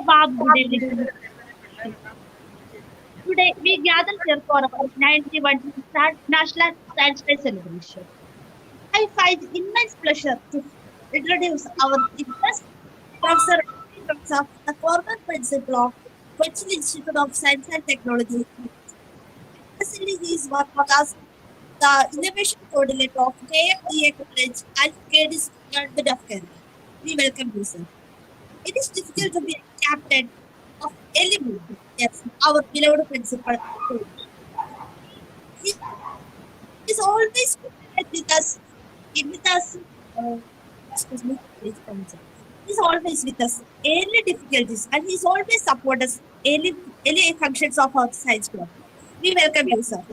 Bob. Good evening. Today we gather here for our 91st National Science Day celebration. I find immense pleasure to introduce our guest, Professor of the former principal of Cochin Institute of Science and Technology. Recently, he is working as the innovation coordinator of KFDA College and KD's Government of Kerala. We welcome you, sir. It is difficult to be a captain of any group. Yes, our beloved principal. He is always with us. With us. Excuse me. Please come, sir. He's always with us. Any difficulties, and he's always support us. Any functions of our science club. We welcome you, sir.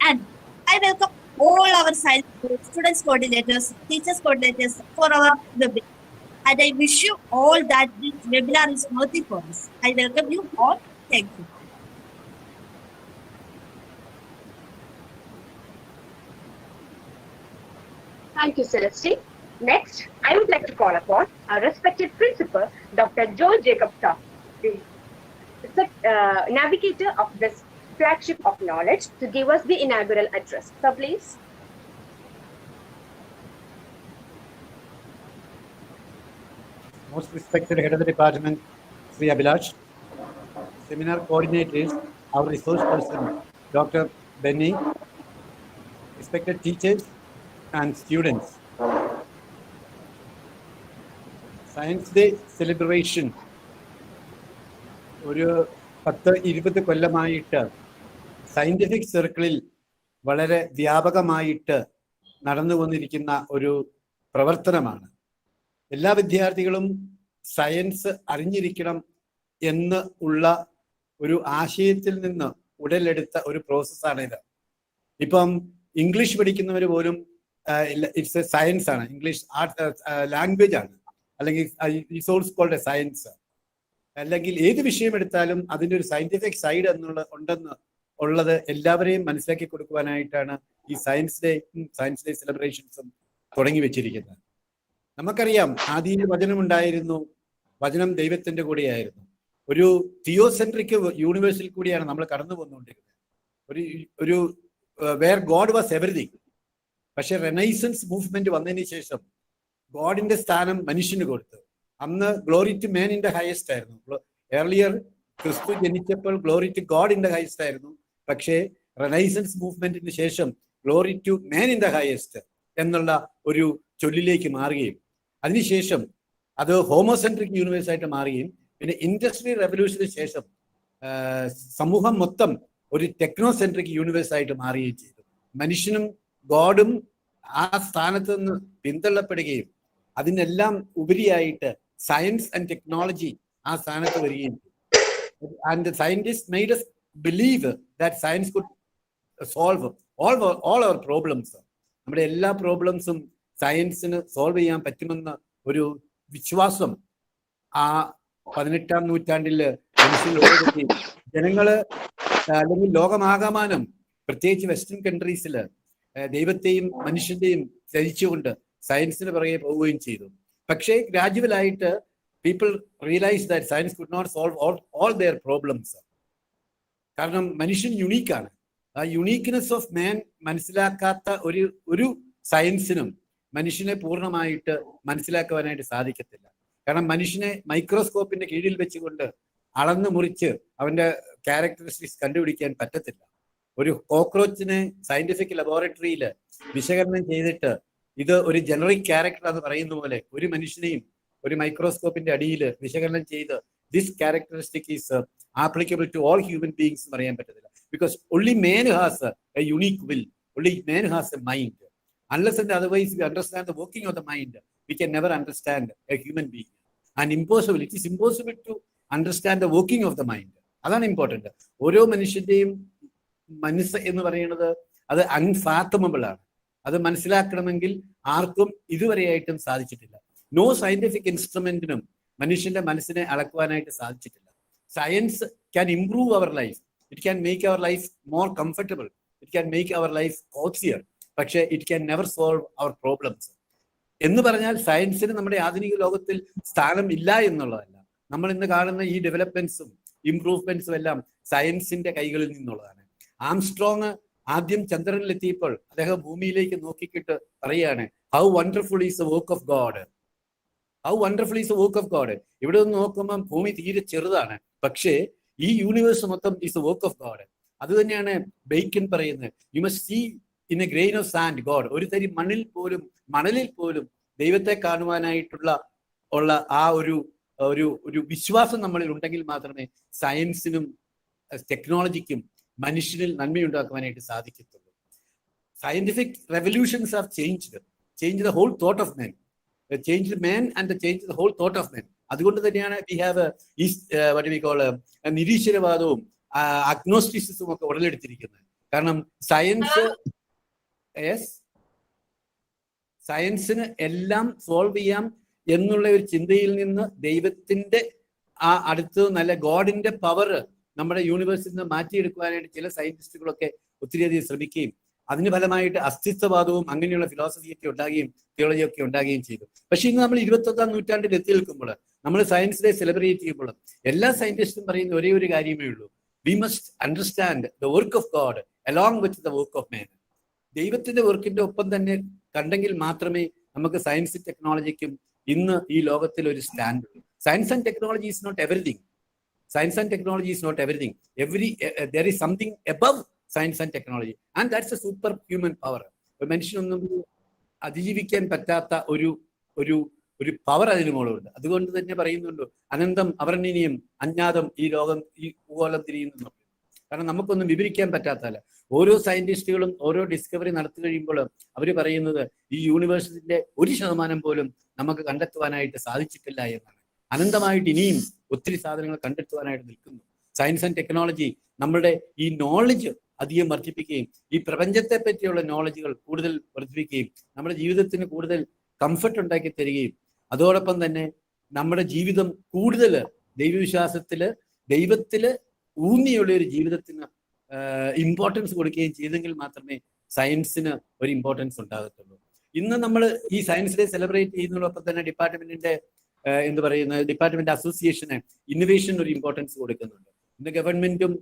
And I welcome all our science students coordinators, teachers coordinators for our webinar. And I wish you all that this webinar is worthy for us. I welcome you all. Thank you. Thank you, Celeste. Next, I would like to call upon our respected principal, Dr. Joel Jacob Toft, the navigator of this flagship of knowledge, to give us the inaugural address. So, please. Most respected head of the department, Sri Abhilash, seminar coordinators, our resource person, Dr. Benny, respected teachers and students. Science Day celebration ഒരു 10-20 കൊല്ലമായിട്ട് scientific സർക്കിളിൽ വളരെ വ്യാപകമായിട്ട് നടന്നു വന്നിരിക്കുന്ന ഒരു പ്രവർത്തനമാണ്. എല്ലാ വിദ്യാർത്ഥികളും സയൻസ് അറിഞ്ഞിരിക്കണം എന്ന് ഉള്ള ഒരു ആശയത്തിൽ നിന്ന് ഉടലെടുത്ത ഒരു പ്രോസസ്സാണിത്. ഇപ്പം ഇംഗ്ലീഷ് പഠിക്കുന്നവർ പോലും ഇറ്റ്സ് എ സയൻസ് ആണ്, ഇംഗ്ലീഷ് ആർട്ട് ലാംഗ്വേജ് ആണ്, അല്ലെങ്കിൽ റിസോഴ്സ് കോൾഡ് സയൻസ്. അല്ലെങ്കിൽ ഏത് വിഷയം എടുത്താലും അതിൻ്റെ ഒരു സയന്റിഫിക് സൈഡ് ഉള്ളത് എല്ലാവരെയും മനസ്സിലാക്കി കൊടുക്കുവാനായിട്ടാണ് ഈ സയൻസ് ഡേ സെലിബ്രേഷൻസും തുടങ്ങി വെച്ചിരിക്കുന്നത്. നമുക്കറിയാം, ആദിയിൽ വചനം ഉണ്ടായിരുന്നു, വചനം ദൈവത്തിന്റെ കൂടെയായിരുന്നു. ഒരു തിയോസെൻട്രിക് യൂണിവേഴ്സിൽ കൂടിയാണ് നമ്മൾ കടന്നു വന്നുകൊണ്ടിരിക്കുന്നത്, ഒരു വേർ ഗോഡ് വാസ് എവറിതിങ്. പക്ഷെ റെനൈസൻസ് മൂവ്മെന്റ് വന്നതിന് ശേഷം ഗോഡിന്റെ സ്ഥാനം മനുഷ്യന് കൊടുത്തു. അന്ന് glory to man in the highest ആയിരുന്നു. ഏർലിയർ ക്രിസ്തു ജനിച്ചപ്പോൾ glory to God in the highest ആയിരുന്നു. പക്ഷേ റെനൈസൻസ് മൂവ്മെന്റിന് ശേഷം glory to man in the highest എന്നുള്ള ഒരു ചൊല്ലിലേക്ക് മാറുകയും അതിനുശേഷം അത് ഹോമോസെൻട്രിക് യൂണിവേഴ്സ് ആയിട്ട് മാറുകയും പിന്നെ ഇൻഡസ്ട്രിയൽ റെവല്യൂഷന് ശേഷം സമൂഹം മൊത്തം ഒരു ടെക്നോസെൻട്രിക് യൂണിവേഴ്സ് ആയിട്ട് മാറുകയും ചെയ്തു. മനുഷ്യനും ഗോഡും ആ സ്ഥാനത്ത് നിന്ന് പിന്തള്ളപ്പെടുകയും അതിനെല്ലാം ഉപരിയായിട്ട് സയൻസ് ആൻഡ് ടെക്നോളജി ആ സ്ഥാനത്ത് വരികയും ചെയ്തു. And scientist made us believe that science could solve all our problems. നമ്മുടെ എല്ലാ പ്രോബ്ലംസും സയൻസിന് സോൾവ് ചെയ്യാൻ പറ്റുമെന്ന ഒരു വിശ്വാസം ആ 18-ാം നൂറ്റാണ്ടില് മനുഷ്യൻ ജനങ്ങള് അല്ലെങ്കിൽ ലോകമാകമാനം പ്രത്യേകിച്ച് വെസ്റ്റേൺ കൺട്രീസില് ദൈവത്തെയും മനുഷ്യന്റെയും ത്യജിച്ചുകൊണ്ട് സയൻസിന് പുറകെ പോവുകയും ചെയ്തു. പക്ഷേ ഗ്രാജുവലായിട്ട് people realise that science could not solve all their problems. കാരണം മനുഷ്യൻ യുണീക്കാണ്. ആ യുണീക്ക്നെസ് ഓഫ് മാൻ മനസ്സിലാക്കാത്ത ഒരു സയൻസിനും മനുഷ്യനെ പൂർണ്ണമായിട്ട് മനസ്സിലാക്കുവാനായിട്ട് സാധിക്കത്തില്ല. കാരണം മനുഷ്യനെ മൈക്രോസ്കോപ്പിന്റെ കീഴിൽ വെച്ചുകൊണ്ട് അളന്ന് മുറിച്ച് അവന്റെ ക്യാരക്ടറിസ്റ്റിക്സ് കണ്ടുപിടിക്കാൻ പറ്റത്തില്ല. ഒരു കോക്രോച്ചിനെ സയന്റിഫിക് ലബോറട്ടറിയിൽ വിശകലനം ചെയ്തിട്ട് ഇത് ഒരു ജനറിക് ക്യാരക്ടർ എന്ന് പറയുന്ന പോലെ ഒരു മനുഷ്യനെയും ഒരു മൈക്രോസ്കോപ്പിന്റെ അടിയിൽ വിശകലനം ചെയ്ത് this characteristic is applicable to all human beings എന്ന് പറയാൻ പറ്റത്തില്ല. Because only man has a unique will, only man has a mind. Unless and otherwise we understand the working of the mind, we can never understand a human being. And it is impossible to understand the working of the mind. അതാണ് important. ഓരോ മനുഷ്യന്റെയും മനസ്സ് എന്ന് പറയുന്നത് അത് അൺഫാത്തമബിൾ ആണ്. അത് മനസ്സിലാക്കണമെങ്കിൽ ആർക്കും ഇതുവരെയായിട്ടും സാധിച്ചിട്ടില്ല. നോ സയന്റിഫിക് ഇൻസ്ട്രുമെന്റിനും മനുഷ്യന്റെ മനസ്സിനെ അളക്കുവാനായിട്ട് സാധിച്ചിട്ടില്ല. Science can improve our life, it can make our life more comfortable, it can make our life cosier, പക്ഷേ it can never solve our problems. എന്ന് പറഞ്ഞാൽ സയൻസിന് നമ്മുടെ ആധുനിക ലോകത്തിൽ സ്ഥാനം ഇല്ല എന്നുള്ളതല്ല. നമ്മൾ ഇന്ന് കാണുന്ന ഈ ഡെവലപ്മെന്റ്സും ഇംപ്രൂവ്മെന്റ്സും എല്ലാം സയൻസിന്റെ കൈകളിൽ നിന്നുള്ളതാണ്. ആംസ്ട്രോങ് ആദ്യം ചന്ദ്രനിലെത്തിയപ്പോൾ അദ്ദേഹം ഭൂമിയിലേക്ക് നോക്കിക്കിട്ട് പറയാണ്, how wonderful is the work of God, how wonderful is the work of God. ഇവിടെ ഒന്ന് നോക്കുമ്പോൾ ഭൂമി തീരെ ചെറുതാണ്, പക്ഷേ ഈ യൂണിവേഴ്സ് മൊത്തം is the work of God. അത് തന്നെയാണ് ബേക്കൻ പറയുന്നത്, you must see in a grain of sand God. ഒരു തരി മണലിൽ പോലും ദൈവത്തെ കാണുവാനായിട്ടുള്ള ആ ഒരു വിശ്വാസം നമ്മളിൽ ഉണ്ടെങ്കിൽ മാത്രമേ സയൻസിനും ടെക്നോളജിക്കും മനുഷ്യനിൽ നന്മയുണ്ടാക്കുവാനായിട്ട് സാധിക്കത്തുള്ളൂ. Scientific revolutions are change the whole thought of men, change man and change the whole thought of men. അതുകൊണ്ട് തന്നെയാണ് വി ഹാവ് നിരീശ്വരവാദവും അഗ്നോസ്റ്റിസിസും ഒക്കെ ഉടലെടുത്തിരിക്കുന്നത്. കാരണം സയൻസിന് എല്ലാം സോൾവ് ചെയ്യാം എന്നുള്ള ഒരു ചിന്തയിൽ നിന്ന് ദൈവത്തിന്റെ ആ അടുത്ത് നല്ല ഗോഡിന്റെ പവർ നമ്മുടെ യൂണിവേഴ്സിൽ നിന്ന് മാറ്റിയെടുക്കുവാനായിട്ട് ചില സയന്റിസ്റ്റുകളൊക്കെ ഒത്തിരിയധികം ശ്രമിക്കുകയും അതിന് ഫലമായിട്ട് അസ്തിത്വവാദവും അങ്ങനെയുള്ള ഫിലോസഫിയൊക്കെ ഉണ്ടാകുകയും തിയോളജിയൊക്കെ ഉണ്ടാകുകയും ചെയ്തു. പക്ഷെ ഇന്ന് നമ്മൾ 21ാം നൂറ്റാണ്ടിൽ എത്തി നിൽക്കുമ്പോൾ നമ്മൾ സയൻസ് ഡേ സെലിബ്രേറ്റ് ചെയ്യുമ്പോൾ എല്ലാ സയന്റിസ്റ്റും പറയുന്ന ഒരേ ഒരു കാര്യമേ ഉള്ളൂ, we must understand the work of God along with the work of മാൻ. ദൈവത്തിന്റെ വർക്കിന്റെ ഒപ്പം തന്നെ കണ്ടെങ്കിൽ മാത്രമേ നമുക്ക് സയൻസ് ടെക്നോളജിക്കും ഇന്ന് ഈ ലോകത്തിൽ ഒരു സ്റ്റാൻഡ് ഉള്ളൂ. Science and technology is not everything. Science and technology is not everything. There is something above science and technology, and that's a superhuman power. ഒരു മനുഷ്യനൊന്നും അതിജീവിക്കാൻ പറ്റാത്ത ഒരു പവർ അതിന് മുകളിലുണ്ട്. അതുകൊണ്ട് തന്നെ പറയുന്നുണ്ട്, അനന്തം അവർണ്ണനീയം അജ്ഞാതം ഈ ലോകം ഈ ഭൂഗോളം തിരിയുന്നു. കാരണം നമുക്കൊന്നും വിവരിക്കാൻ പറ്റാത്തല്ല. ഓരോ സയന്റിസ്റ്റുകളും ഓരോ ഡിസ്കവറി നടത്തി കഴിയുമ്പോൾ അവർ പറയുന്നത് ഈ യൂണിവേഴ്സിന്റെ 1% പോലും നമുക്ക് കണ്ടെത്തുവാനായിട്ട് സാധിച്ചിട്ടില്ല എന്നാണ്. അനന്തമായിട്ട് ഇനിയും ഒത്തിരി സാധനങ്ങൾ കണ്ടെത്തുവാനായിട്ട് നിൽക്കുന്നു. സയൻസ് ആൻഡ് ടെക്നോളജി നമ്മളുടെ ഈ നോളജ് അധികം വർദ്ധിപ്പിക്കുകയും ഈ പ്രപഞ്ചത്തെ പറ്റിയുള്ള നോളജുകൾ കൂടുതൽ വർദ്ധിപ്പിക്കുകയും നമ്മുടെ ജീവിതത്തിന് കൂടുതൽ കംഫർട്ട് ഉണ്ടാക്കി തരികയും അതോടൊപ്പം തന്നെ നമ്മുടെ ജീവിതം കൂടുതൽ ദൈവത്തില് ഊന്നിയുള്ള ഒരു ജീവിതത്തിന് ഇമ്പോർട്ടൻസ് കൊടുക്കുകയും ചെയ്തെങ്കിൽ മാത്രമേ സയൻസിന് ഒരു ഇമ്പോർട്ടൻസ് ഉണ്ടാകത്തുള്ളൂ. ഇന്ന് നമ്മൾ ഈ സയൻസ് ഡേ സെലിബ്രേറ്റ് ചെയ്യുന്നതോടൊപ്പം തന്നെ ഡിപ്പാർട്ട്മെന്റ് അസോസിയേഷന് ഇന്നോവേഷൻ ഒരു ഇമ്പോർട്ടൻസ് കൊടുക്കുന്നുണ്ട്. ഇന്ന് ഗവൺമെന്റും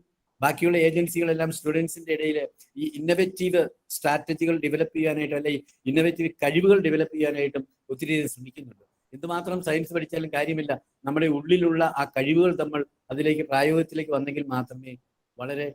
ബാക്കിയുള്ള ഏജൻസികളെല്ലാം സ്റ്റുഡൻസിന്റെ ഇടയിൽ ഈ ഇന്നോവേറ്റീവ് സ്ട്രാറ്റജികൾ ഡെവലപ്പ് ചെയ്യാനായിട്ടും അല്ലെങ്കിൽ ഇന്നോവേറ്റീവ് കഴിവുകൾ ഡെവലപ്പ് ചെയ്യാനായിട്ടും ഒത്തിരി ശ്രമിക്കുന്നുണ്ട്. എന്തുമാത്രം സയൻസ് പഠിച്ചാലും കാര്യമില്ല, നമ്മുടെ ഉള്ളിലുള്ള ആ കഴിവുകൾ നമ്മൾ അതിലേക്ക് പ്രായോഗത്തിലേക്ക് വന്നെങ്കിൽ മാത്രമേ വളരെ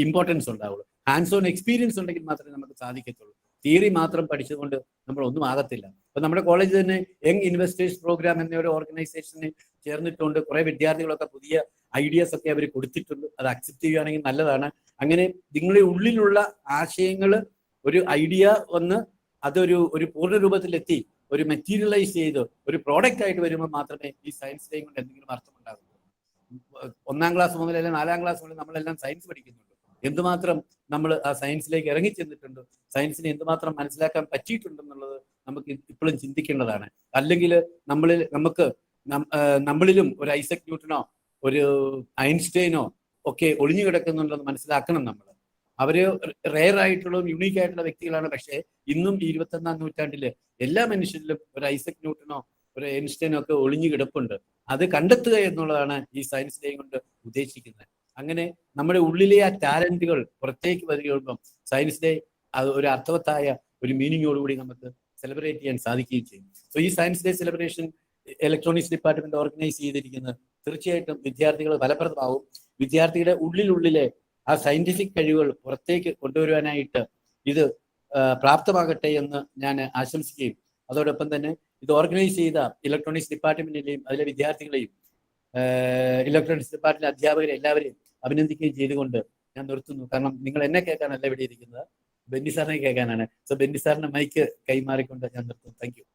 ഇമ്പോർട്ടൻസ് ഉണ്ടാവുള്ളൂ. ഹാൻഡ്സ് ഓൺ എക്സ്പീരിയൻസ് ഉണ്ടെങ്കിൽ മാത്രമേ നമുക്ക് സാധിക്കത്തുള്ളൂ. തിയറി മാത്രം പഠിച്ചുകൊണ്ട് നമ്മൾ ഒന്നും ആകത്തില്ല. അപ്പൊ നമ്മുടെ കോളേജ് തന്നെ യങ് ഇൻവെസ്റ്റേഴ്സ് പ്രോഗ്രാം എന്ന ഒരു ഓർഗനൈസേഷന് ചേർന്നിട്ടുണ്ട്. കുറെ വിദ്യാർത്ഥികളൊക്കെ പുതിയ ഐഡിയാസ് ഒക്കെ അവർ കൊടുത്തിട്ടുണ്ട്. അത് അക്സെപ്റ്റ് ചെയ്യുകയാണെങ്കിൽ നല്ലതാണ്. അങ്ങനെ നിങ്ങളുടെ ഉള്ളിലുള്ള ആശയങ്ങൾ ഒരു ഐഡിയ വന്ന് അതൊരു പൂർണ്ണ രൂപത്തിലെത്തി ഒരു മെറ്റീരിയലൈസ് ചെയ്ത് ഒരു പ്രോഡക്റ്റ് ആയിട്ട് വരുമ്പോൾ മാത്രമേ ഈ സയൻസ് ഡേ കൊണ്ട് എന്തെങ്കിലും അർത്ഥമുണ്ടാകുള്ളൂ. 1ാം ക്ലാസ് മുതൽ അല്ലെങ്കിൽ 4ാം ക്ലാസ് മുതൽ നമ്മളെല്ലാം സയൻസ് പഠിക്കുന്നുണ്ട്. എന്തുമാത്രം നമ്മൾ ആ സയൻസിലേക്ക് ഇറങ്ങി ചെന്നിട്ടുണ്ട്, സയൻസിനെ എന്തുമാത്രം മനസ്സിലാക്കാൻ പറ്റിയിട്ടുണ്ടെന്നുള്ളത് നമുക്ക് ഇപ്പോഴും ചിന്തിക്കേണ്ടതാണ്. അല്ലെങ്കിൽ നമ്മളിലും ഒരു ഐസക് ന്യൂട്ടനോ ഒരു ഐൻസ്റ്റൈനോ ഒക്കെ ഒളിഞ്ഞു കിടക്കുന്നുണ്ടെന്ന് മനസ്സിലാക്കണം. അവര് റെയർ ആയിട്ടുള്ള യുണീക്ക് ആയിട്ടുള്ള വ്യക്തികളാണ്. പക്ഷേ ഇന്നും ഈ 21ാം നൂറ്റാണ്ടില് എല്ലാ മനുഷ്യരിലും ഒരു ഐസക് ന്യൂട്ടനോ ഒരു ഐൻസ്റ്റൈനോ ഒക്കെ ഒളിഞ്ഞു കിടപ്പുണ്ട്. അത് കണ്ടെത്തുക എന്നുള്ളതാണ് ഈ സയൻസ് ഡേ കൊണ്ട് ഉദ്ദേശിക്കുന്നത്. അങ്ങനെ നമ്മുടെ ഉള്ളിലെ ആ ടാലന്റുകൾ പുറത്തേക്ക് വരികയുമ്പം സയൻസ് ഡേ ഒരു അർത്ഥവത്തായ ഒരു മീനിങ്ങോടുകൂടി നമുക്ക് സെലിബ്രേറ്റ് ചെയ്യാൻ സാധിക്കുകയും ചെയ്യും. സോ ഈ science day celebration electronics department organise ചെയ്തിരിക്കുന്നത് തീർച്ചയായിട്ടും വിദ്യാർത്ഥികൾ ഫലപ്രദമാവും. വിദ്യാർത്ഥിയുടെ ഉള്ളിലെ ആ സയന്റിഫിക് കഴിവുകൾ പുറത്തേക്ക് കൊണ്ടുവരുവാനായിട്ട് ഇത് പ്രാപ്തമാകട്ടെ എന്ന് ഞാൻ ആശംസിക്കുകയും അതോടൊപ്പം തന്നെ ഇത് ഓർഗനൈസ് ചെയ്ത ഇലക്ട്രോണിക്സ് ഡിപ്പാർട്ട്മെന്റിലെയും അതിലെ വിദ്യാർത്ഥികളെയും ഇലക്ട്രോണിക്സ് ഡിപ്പാർട്ട്മെന്റ് അധ്യാപകരെ എല്ലാവരെയും അഭിനന്ദിക്കുകയും ചെയ്തുകൊണ്ട് ഞാൻ നിർത്തുന്നു. കാരണം നിങ്ങൾ എന്നെ കേൾക്കാനല്ല ഇവിടെ ഇരിക്കുന്നത്, ബെന്നി സാറിനെ കേൾക്കാനാണ്. സോ ബെന്നി സാറിന്റെ മൈക്ക് കൈമാറിക്കൊണ്ട് ഞാൻ നിർത്തുന്നു. Thank you.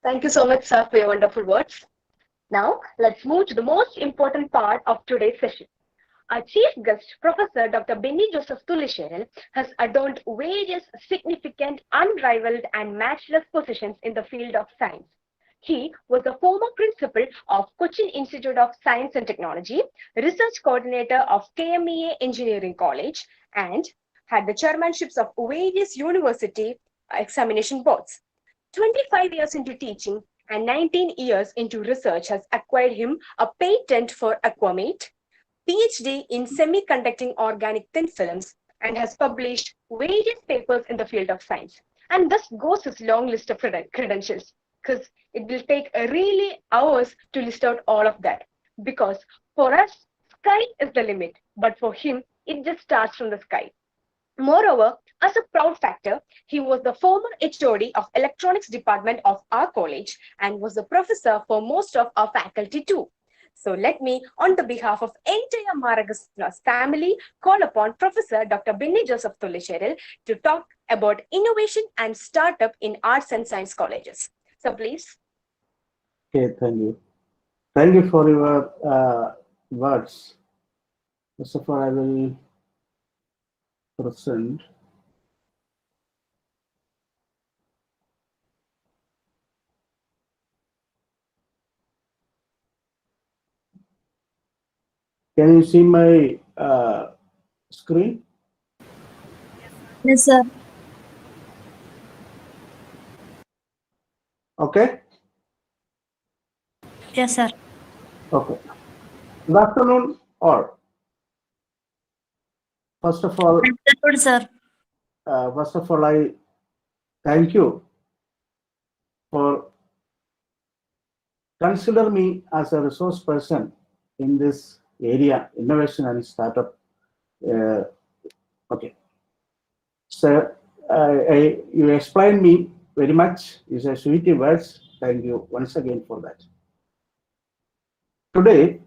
Thank you so much, sir, for your wonderful words. Now, let's move to the most important part of today's session. Our chief guest, Professor Dr. Benny Joseph Thulisharan, has adorned various significant, unrivaled, and matchless positions in the field of science. He was the former principal of Cochin Institute of Science and Technology, research coordinator of KMEA Engineering College, and had the chairmanships of various university examination boards. 25 years into teaching and 19 years into research has acquired him a patent for Aquamate, PhD in semiconducting organic thin films, and has published various papers in the field of science. And this goes his long list of credentials, because it will take really hours to list out all of that. Because for us, sky is the limit, but for him, it just starts from the sky. Moreover, as a proud factor, he was the former HOD of electronics department of our college and was a professor for most of our faculty too. So let me, on the behalf of entire Maragastana's family, call upon Professor Dr. Benny Joseph Thulisharal to talk about innovation and startup in arts and science colleges. So please. Okay, thank you. Thank you for your words. First of all, I will present. Can you see my screen? Yes, sir. Okay. Yes, sir. Okay. Good afternoon, all. First of all, Good, sir. I thank you for consider me as a resource person in this area, innovation and startup. Okay. So you explained me very much. It's a sweet words. Thank you once again for that. Today,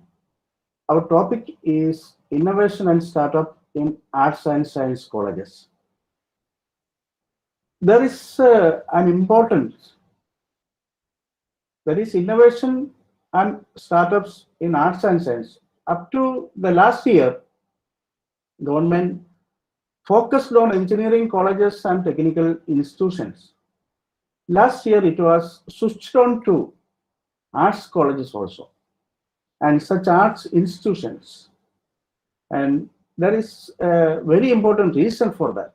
our topic is innovation and startup in arts and science colleges. There is an importance. There is innovation and startups in arts and science. Up to the last year, government focused on engineering colleges and technical institutions. Last year, it was switched on to arts colleges also and such arts institutions. And there is a very important reason for that.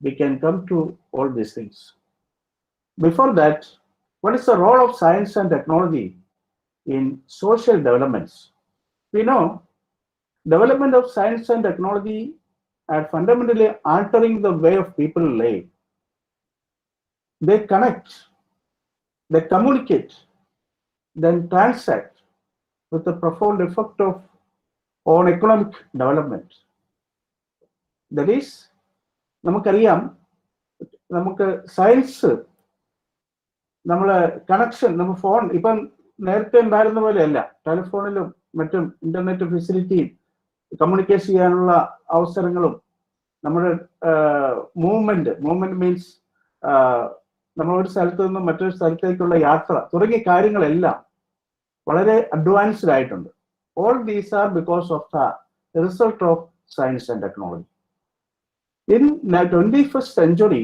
We can come to all these things. Before that, what is the role of science and technology in social developments? We know development of science and technology are fundamentally altering the way of people live. They connect, they communicate, then transact with a profound effect on economic development. That is, നമുക്കറിയാം നമുക്ക് science നമ്മളെ connection നമ്മൾ phone ഇപ്പം നേരത്തെ ഉണ്ടായിരുന്ന പോലെയല്ല ടെലിഫോണിലും മറ്റും internet ഫെസിലിറ്റിയും communicate ചെയ്യാനുള്ള അവസരങ്ങളും നമ്മുടെ മൂവ്മെന്റ് മീൻസ് നമ്മളൊരു സ്ഥലത്ത് നിന്നും മറ്റൊരു സ്ഥലത്തേക്കുള്ള യാത്ര തുടങ്ങിയ കാര്യങ്ങളെല്ലാം വളരെ അഡ്വാൻസ്ഡ് ആയിട്ടുണ്ട്. All these are because of the result of science and technology. In the 21st century,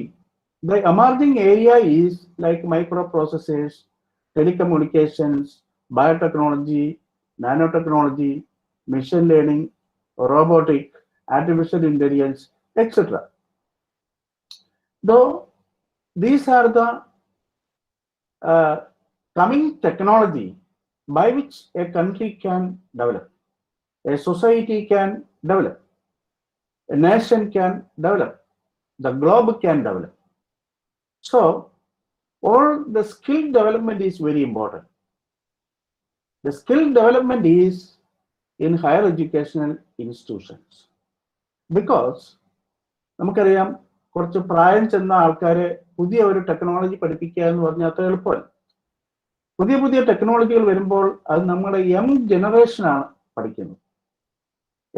the emerging area is like microprocessors, telecommunications, biotechnology, nanotechnology, machine learning, robotic, artificial intelligence, etc. Though these are the coming technology by which a country can develop, a society can develop, a nation can develop, the globe can develop. So, all the skill development is very important. The skill development is in higher educational institutions. Because, നമുക്കറിയാം കുറച്ച് പ്രായം ചെന്ന ആൾക്കാരെ പുതിയ ഒരു technology പഠിപ്പിക്കുക എന്ന് പറഞ്ഞാൽ അത്ര എളുപ്പമല്ല. പുതിയ പുതിയ ടെക്നോളജികൾ വരുമ്പോൾ അത് നമ്മുടെ യങ് ജനറേഷനാണ് പഠിക്കുന്നത്.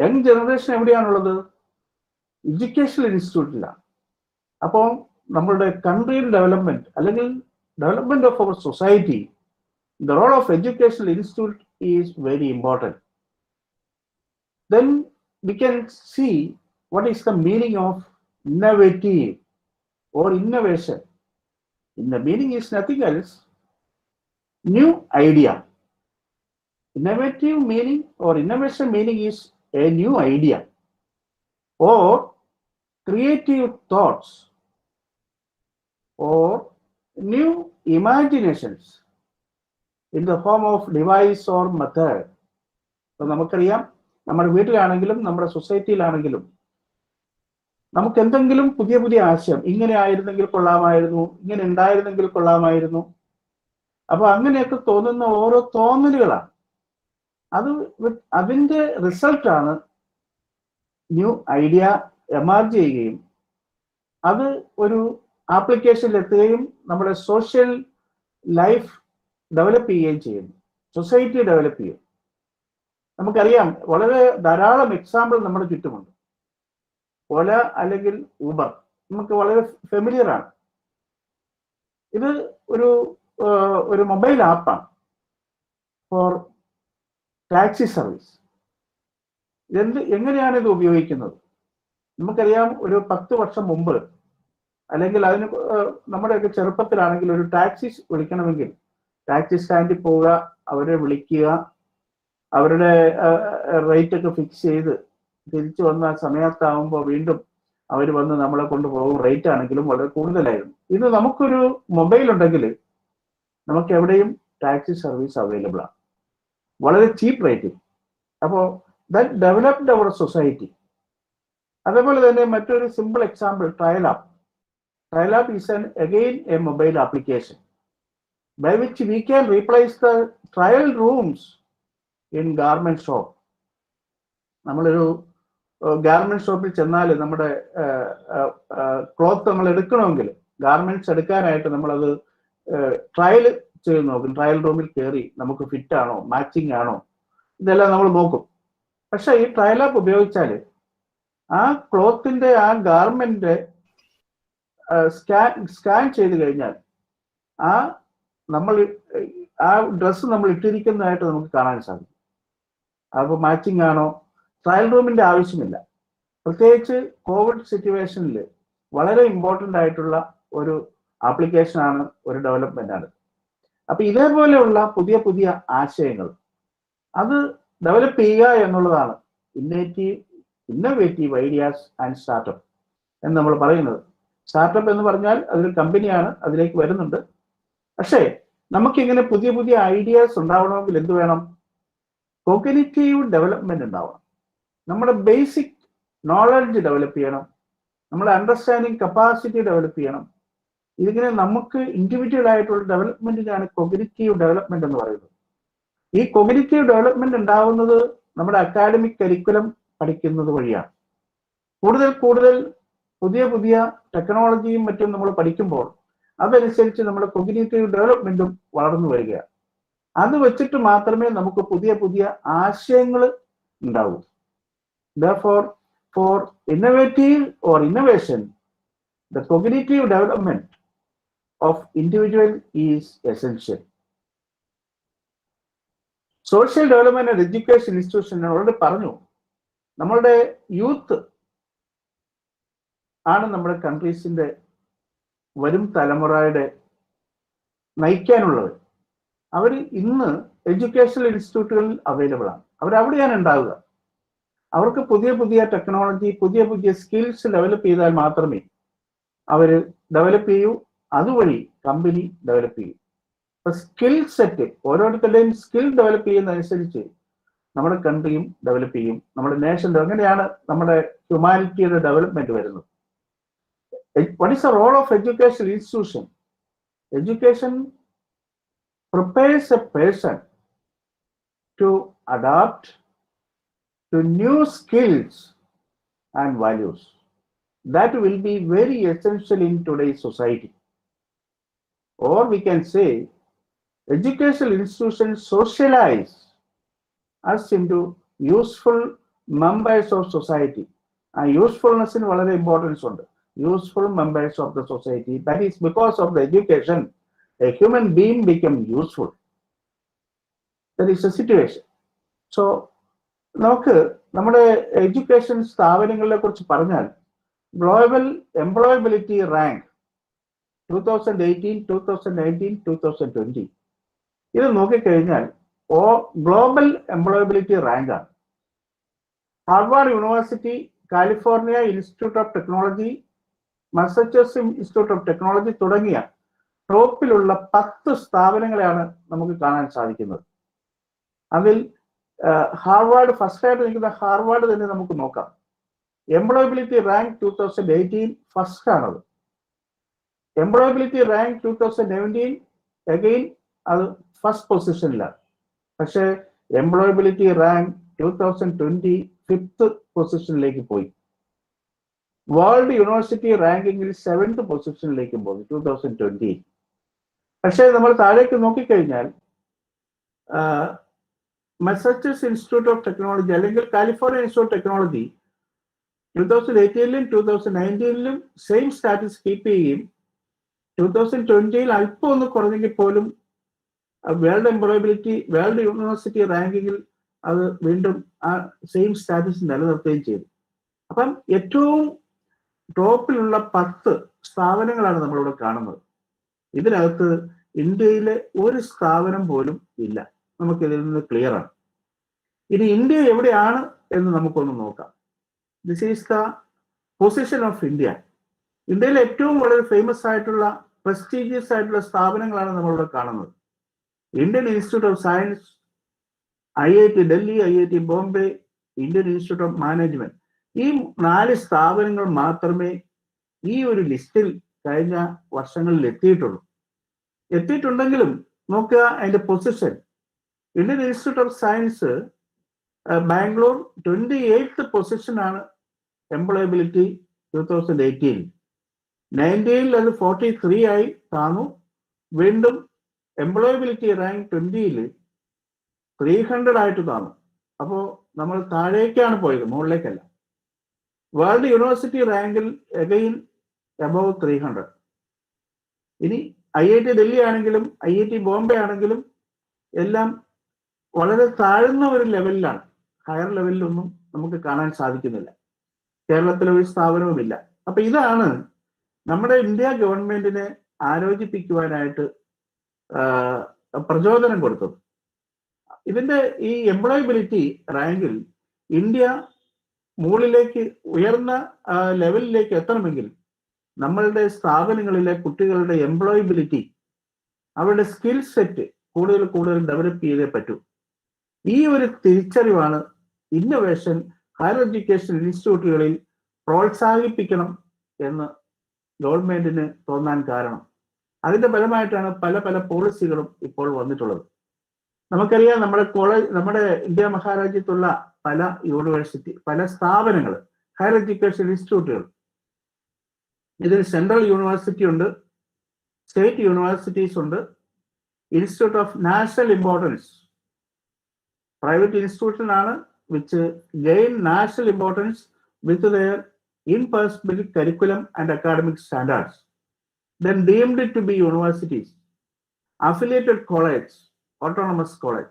യങ് ജനറേഷൻ എവിടെയാണുള്ളത്? എഡ്യൂക്കേഷണൽ ഇൻസ്റ്റിറ്റ്യൂട്ടിലാണ്. അപ്പോൾ നമ്മളുടെ കൺട്രിയുടെ ഡെവലപ്മെന്റ് അല്ലെങ്കിൽ development of our society, the role of educational institute is very important. Then we can see what is the meaning of innovative or innovation. In the meaning is nothing else. New idea. Innovative meaning or innovation meaning is a new idea or creative thoughts or new imaginations in the form of device or method. അപ്പോൾ നമുക്കറിയാം, നമ്മുടെ വീട്ടിലാണെങ്കിലും നമ്മുടെ സൊസൈറ്റിയിലാണെങ്കിലും നമുക്ക് എന്തെങ്കിലും പുതിയ പുതിയ ആശയം, ഇങ്ങനെ ആയിരുന്നെങ്കിൽ കൊള്ളാമായിരുന്നു, ഇങ്ങനെ ഉണ്ടായിരുന്നെങ്കിൽ കൊള്ളാമായിരുന്നു. അപ്പൊ അങ്ങനെയൊക്കെ തോന്നുന്ന ഓരോ തോന്നലുകളാണ്. അതിന്റെ റിസൾട്ടാണ് ന്യൂ ഐഡിയ എമർജ് ചെയ്യുകയും അത് ഒരു ആപ്ലിക്കേഷനിൽ എത്തുകയും നമ്മുടെ സോഷ്യൽ ലൈഫ് ഡെവലപ്പ് ചെയ്യുകയും ചെയ്യുന്നു, സൊസൈറ്റി ഡെവലപ്പ് ചെയ്യും. നമുക്കറിയാം, വളരെ ധാരാളം എക്സാമ്പിൾ നമ്മുടെ ചുറ്റുമുണ്ട്. ഓല അല്ലെങ്കിൽ ഊബർ നമുക്ക് വളരെ ഫെമിലിയർ ആണ്. ഇത് ഒരു മൊബൈൽ ആപ്പാണ് ഫോർ ടാക്സി സർവീസ്. എങ്ങനെയാണ് ഇത് ഉപയോഗിക്കുന്നത്? നമുക്കറിയാം, ഒരു 10 വർഷം മുമ്പ് അല്ലെങ്കിൽ അതിന് നമ്മുടെയൊക്കെ ചെറുപ്പത്തിലാണെങ്കിൽ ഒരു ടാക്സി വിളിക്കണമെങ്കിൽ ടാക്സി സ്റ്റാൻഡിൽ പോവുക, അവരെ വിളിക്കുക, അവരുടെ റേറ്റ് ഒക്കെ ഫിക്സ് ചെയ്ത് തിരിച്ചു വന്ന സമയത്താവുമ്പോൾ വീണ്ടും അവർ വന്ന് നമ്മളെ കൊണ്ടുപോകും. റേറ്റ് ആണെങ്കിലും വളരെ കൂടുതലായിരുന്നു. ഇത് നമുക്കൊരു മൊബൈൽ ഉണ്ടെങ്കിൽ നമുക്ക് എവിടെയും ടാക്സി സർവീസ് അവൈലബിൾ ആണ്, വളരെ ചീപ്പ് റേറ്റിൽ. അപ്പോൾ ദാറ്റ് ഡെവലപ്ഡ് അവർ സൊസൈറ്റി. അതേപോലെ തന്നെ മറ്റൊരു simple example, trial app. Trial app is again A mobile application by which we can replace the trial rooms in garment shop. നമ്മളൊരു ഗാർമെന്റ് ഷോപ്പിൽ ചെന്നാൽ നമ്മുടെ ക്ലോത്ത് നമ്മൾ എടുക്കണമെങ്കിൽ, ഗാർമെന്റ്സ് എടുക്കാനായിട്ട് നമ്മളത് ട്രയൽ ചെയ്ത് നോക്കും. ട്രയൽ റൂമിൽ കയറി നമുക്ക് ഫിറ്റ് ആണോ, മാച്ചിങ് ആണോ, ഇതെല്ലാം നമ്മൾ നോക്കും. പക്ഷെ ഈ ട്രയൽ ആപ്പ് ഉപയോഗിച്ചാൽ ആ ക്ലോത്തിന്റെ ആ ഗാർമെന്റ് സ്കാൻ ചെയ്ത് കഴിഞ്ഞാൽ ആ ഡ്രസ്സ് നമ്മൾ ഇട്ടിരിക്കുന്നതായിട്ട് നമുക്ക് കാണാൻ സാധിക്കും. അപ്പോൾ മാച്ചിങ് ആണോ, ട്രയൽ റൂമിന്റെ ആവശ്യമില്ല. പ്രത്യേകിച്ച് കോവിഡ് സിറ്റുവേഷനിൽ വളരെ ഇമ്പോർട്ടൻ്റ് ആയിട്ടുള്ള ഒരു ആപ്ലിക്കേഷനാണ്, ഒരു ഡെവലപ്മെന്റ് ആണ്. അപ്പൊ ഇതേപോലെയുള്ള പുതിയ പുതിയ ആശയങ്ങൾ അത് ഡെവലപ്പ് ചെയ്യുക എന്നുള്ളതാണ് ഇന്നോവേറ്റീവ് ഐഡിയാസ് ആൻഡ് സ്റ്റാർട്ടപ്പ് എന്ന് നമ്മൾ പറയുന്നത്. സ്റ്റാർട്ടപ്പ് എന്ന് പറഞ്ഞാൽ അതൊരു കമ്പനിയാണ്, അതിലേക്ക് വരുന്നുണ്ട്. പക്ഷേ നമുക്കിങ്ങനെ പുതിയ പുതിയ ഐഡിയാസ് ഉണ്ടാവണമെങ്കിൽ എന്ത് വേണം? കോഗ്നിറ്റീവ് ഡെവലപ്മെന്റ് ഉണ്ടാവണം. നമ്മുടെ ബേസിക് നോളജ് ഡെവലപ്പ് ചെയ്യണം, നമ്മുടെ അണ്ടർസ്റ്റാൻഡിങ് കപ്പാസിറ്റി ഡെവലപ്പ് ചെയ്യണം. ഇതിങ്ങനെ നമുക്ക് ഇൻഡിവിജ്വൽ ആയിട്ടുള്ള ഡെവലപ്മെന്റിനാണ് കോഗ്നിറ്റീവ് ഡെവലപ്മെന്റ് എന്ന് പറയുന്നത്. ഈ കോഗ്നിറ്റീവ് ഡെവലപ്മെന്റ് ഉണ്ടാവുന്നത് നമ്മുടെ അക്കാഡമിക് കരിക്കുലം പഠിക്കുന്നത് വഴിയാണ്. കൂടുതൽ കൂടുതൽ പുതിയ പുതിയ ടെക്നോളജിയും മറ്റും നമ്മൾ പഠിക്കുമ്പോൾ അതനുസരിച്ച് നമ്മുടെ കോഗ്നിറ്റീവ് ഡെവലപ്മെന്റും വളർന്നു വരികയാണ്. അത് വെച്ചിട്ട് മാത്രമേ നമുക്ക് പുതിയ പുതിയ ആശയങ്ങൾ ഉണ്ടാവൂ. Therefore, for innovative or innovation, the cognitive development of individual is essential. Social development and education institution already പറഞ്ഞു, നമ്മളുടെ യൂത്ത് ആണ് നമ്മുടെ കൺട്രീസിന്റെ വരും തലമുറയുടെ നയിക്കാനുള്ളത്. അവർ ഇന്ന് എഡ്യൂക്കേഷണൽ ഇൻസ്റ്റിറ്റ്യൂട്ടുകളിൽ അവൈലബിൾ ആണ്. അവരവിടെയാണ് ഉണ്ടാവുക. അവർക്ക് പുതിയ പുതിയ ടെക്നോളജി, പുതിയ പുതിയ സ്കിൽസ് ഡെവലപ്പ് ചെയ്താൽ മാത്രമേ അവർ ഡെവലപ്പ് ചെയ്യൂ. അതുവഴി കമ്പനി ഡെവലപ്പ് ചെയ്യും. അപ്പൊ സ്കിൽ സെറ്റ്, ഓരോരുത്തരുടെയും സ്കിൽ ഡെവലപ്പ് ചെയ്യുന്നതനുസരിച്ച് നമ്മുടെ കൺട്രിയും ഡെവലപ്പ് ചെയ്യും, നമ്മുടെ നേഷൻ. അങ്ങനെയാണ് നമ്മുടെ ഹ്യൂമാനിറ്റിയുടെ ഡെവലപ്മെന്റ് വരുന്നത്. What is the role of educational institution? Education prepares a person to adapt to new skills and values that will be very essential in today's society. Or we can say, educational institutions socialize us into useful members of society. And usefulness in വളരെ importance ഉണ്ട്. Useful members of the society. That is because of the education, a human being become useful. That is a situation. So, നമുക്ക് നമ്മുടെ education സ്ഥാപനങ്ങളെ കുറിച്ച് പറഞ്ഞാൽ global employability rank 2018, 2019, 2020 ഇത് നോക്കിക്കഴിഞ്ഞാൽ global employability rank ആണ്. Harvard university, California institute of technology, Massachusetts institute of technology തുടങ്ങിയ ടോപ്പിലുള്ള 10 സ്ഥാപനങ്ങളെയാണ് നമുക്ക് കാണാൻ സാധിക്കുന്നത്. അതിൽ ഹാർവാർഡ് ഫസ്റ്റ് ആയിട്ട് നിൽക്കുന്ന ഹാർവാർഡ് തന്നെ നമുക്ക് നോക്കാം. എംപ്ലോയബിലിറ്റി റാങ്ക് 2018 ഫസ്റ്റ് ആണത്. എംപ്ലോയബിലിറ്റി റാങ്ക് 2017 അഗെയിൻ അത് ഫസ്റ്റ് പൊസിഷനിലാണ്. പക്ഷേ എംപ്ലോയബിലിറ്റി റാങ്ക് 2020 ഫിഫ്ത്ത് പൊസിഷനിലേക്ക് പോയി. വേൾഡ് യൂണിവേഴ്സിറ്റി റാങ്കിങ്ങിൽ 7th പൊസിഷനിലേക്ക് പോയി 2020. പക്ഷേ നമ്മൾ താഴേക്ക് നോക്കിക്കഴിഞ്ഞാൽ മസാച്യൂസെറ്റ്സ് ഇൻസ്റ്റിറ്റ്യൂട്ട് ഓഫ് ടെക്നോളജി അല്ലെങ്കിൽ California institute of technology 2018 2019 same status keep ചെയ്യുകയും 2020 അല്പം ഒന്ന് കുറഞ്ഞെങ്കിൽ പോലും വേൾഡ് യൂണിവേഴ്സിറ്റി റാങ്കിങ്ങിൽ അത് വീണ്ടും ആ സെയിം സ്റ്റാറ്റസ് നിലനിർത്തുകയും ചെയ്തു. അപ്പം ഏറ്റവും ടോപ്പിലുള്ള 10 സ്ഥാപനങ്ങളാണ് നമ്മളിവിടെ കാണുന്നത്. ഇതിനകത്ത് ഇന്ത്യയിലെ ഒരു സ്ഥാപനം പോലും ഇല്ല. നമുക്കിതിൽ നിന്ന് ക്ലിയർ ആണ്. ഇനി ഇന്ത്യ എവിടെയാണ് എന്ന് നമുക്കൊന്ന് നോക്കാം. This is the position of India. ഇന്ത്യയിലെ ഏറ്റവും വളരെ ഫേമസ് ആയിട്ടുള്ള പ്രസ്റ്റീജിയസ് ആയിട്ടുള്ള സ്ഥാപനങ്ങളാണ് നമ്മളിവിടെ കാണുന്നത്. Indian institute of science, IIT Delhi, IIT Bombay, Indian institute of management. ഈ 4 സ്ഥാപനങ്ങൾ മാത്രമേ ഈ ഒരു ലിസ്റ്റിൽ കഴിഞ്ഞ വർഷങ്ങളിൽ എത്തിയിട്ടുണ്ടെങ്കിലും നോക്കുക അതിന്റെ പൊസിഷൻ. Indian institute of science Bangalore 28th പൊസിഷനാണ് എംപ്ലോയബിലിറ്റി 2018. 19 അത് 43 ആയി താന്നു. വീണ്ടും എംപ്ലോയബിലിറ്റി റാങ്ക് 20 300 ആയിട്ട് താന്നു. അപ്പോൾ നമ്മൾ താഴേക്കാണ് പോയത്, മുകളിലേക്കല്ല. വേൾഡ് യൂണിവേഴ്സിറ്റി റാങ്കിൽ അഗെയിൻ അബവ് 300. ഇനി IIT ഡൽഹി ആണെങ്കിലും IIT ബോംബെ ആണെങ്കിലും എല്ലാം വളരെ താഴ്ന്ന ഒരു ലെവലിലാണ്. ഹയർ ലെവലിലൊന്നും നമുക്ക് കാണാൻ സാധിക്കുന്നില്ല. കേരളത്തിലെ ഒരു സ്ഥാപനവുമില്ല. അപ്പൊ ഇതാണ് നമ്മുടെ ഇന്ത്യ ഗവൺമെന്റിനെ ആലോചിപ്പിക്കുവാനായിട്ട് പ്രചോദനം കൊടുത്തത്. ഇതിന്റെ ഈ എംപ്ലോയബിലിറ്റി റാങ്കിൽ ഇന്ത്യ മുകളിലേക്ക് ഉയർന്ന ലെവലിലേക്ക് എത്തണമെങ്കിൽ നമ്മളുടെ സ്ഥാപനങ്ങളിലെ കുട്ടികളുടെ എംപ്ലോയബിലിറ്റി, അവരുടെ സ്കിൽ സെറ്റ് കൂടുതൽ ഡെവലപ്പ് ചെയ്തേ പറ്റൂ. ഈ ഒരു തിരിച്ചറിവാണ് ഇന്നൊവേഷൻ ഹയർ എഡ്യൂക്കേഷൻ ഇൻസ്റ്റിറ്റ്യൂട്ടുകളിൽ പ്രോത്സാഹിപ്പിക്കണം എന്ന് ഗവൺമെന്റിന് തോന്നാൻ കാരണം. അതിന്റെ ഫലമായിട്ടാണ് പല പോളിസികളും ഇപ്പോൾ വന്നിട്ടുള്ളത്. നമുക്കറിയാം നമ്മുടെ ഇന്ത്യ മഹാരാജ്യത്തുള്ള പല യൂണിവേഴ്സിറ്റി, പല സ്ഥാപനങ്ങൾ, ഹയർ എഡ്യൂക്കേഷൻ ഇൻസ്റ്റിറ്റ്യൂട്ടുകൾ, ഇതിൽ സെൻട്രൽ യൂണിവേഴ്സിറ്റി ഉണ്ട്, സ്റ്റേറ്റ് യൂണിവേഴ്സിറ്റീസ് ഉണ്ട്, institute of national importance private institution ആണ് which gain national importance with their in-person curriculum and academic standards, then deemed it to be universities, affiliated college, autonomous college.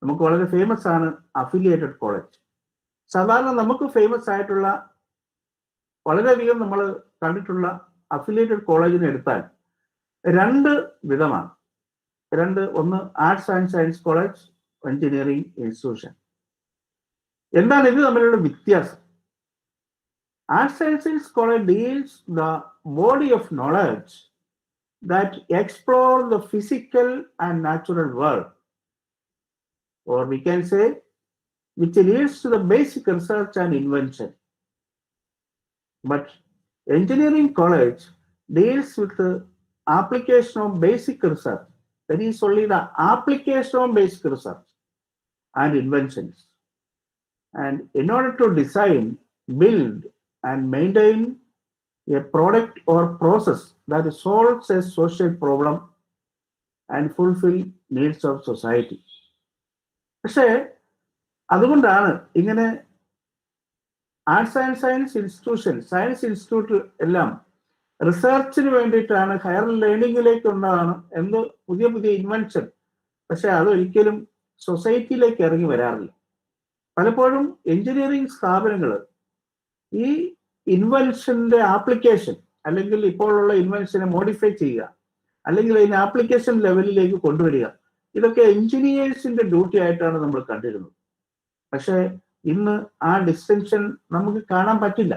നമുക്ക് വളരെ famous ആണ് affiliated college. സാധാരണ നമുക്ക് famous ആയിട്ടുള്ള വളരെയധികം നമ്മൾ കണ്ടിട്ടുള്ള അഫിലിയേറ്റഡ് കോളേജിനെ എടുത്താൽ 2 വിധമാണ്. ഒന്ന് arts and science college, engineering institution. എന്താണ് ഇത് തമ്മിലുള്ള വ്യത്യാസം? Arts and Science College deals the body of knowledge that explore the physical and natural world, or we can say which leads to the basic research and invention. But engineering college deals with the application of basic research. That is only the application of basic research and inventions. And in order to design, build and maintain a product or process that solves a social problem and fulfill needs of society. പക്ഷേ അതുകൊണ്ടാണ് ഇങ്ങനെ arts and science institution, science institute എല്ലാം റിസർച്ചിന് വേണ്ടിയിട്ടാണ്, higher ലേണിംഗിലേക്ക് ഉണ്ടാണ് എന്ത് പുതിയ invention. പക്ഷെ അതൊരിക്കലും സൊസൈറ്റിയിലേക്ക് ഇറങ്ങി വരാറില്ല. പലപ്പോഴും എഞ്ചിനീയറിംഗ് സ്ഥാപനങ്ങൾ ഈ ഇൻവെൻഷന്റെ ആപ്ലിക്കേഷൻ അല്ലെങ്കിൽ ഇപ്പോഴുള്ള ഇൻവെൻഷനെ മോഡിഫൈ ചെയ്യുക, അല്ലെങ്കിൽ അതിന് ആപ്ലിക്കേഷൻ ലെവലിലേക്ക് കൊണ്ടുവരിക, ഇതൊക്കെ എഞ്ചിനീയേഴ്സിന്റെ ഡ്യൂട്ടി ആയിട്ടാണ് നമ്മൾ കണ്ടിരുന്നത്. പക്ഷെ ഇന്ന് ആ ഡിസ്റ്റിങ്ഷൻ നമുക്ക് കാണാൻ പറ്റില്ല.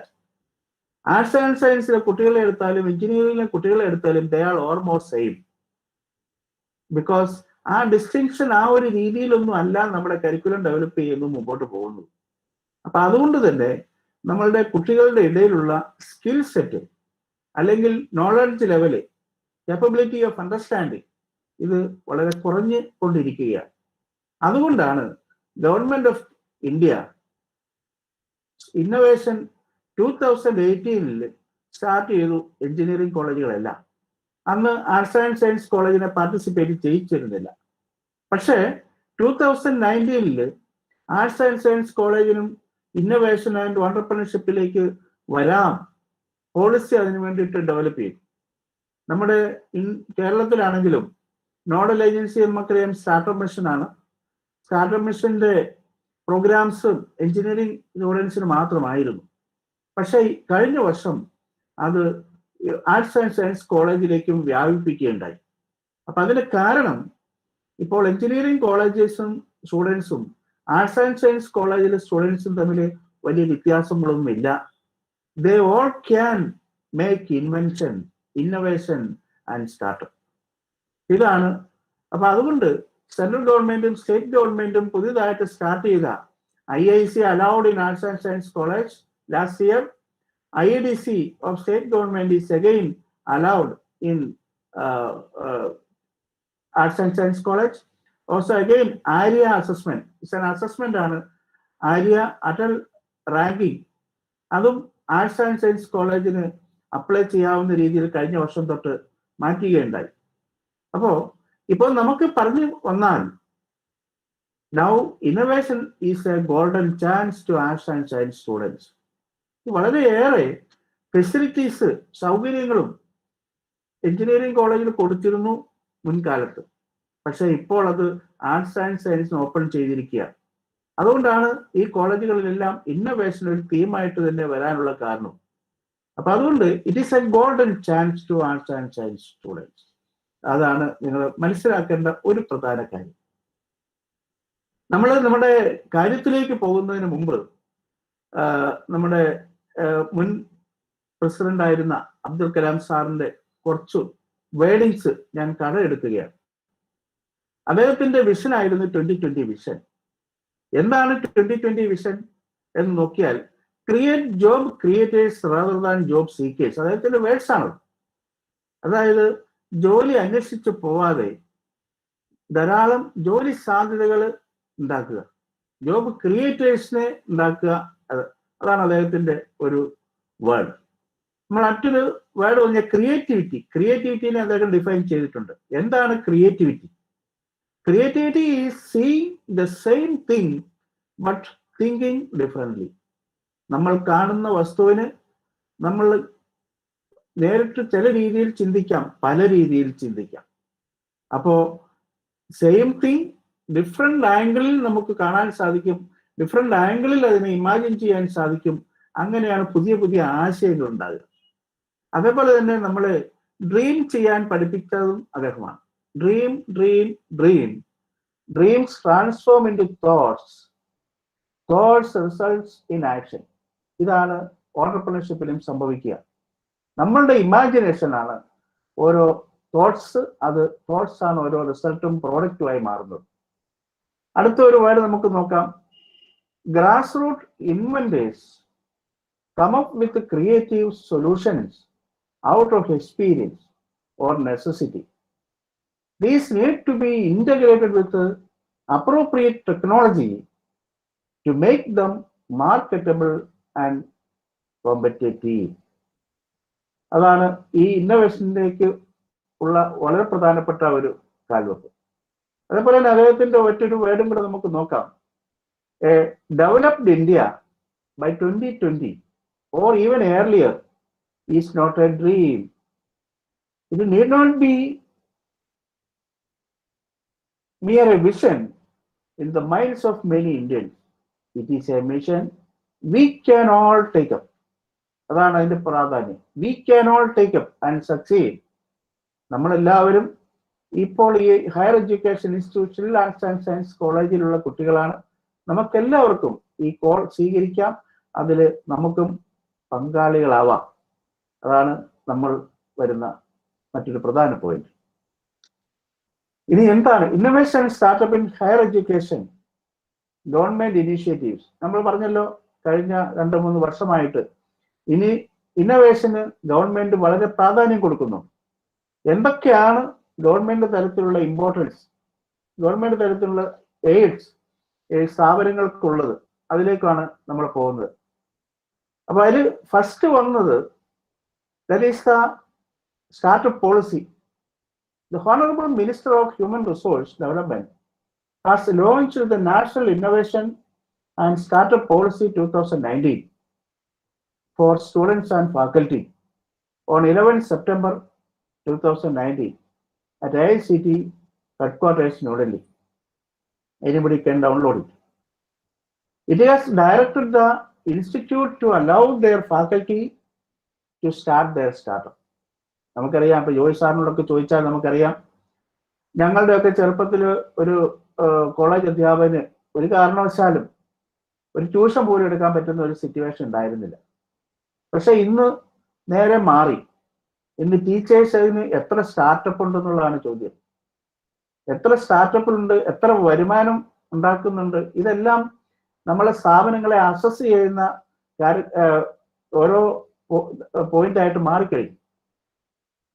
ആർട്സ് ആൻഡ് സയൻസിലെ കുട്ടികളെ എടുത്താലും എഞ്ചിനീയറിംഗിലെ കുട്ടികളെ എടുത്താലും they are almost same. Because ആ ഡിസ്റ്റിങ്ഷൻ ആ ഒരു രീതിയിലൊന്നും അല്ല നമ്മുടെ കരിക്കുലം ഡെവലപ്പ് ചെയ്യുന്നു മുമ്പോട്ട് പോകുന്നു. അപ്പൊ അതുകൊണ്ട് തന്നെ നമ്മളുടെ കുട്ടികളുടെ ഇടയിലുള്ള സ്കിൽ സെറ്റ് അല്ലെങ്കിൽ knowledge level, capability of understanding ഇത് വളരെ കുറഞ്ഞു കൊണ്ടിരിക്കുകയാണ്. അതുകൊണ്ടാണ് government of India innovation 2018 start ചെയ്തു എഞ്ചിനീയറിംഗ് കോളേജുകളെല്ലാം. അന്ന് ആർട്സ് ആൻഡ് സയൻസ് കോളേജിനെ പാർട്ടിസിപ്പേറ്റ് ചെയ്യിച്ചിരുന്നില്ല. പക്ഷേ 2019 ആർട്സ് ആൻഡ് സയൻസ് കോളേജിനും ഇന്നോവേഷൻ ആൻഡ് ഓണ്ടർപ്രണർഷിപ്പിലേക്ക് വരാം പോളിസി അതിനു വേണ്ടിയിട്ട് ഡെവലപ്പ് ചെയ്തു. നമ്മുടെ കേരളത്തിലാണെങ്കിലും നോഡൽ ഏജൻസി നമുക്കറിയാം സ്റ്റാർട്ടപ്പ് മിഷൻ ആണ്. സ്റ്റാർട്ടപ്പ് മിഷന്റെ പ്രോഗ്രാംസ് എഞ്ചിനീയറിംഗ് സ്റ്റുഡൻസിന് മാത്രമായിരുന്നു. പക്ഷേ കഴിഞ്ഞ വർഷം അത് ആർട്സ് ആൻഡ് സയൻസ് കോളേജിലേക്കും വ്യാപിപ്പിക്കുകയുണ്ടായി. അപ്പൊ അതിന് കാരണം ഇപ്പോൾ എഞ്ചിനീയറിംഗ് കോളേജസും സ്റ്റുഡൻസും ആർട്സ് ആൻഡ് സയൻസ് കോളേജിലെ സ്റ്റുഡൻസും തമ്മിൽ വലിയ വ്യത്യാസങ്ങളൊന്നുമില്ല. They all can make invention, innovation and startup. ഇതാണ്. അപ്പൊ അതുകൊണ്ട് സെൻട്രൽ ഗവൺമെന്റും സ്റ്റേറ്റ് ഗവൺമെന്റും പുതിയതായിട്ട് സ്റ്റാർട്ട് ചെയ്ത IIC allowed in Arts and Science College last year. IADC of state government is again allowed in Arts and Science College. Also again ARIA assessment. It's an assessment on ARIA Atal ranking. അതും arts and science കോളേജിന് apply ചെയ്യാവുന്ന രീതിയിൽ കഴിഞ്ഞ വർഷം തൊട്ട് മാറ്റുകയുണ്ടായി. അപ്പോ ഇപ്പോൾ നമുക്ക് പറഞ്ഞു വന്നാൽ now innovation is a golden chance to arts and science students. വളരെയേറെ ഫെസിലിറ്റീസ്, സൗകര്യങ്ങളും എഞ്ചിനീയറിംഗ് കോളേജിൽ കൊടുത്തിരുന്നു മുൻകാലത്ത്. പക്ഷെ ഇപ്പോൾ അത് ആർട്സ് ആൻഡ് സയൻസിന് ഓപ്പൺ ചെയ്തിരിക്കുക. അതുകൊണ്ടാണ് ഈ കോളേജുകളിലെല്ലാം ഇന്നോവേഷൻ ഒരു തീമായിട്ട് തന്നെ വരാനുള്ള കാരണം. അപ്പൊ അതുകൊണ്ട് it is a golden chance to arts and science students. അതാണ് നിങ്ങൾ മനസ്സിലാക്കേണ്ട ഒരു പ്രധാന കാര്യം. നമ്മൾ നമ്മുടെ കാര്യത്തിലേക്ക് പോകുന്നതിന് മുമ്പ് നമ്മുടെ മുൻ പ്രസിഡന്റ് ആയിരുന്ന അബ്ദുൽ കലാം സാറിന്റെ കുറച്ചു വേർഡിങ്സ് ഞാൻ കടമെടുക്കുകയാണ്. അദ്ദേഹത്തിന്റെ വിഷൻ ആയിരുന്നു 2020 വിഷൻ. എന്താണ് 2020 വിഷൻ എന്ന് നോക്കിയാൽ create job creators rather than job seekers. അദ്ദേഹത്തിന്റെ വേർഡ്സ് ആണ്. അതായത് ജോലി അന്വേഷിച്ച് പോവാതെ ധാരാളം ജോലി സാധ്യതകൾ ഉണ്ടാക്കുക, ജോബ് ക്രിയേറ്റേഴ്സിനെ ഉണ്ടാക്കുക. അതാണ് അദ്ദേഹത്തിന്റെ ഒരു വേർഡ്. നമ്മൾ മറ്റൊരു വേർഡ് പറഞ്ഞ ക്രിയേറ്റിവിറ്റി. ക്രിയേറ്റിവിറ്റിനെ അദ്ദേഹം ഡിഫൈൻ ചെയ്തിട്ടുണ്ട്. എന്താണ് creativity? Creativity is seeing the same thing but thinking differently. നമ്മൾ കാണുന്ന വസ്തുവിന് നമ്മൾ നേരിട്ട് ചില രീതിയിൽ ചിന്തിക്കാം, പല രീതിയിൽ ചിന്തിക്കാം. അപ്പോ സെയിം തിങ് ഡിഫറെന്റ് ആംഗിളിൽ നമുക്ക് കാണാൻ സാധിക്കും, ഡിഫറെന്റ് ആംഗിളിൽ അതിനെ ഇമാജിൻ ചെയ്യാൻ സാധിക്കും. അങ്ങനെയാണ് പുതിയ പുതിയ ആശയങ്ങൾ ഉണ്ടാകുക. അതേപോലെ തന്നെ നമ്മൾ ഡ്രീം ചെയ്യാൻ പഠിപ്പിച്ചതും അദ്ദേഹമാണ്. Dream dream dream. Dreams transform into thoughts, thoughts results in action. ഇതാണ് ഓണ്ടർപ്രണർഷിപ്പിലും സംഭവിക്കുക. നമ്മളുടെ ഇമാജിനേഷൻ ആണ് ഓരോ തോട്ട്സ്, അത് തോട്ട്സ് ആണ് ഓരോ റിസൾട്ടും പ്രോഡക്റ്റുമായി മാറുന്നത്. അടുത്ത ഒരു വേർഡ് നമുക്ക് നോക്കാം. Grass root inventors come up with creative solutions out of experience or necessity. These need to be integrated with appropriate technology to make them marketable and competitive. അതാണ് ഈ ഇന്നോവേഷനിലേക്ക് ഉള്ള വളരെ പ്രധാനപ്പെട്ട ഒരു കാൽവെപ്പ്. അതേപോലെ തന്നെ അദ്ദേഹത്തിന്റെ മറ്റൊരു വേർഡും കൂടെ നമുക്ക് നോക്കാം. A developed India by 2020 or even earlier is not a dream. It need not be mere a vision in the minds of many Indians. It is a mission we can all take up. അതാണ് അതിന്റെ പ്രാധാന്യം. We can all take up and succeed. നമ്മളെല്ലാവരും ഇപ്പോൾ ഈ higher education ഇൻസ്റ്റിറ്റ്യൂഷനിൽ arts and science കോളേജിലുള്ള കുട്ടികളാണ്. നമുക്കെല്ലാവർക്കും ഈ കോൾ സ്വീകരിക്കാം, അതിൽ നമുക്കും പങ്കാളികളാവാം. അതാണ് നമ്മൾ വരുന്ന മറ്റൊരു പ്രധാന പോയിന്റ്. ഇനി എന്താണ് innovation startup in higher education government initiatives? നമ്മൾ പറഞ്ഞല്ലോ കഴിഞ്ഞ 2-3 വർഷമായിട്ട് ഇനി ഇന്നോവേഷന് ഗവൺമെന്റ് വളരെ പ്രാധാന്യം കൊടുക്കുന്നു. എന്തൊക്കെയാണ് ഗവൺമെന്റ് തലത്തിലുള്ള ഇമ്പോർട്ടൻസ്, ഗവൺമെന്റ് തലത്തിലുള്ള എയ്ഡ്സ് സ്ഥാപനങ്ങൾക്കുള്ളത്, അതിലേക്കാണ് നമ്മൾ പോകുന്നത്. അപ്പൊ അതിൽ ഫസ്റ്റ് വന്നത് that is the startup policy. The Honorable Minister of Human Resource Development has launched the National Innovation and Startup Policy 2019 for students and faculty on 11 September 2019 at IICT headquarters New Delhi. Anybody can download it. It has directed the institute to allow their faculty to start their startup. നമുക്കറിയാം, ഇപ്പൊ ജോയ് സാറിനോടൊക്കെ ചോദിച്ചാൽ നമുക്കറിയാം, ഞങ്ങളുടെയൊക്കെ ചെറുപ്പത്തിൽ ഒരു college അധ്യാപകന് ഒരു കാരണവശാലും ഒരു ട്യൂഷൻ പോലും എടുക്കാൻ പറ്റുന്ന ഒരു സിറ്റുവേഷൻ ഉണ്ടായിരുന്നില്ല. പക്ഷെ ഇന്ന് നേരെ മാറി. ഇന്ന് ടീച്ചേഴ്സിന് എത്ര സ്റ്റാർട്ടപ്പ് ഉണ്ടെന്നുള്ളതാണ് ചോദ്യം. എത്ര സ്റ്റാർട്ടപ്പുകളുണ്ട്, എത്ര വരുമാനം ഉണ്ടാക്കുന്നുണ്ട്, ഇതെല്ലാം നമ്മളെ സ്ഥാപനങ്ങളെ അസസ് ചെയ്യുന്ന ഓരോ പോയിന്റ് ആയിട്ട് മാറിക്കഴിഞ്ഞു.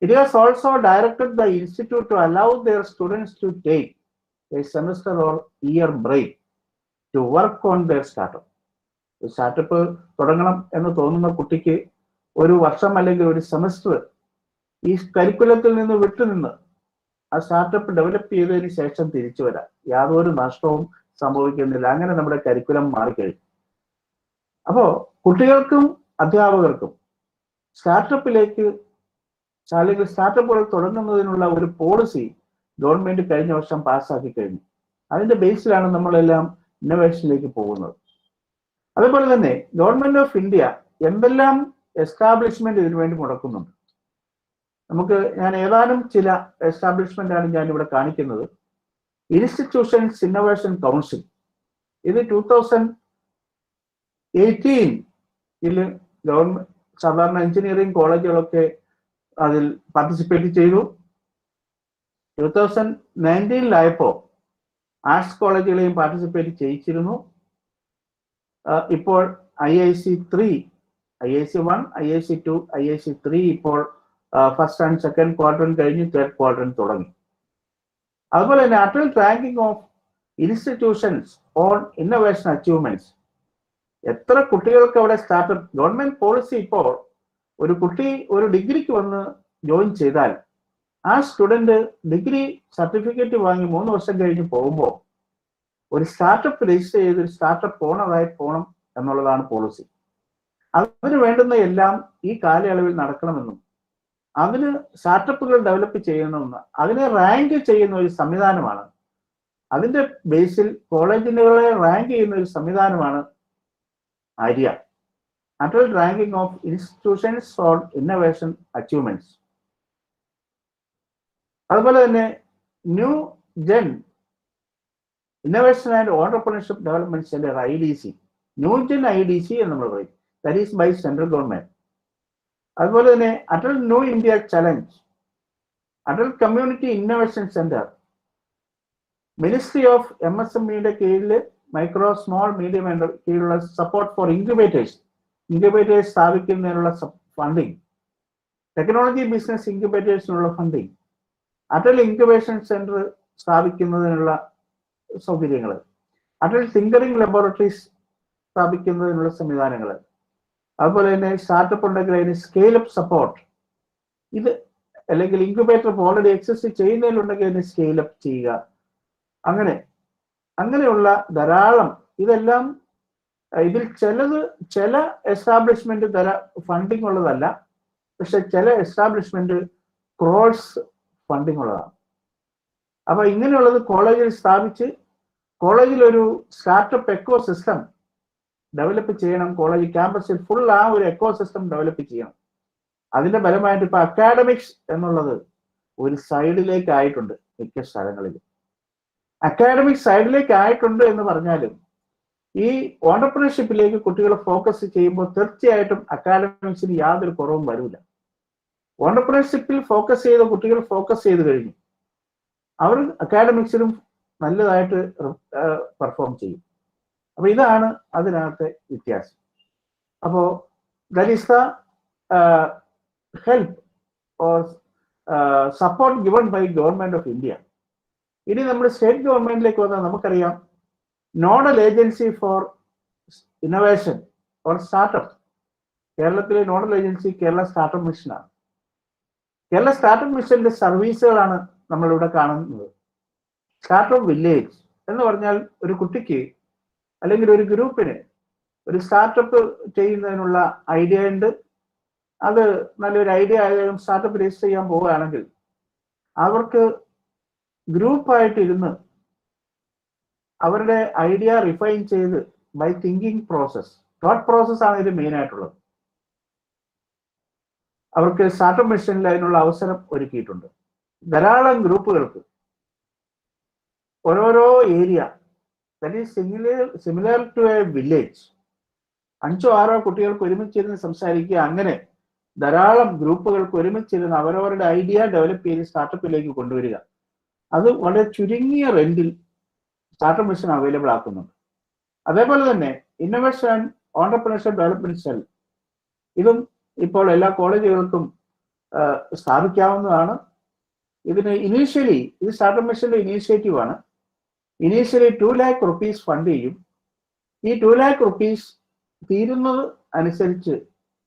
It has also directed the institute to allow their students to take a semester or year break to work on their startup. Startup തുടങ്ങണം എന്ന് തോന്നുന്ന കുട്ടിക്ക് ഒരു വർഷം അല്ലെങ്കിൽ ഒരു സെമസ്റ്റർ ഈ കരിക്കുലത്തിൽ നിന്ന് വിട്ടുനിന്ന് ആ സ്റ്റാർട്ടപ്പ് ഡെവലപ്പ് ചെയ്തതിന് ശേഷം തിരിച്ചു വരാം. യാതൊരു നഷ്ടവും സംഭവിക്കുന്നില്ല. അങ്ങനെ നമ്മുടെ കരിക്കുലം മാറിക്കഴിഞ്ഞു. അപ്പോ കുട്ടികൾക്കും അധ്യാപകർക്കും സ്റ്റാർട്ടപ്പിലേക്ക് അല്ലെങ്കിൽ സ്റ്റാർട്ടപ്പുകൾ തുടങ്ങുന്നതിനുള്ള ഒരു പോളിസി ഗവൺമെന്റ് കഴിഞ്ഞ വർഷം പാസ്സാക്കി കഴിഞ്ഞു. അതിന്റെ ബേസിലാണ് നമ്മളെല്ലാം ഇന്നോവേഷനിലേക്ക് പോകുന്നത്. അതുപോലെ തന്നെ ഗവൺമെന്റ് ഓഫ് ഇന്ത്യ എന്തെല്ലാം എസ്റ്റാബ്ലിഷ്മെന്റ് ഇതിനു വേണ്ടി മുടക്കുന്നുണ്ട്. ഞാൻ ഏതാനും ചില എസ്റ്റാബ്ലിഷ്മെന്റ് ആണ് ഞാൻ ഇവിടെ കാണിക്കുന്നത്. ഇൻസ്റ്റിറ്റ്യൂഷൻസ് ഇന്നോവേഷൻ കൗൺസിൽ, ഇത് 2018 ഗവൺമെന്റ് സാധാരണ എഞ്ചിനീയറിംഗ് കോളേജുകളൊക്കെ അതിൽ പാർട്ടിസിപ്പേറ്റ് ചെയ്തു. 2019 ആർട്സ് കോളേജുകളെയും പാർട്ടിസിപ്പേറ്റ് ചെയ്യിച്ചിരുന്നു. ഇപ്പോൾ IIC3, IIC1, IIC2, IIC3 ഇപ്പോൾ ഫസ്റ്റ് ആൻഡ് സെക്കൻഡ് ക്വാർട്ടറിന് കഴിഞ്ഞ് തേർഡ് ക്വാർട്ടറിന് തുടങ്ങി. അതുപോലെ തന്നെ Atal ranking of institutions on innovation achievements. എത്ര കുട്ടികൾക്ക് അവിടെ സ്റ്റാർട്ടപ്പ് ഗവൺമെന്റ് പോളിസി ഇപ്പോൾ ഒരു കുട്ടി ഒരു ഡിഗ്രിക്ക് വന്ന് ജോയിൻ ചെയ്താൽ ആ സ്റ്റുഡന്റ് ഡിഗ്രി സർട്ടിഫിക്കറ്റ് വാങ്ങി 3 വർഷം കഴിഞ്ഞ് പോകുമ്പോൾ ഒരു സ്റ്റാർട്ടപ്പ് രജിസ്റ്റർ ചെയ്ത് ഒരു സ്റ്റാർട്ടപ്പ് ഓണറായി പോകണം എന്നുള്ളതാണ് പോളിസി. അതിന് വേണ്ടുന്ന എല്ലാം ഈ കാലയളവിൽ നടക്കണമെന്നും അതിന് സ്റ്റാർട്ടപ്പുകൾ ഡെവലപ്പ് ചെയ്യണമെന്ന് അതിനെ റാങ്ക് ചെയ്യുന്ന ഒരു സംവിധാനമാണ്. അതിന്റെ ബേസിൽ കോളേജുകളെ റാങ്ക് ചെയ്യുന്ന ഒരു സംവിധാനമാണ് ARIIA, Atal ranking of institutions on innovation achievements. അതുപോലെ തന്നെ new gen innovation and entrepreneurship development centre IDC, new gen IDC എന്ന് നമ്മൾ പറയും. That is by central government. അതുപോലെ തന്നെ Atal new India challenge, Atal community innovation centre, ministry of MSMEയുടെ കീഴിൽ micro small medium കീഴിലുള്ള സപ്പോർട്ട് ഫോർ ഇൻക്യുബേറ്റേഴ്സ് സ്ഥാപിക്കുന്നതിനുള്ള ഫണ്ടിങ്, ടെക്നോളജി ബിസിനസ് ഇൻക്യുബേറ്റേഴ്സിനുള്ള ഫണ്ടിങ്, അടൽ ഇൻക്യുബേഷൻ സെന്റർ സ്ഥാപിക്കുന്നതിനുള്ള സൗകര്യങ്ങൾ, അടൽ തിങ്കറിംഗ് ലബോറട്ടറീസ് സ്ഥാപിക്കുന്നതിനുള്ള സംവിധാനങ്ങൾ, അതുപോലെ തന്നെ സ്റ്റാർട്ടപ്പ് ഉണ്ടെങ്കിൽ അതിന് സ്കെയിലപ്പ് സപ്പോർട്ട്, ഇത് അല്ലെങ്കിൽ ഇൻക്യുബേറ്റർ ഓൾറെഡി എക്സിസ്റ്റ് ചെയ്യുന്നതിലുണ്ടെങ്കിൽ അതിന് സ്കെയിലപ്പ് ചെയ്യുക. അങ്ങനെയുള്ള ധാരാളം ഇതെല്ലാം ഇതിൽ ചില എസ്റ്റാബ്ലിഷ്മെന്റ് ഫണ്ടിങ് ഉള്ളതല്ല, പക്ഷെ ചില എസ്റ്റാബ്ലിഷ്മെന്റ് ക്രോഴ്സ് ഫണ്ടിങ് ഉള്ളതാണ്. അപ്പൊ ഇങ്ങനെയുള്ളത് കോളേജിൽ സ്ഥാപിച്ച് കോളേജിൽ ഒരു സ്റ്റാർട്ടപ്പ് എക്കോ സിസ്റ്റം ഡെവലപ്പ് ചെയ്യണം. കോളേജ് ക്യാമ്പസിൽ ഫുൾ ആ ഒരു എക്കോ സിസ്റ്റം ഡെവലപ്പ് ചെയ്യണം. അതിന്റെ ഫലമായിട്ട് ഇപ്പൊ അക്കാഡമിക്സ് എന്നുള്ളത് ഒരു സൈഡിലേക്ക് ആയിട്ടുണ്ട്. മിക്ക സ്ഥലങ്ങളിൽ അക്കാഡമിക് സൈഡിലേക്ക് ആയിട്ടുണ്ട് എന്ന് പറഞ്ഞാലും ഈ ഓണ്ടർപ്രണർഷിപ്പിലേക്ക് കുട്ടികൾ ഫോക്കസ് ചെയ്യുമ്പോൾ തീർച്ചയായിട്ടും അക്കാഡമിക്സിന് യാതൊരു കുറവും വരില്ല. ഓണ്ടർപ്രണർഷിപ്പിൽ ഫോക്കസ് ചെയ്ത കുട്ടികൾ ഫോക്കസ് ചെയ്ത് കഴിഞ്ഞു, അവർ അക്കാഡമിക്സിലും നല്ലതായിട്ട് പെർഫോം ചെയ്യും. അപ്പൊ ഇതാണ് അതിനകത്തെ വ്യത്യാസം. അപ്പോ that is the help or support given by government of India. ഇനി നമ്മൾ സ്റ്റേറ്റ് ഗവൺമെന്റിലേക്ക് വന്നാൽ നമുക്കറിയാം, nodal agency for innovation or startup, കേരളത്തിലെ നോഡൽ ഏജൻസി കേരള സ്റ്റാർട്ടപ്പ് മിഷനാണ്. കേരള സ്റ്റാർട്ടപ്പ് മിഷന്റെ സർവീസുകളാണ് നമ്മളിവിടെ കാണുന്നത്. സ്റ്റാർട്ടപ്പ് വില്ലേജ് എന്ന് പറഞ്ഞാൽ ഒരു കുട്ടിക്ക് അല്ലെങ്കിൽ ഒരു ഗ്രൂപ്പിന് ഒരു സ്റ്റാർട്ടപ്പ് ചെയ്യുന്നതിനുള്ള ഐഡിയ ഉണ്ട്. അത് നല്ലൊരു ഐഡിയ ആയാലും സ്റ്റാർട്ടപ്പ് രജിസ്റ്റർ ചെയ്യാൻ പോവുകയാണെങ്കിൽ അവർക്ക് ഗ്രൂപ്പായിട്ട് ഇരുന്ന് അവരുടെ ഐഡിയ റിഫൈൻ ചെയ്ത് by thinking process, thought process ആണ് ഇത് മെയിൻ ആയിട്ടുള്ളത്. അവർക്ക് സ്റ്റാർട്ടപ്പ് മിഷനിൽ അതിനുള്ള അവസരം ഒരുക്കിയിട്ടുണ്ട്. ധാരാളം ഗ്രൂപ്പുകൾക്ക് ഓരോരോ area, that is similar to a village, 5 or 6 കുട്ടികൾക്ക് ഒരുമിച്ചിരുന്ന് സംസാരിക്കുക, അങ്ങനെ ധാരാളം ഗ്രൂപ്പുകൾക്ക് ഒരുമിച്ചിരുന്ന് അവരവരുടെ ഐഡിയ ഡെവലപ്പ് ചെയ്ത് സ്റ്റാർട്ടപ്പിലേക്ക് കൊണ്ടുവരിക. അത് വളരെ ചുരുങ്ങിയ റെന്റിൽ സ്റ്റാർട്ടപ്പ് മിഷൻ അവൈലബിൾ ആക്കുന്നുണ്ട്. അതേപോലെ തന്നെ innovation and entrepreneurship development cell, ഇതും ഇപ്പോൾ എല്ലാ കോളേജുകൾക്കും സ്ഥാപിക്കാവുന്നതാണ്. ഇതിന് ഇനീഷ്യലി ഇത് സ്റ്റാർട്ടപ്പ് മിഷന്റെ ഇനീഷ്യേറ്റീവ് ആണ്. ഇനീഷ്യലി 2 lakh rupees ഫണ്ട് ചെയ്യും. ഈ 2 lakh rupees തീരുന്നത് അനുസരിച്ച്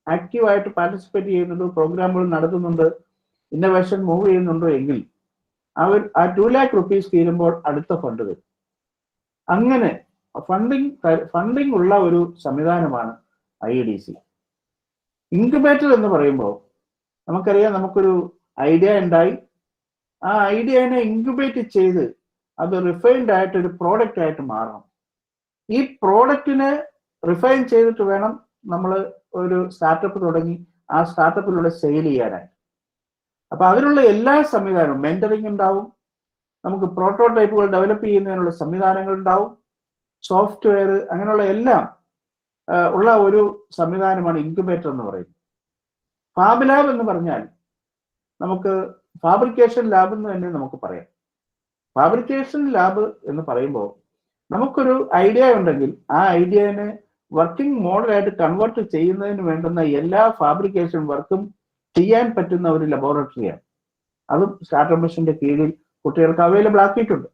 ആക്റ്റീവായിട്ട് പാർട്ടിസിപ്പേറ്റ് ചെയ്യുന്നുണ്ട്, പ്രോഗ്രാമുകൾ നടത്തുന്നുണ്ട്, ഇന്നോവേഷൻ മൂവ് ചെയ്യുന്നുണ്ടോ എങ്കിൽ അവർ ആ 2 lakh rupees തീരുമ്പോൾ അടുത്ത ഫണ്ട് തരും. അങ്ങനെ ഫണ്ടിങ് ഉള്ള ഒരു സംവിധാനമാണ് IEDC. ഇൻക്യുബേറ്റർ എന്ന് പറയുമ്പോൾ നമുക്കറിയാം, നമുക്കൊരു ഐഡിയ ഉണ്ടായി, ആ ഐഡിയനെ ഇൻക്യുബേറ്റ് ചെയ്ത് അത് റിഫൈൻഡ് ആയിട്ട് ഒരു പ്രോഡക്റ്റ് ആയിട്ട് മാറണം. ഈ പ്രോഡക്റ്റിനെ റിഫൈൻ ചെയ്തിട്ട് വേണം നമ്മൾ ഒരു സ്റ്റാർട്ടപ്പ് തുടങ്ങി ആ സ്റ്റാർട്ടപ്പിലൂടെ സെയിൽ ചെയ്യാനായിട്ട്. അപ്പൊ അതിനുള്ള എല്ലാ സംവിധാനവും, മെന്ററിങ് ഉണ്ടാവും, നമുക്ക് പ്രോട്ടോടൈപ്പുകൾ ഡെവലപ്പ് ചെയ്യുന്നതിനുള്ള സംവിധാനങ്ങൾ ഉണ്ടാവും, സോഫ്റ്റ്വെയർ, അങ്ങനെയുള്ള എല്ലാം ഉള്ള ഒരു സംവിധാനമാണ് ഇൻക്യുബേറ്റർ എന്ന് പറയുന്നത്. ഫാബ് ലാബ് എന്ന് പറഞ്ഞാൽ നമുക്ക് ഫാബ്രിക്കേഷൻ ലാബ് എന്ന് തന്നെ നമുക്ക് പറയാം. ഫാബ്രിക്കേഷൻ ലാബ് എന്ന് പറയുമ്പോൾ നമുക്കൊരു ഐഡിയ ഉണ്ടെങ്കിൽ ആ ഐഡിയനെ വർക്കിംഗ് മോഡലായിട്ട് കൺവേർട്ട് ചെയ്യുന്നതിന് വേണ്ടുന്ന എല്ലാ ഫാബ്രിക്കേഷൻ വർക്കും ചെയ്യാൻ പറ്റുന്ന ഒരു ലബോറട്ടറിയാണ്. അതും സ്റ്റാർട്ടപ്പ് മിഷന്റെ കീഴിൽ കുട്ടികൾക്ക് അവൈലബിൾ ആക്കിയിട്ടുണ്ട്.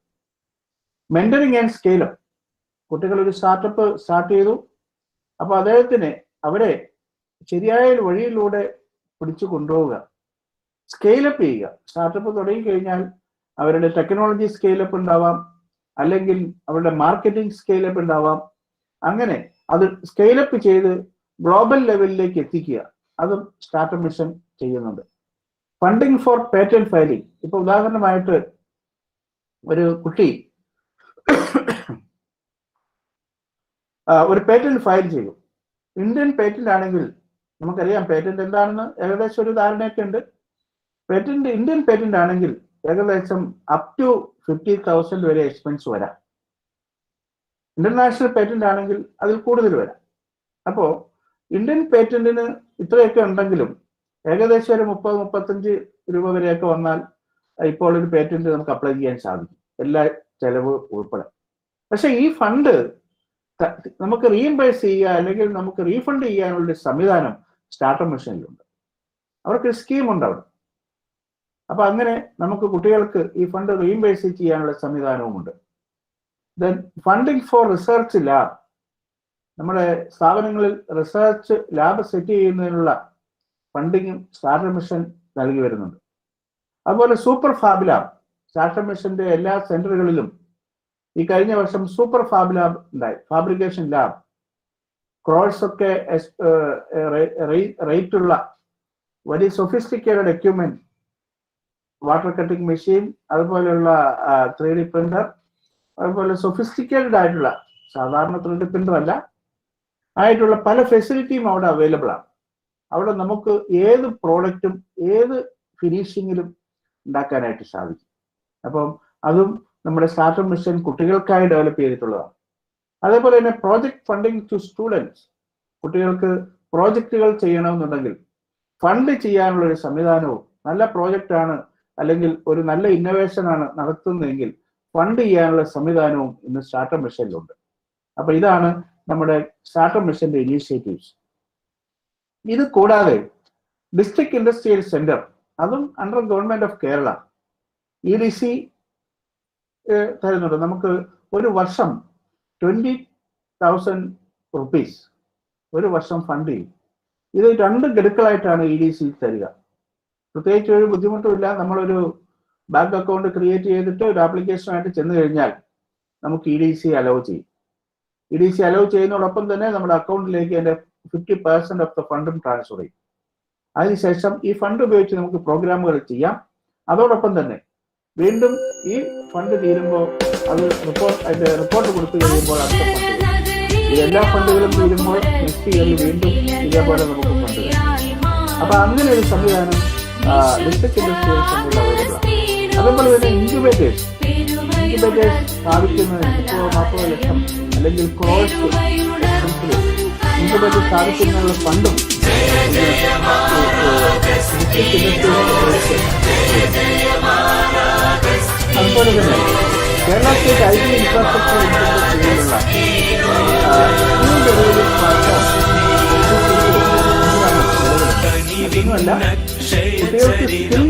മെന്ററിങ് ആൻഡ് സ്കെയിലപ്പ്, കുട്ടികൾ ഒരു സ്റ്റാർട്ടപ്പ് സ്റ്റാർട്ട് ചെയ്തു, അപ്പൊ അദ്ദേഹത്തിന് അവരെ ശരിയായ വഴിയിലൂടെ പിടിച്ചു കൊണ്ടുപോവുക, സ്കെയിലപ്പ് ചെയ്യുക. സ്റ്റാർട്ടപ്പ് തുടങ്ങി കഴിഞ്ഞാൽ അവരുടെ ടെക്നോളജി സ്കെയിലപ്പ് ഉണ്ടാവാം, അല്ലെങ്കിൽ അവരുടെ മാർക്കറ്റിംഗ് സ്കെയിലപ്പ് ഉണ്ടാവാം. അങ്ങനെ അത് സ്കെയിലപ്പ് ചെയ്ത് ഗ്ലോബൽ ലെവലിലേക്ക് എത്തിക്കുക, അതും സ്റ്റാർട്ടപ്പ് മിഷൻ ചെയ്യുന്നുണ്ട്. ഫണ്ടിങ് ഫോർ പേറ്റന്റ് ഫയലിംഗ്, ഇപ്പൊ ഉദാഹരണമായിട്ട് ഒരു കുട്ടി ഒരു പേറ്റന്റ് ഫയൽ ചെയ്തു. ഇന്ത്യൻ പേറ്റന്റ് ആണെങ്കിൽ നമുക്കറിയാം പേറ്റന്റ് എന്താണെന്ന് ഏകദേശം ഒരു ധാരണയൊക്കെ ഉണ്ട്. ഇന്ത്യൻ പേറ്റന്റ് ആണെങ്കിൽ ഏകദേശം അപ് ടു 50,000 വരെ എക്സ്പെൻസ് വരാം. ഇന്റർനാഷണൽ പേറ്റന്റ് ആണെങ്കിൽ അതിൽ കൂടുതൽ വരാം. അപ്പോ ഇന്ത്യൻ പേറ്റന്റിന് ഇത്രയൊക്കെ ഉണ്ടെങ്കിലും ഏകദേശം ഒരു 30-35 രൂപ വരെയൊക്കെ വന്നാൽ ഇപ്പോൾ ഒരു പേറ്റന്റ് നമുക്ക് അപ്ലൈ ചെയ്യാൻ സാധിക്കും, എല്ലാ ചെലവ് ഉൾപ്പെടെ. പക്ഷെ ഈ ഫണ്ട് നമുക്ക് റീഇംബേഴ്സ് ചെയ്യുക അല്ലെങ്കിൽ നമുക്ക് റീഫണ്ട് ചെയ്യാനുള്ള സംവിധാനം സ്റ്റാർട്ടപ്പ് മിഷനിലുണ്ട്. അവർക്ക് സ്കീമുണ്ട് അവിടെ. അപ്പൊ അങ്ങനെ നമുക്ക് കുട്ടികൾക്ക് ഈ ഫണ്ട് റീഇംബേഴ്സ് ചെയ്യാനുള്ള സംവിധാനവുമുണ്ട്. Then funding for research lab, നമ്മുടെ സ്ഥാപനങ്ങളിൽ റിസർച്ച് ലാബ് സെറ്റ് ചെയ്യുന്നതിനുള്ള ഫണ്ടിങ്ങും സ്റ്റാർട്ടപ്പ് മിഷൻ നൽകി വരുന്നുണ്ട്. അതുപോലെ സൂപ്പർ ഫാബ് ലാബ്, സ്റ്റാർട്ടപ്പ് മിഷന്റെ എല്ലാ സെന്ററുകളിലും ഈ കഴിഞ്ഞ വർഷം സൂപ്പർ ഫാബ് ലാബ് ഉണ്ടായി. ഫാബ്രിക്കേഷൻ ലാബ്, ക്രോഡ്സ് ഒക്കെ റേറ്റ് ഉള്ള വലിയ sophisticated equipment, water cutting machine, അതുപോലെയുള്ള 3D പ്രിന്റർ, അതുപോലെ സൊഫിസ്റ്റിക്കേറ്റഡ് ആയിട്ടുള്ള, സാധാരണ 3D പ്രിന്റർ അല്ല, ആയിട്ടുള്ള പല ഫെസിലിറ്റിയും അവിടെ അവൈലബിൾ ആണ്. അവിടെ നമുക്ക് ഏത് പ്രോഡക്റ്റും ഏത് ഫിനിഷിങ്ങിലും ഉണ്ടാക്കാനായിട്ട് സാധിക്കും. അപ്പം അതും നമ്മുടെ സ്റ്റാർട്ടപ്പ് മിഷൻ കുട്ടികൾക്കായി ഡെവലപ്പ് ചെയ്തിട്ടുള്ളതാണ്. അതേപോലെ തന്നെ പ്രോജക്ട് ഫണ്ടിങ് ടു സ്റ്റുഡൻസ്, കുട്ടികൾക്ക് പ്രോജക്റ്റുകൾ ചെയ്യണമെന്നുണ്ടെങ്കിൽ ഫണ്ട് ചെയ്യാനുള്ള ഒരു സംവിധാനവും, നല്ല പ്രോജക്റ്റാണ് അല്ലെങ്കിൽ ഒരു നല്ല ഇന്നോവേഷൻ ആണ് നടത്തുന്നതെങ്കിൽ ഫണ്ട് ചെയ്യാനുള്ള സംവിധാനവും ഇന്ന് സ്റ്റാർട്ടപ്പ് മിഷനിലുണ്ട്. അപ്പൊ ഇതാണ് നമ്മുടെ സ്റ്റാർട്ടപ്പ് മിഷന്റെ ഇനീഷ്യേറ്റീവ്സ്. ഇത് കൂടാതെ ഡിസ്ട്രിക്ട് ഇൻഡസ്ട്രിയൽ സെന്റർ, അതും under government of Kerala, EDC തരുന്നുണ്ട്. നമുക്ക് ഒരു വർഷം 20,000 റുപ്പീസ് ഒരു വർഷം ഫണ്ട് ചെയ്യും. ഇത് 2 ഗഡുക്കളായിട്ടാണ് EDC തരിക. പ്രത്യേകിച്ച് ഒരു ബുദ്ധിമുട്ടുമില്ല. നമ്മളൊരു ബാങ്ക് അക്കൗണ്ട് ക്രിയേറ്റ് ചെയ്തിട്ട് ഒരു ആപ്ലിക്കേഷനായിട്ട് ചെന്ന് കഴിഞ്ഞാൽ നമുക്ക് EDC അലോ ചെയ്യും. EDC അലോ ചെയ്യുന്നതോടൊപ്പം തന്നെ നമ്മുടെ അക്കൗണ്ടിലേക്ക് അതിന്റെ 50% ഓഫ് ദ ഫണ്ടും ട്രാൻസ്ഫർ ചെയ്യും. അതിനുശേഷം ഈ ഫണ്ട് ഉപയോഗിച്ച് നമുക്ക് പ്രോഗ്രാമുകൾ ചെയ്യാം. അതോടൊപ്പം തന്നെ വീണ്ടും ഈ ഫണ്ട് തീരുമ്പോൾ അതിന്റെ റിപ്പോർട്ട് കൊടുത്തു കഴിയുമ്പോൾ അടുത്ത ഫണ്ട്, ഈ എല്ലാ ഫണ്ടുകളും തീരുമ്പോൾ നെക്സ്റ്റ് ഇയറിൽ വീണ്ടും ഇതേപോലെ നമുക്ക് ഫണ്ട് തരും. അപ്പൊ അങ്ങനെ ഒരു സംവിധാനം ഡിസ്ട്രിക്ട് ഇൻഡസ്ട്രിയൽ സെന്ററിൽ അവൈലബിൾ ആണ്. അതേപോലെ തന്നെ ഇൻക്യുബേറ്റേഴ്സ് സ്ഥാപിക്കുന്നതിന് 30-40 ലക്ഷം അല്ലെങ്കിൽ ക്രോസ് ഇൻക്യുബേറ്റർ സ്ഥാപിക്കുന്നതിനുള്ള ഫണ്ടും അതുപോലെ തന്നെ കേരള സ്റ്റേറ്റ് IT ഇൻഫ്രാസ്ട്രക്ചർ കീഴിലുള്ള ഒന്നുമല്ല, കുട്ടികൾക്ക് സ്കിൽ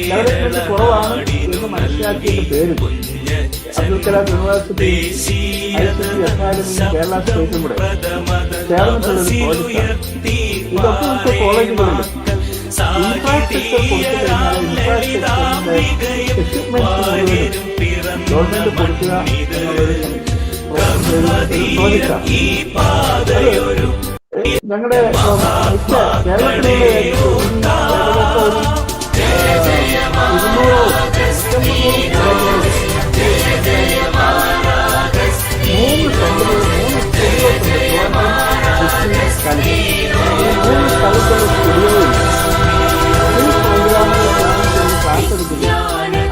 ഡെവലപ്മെന്റ് കുറവാണ് എന്ന് മനസ്സിലാക്കിയതിന്റെ പേരിൽ അബ്ദുൽ കലാം യൂണിവേഴ്സിറ്റി ICT അക്കാദമിയും കേരള സ്റ്റേറ്റും കൂടെ ചേർന്നിട്ടുള്ളൊരു പ്രോജക്റ്റാണ്. ഇതൊക്കെ മിക്ക കോളേജുകളിലും ഇൻഫ്രാസ്ട്രക്ചർ കൊടുത്തു കഴിഞ്ഞാൽ ഇൻഫ്രാസ്ട്രക്ചറിന്റെ എക്വിപ്മെന്റ്സ് മുഴുവനും ഗവൺമെന്റ് കൊടുക്കുക എന്നുള്ളൊരു പ്രോജക്റ്റാണ്. ഞങ്ങളുടെ മിക്ക കേരളത്തിലുള്ള ഏകദേശം 3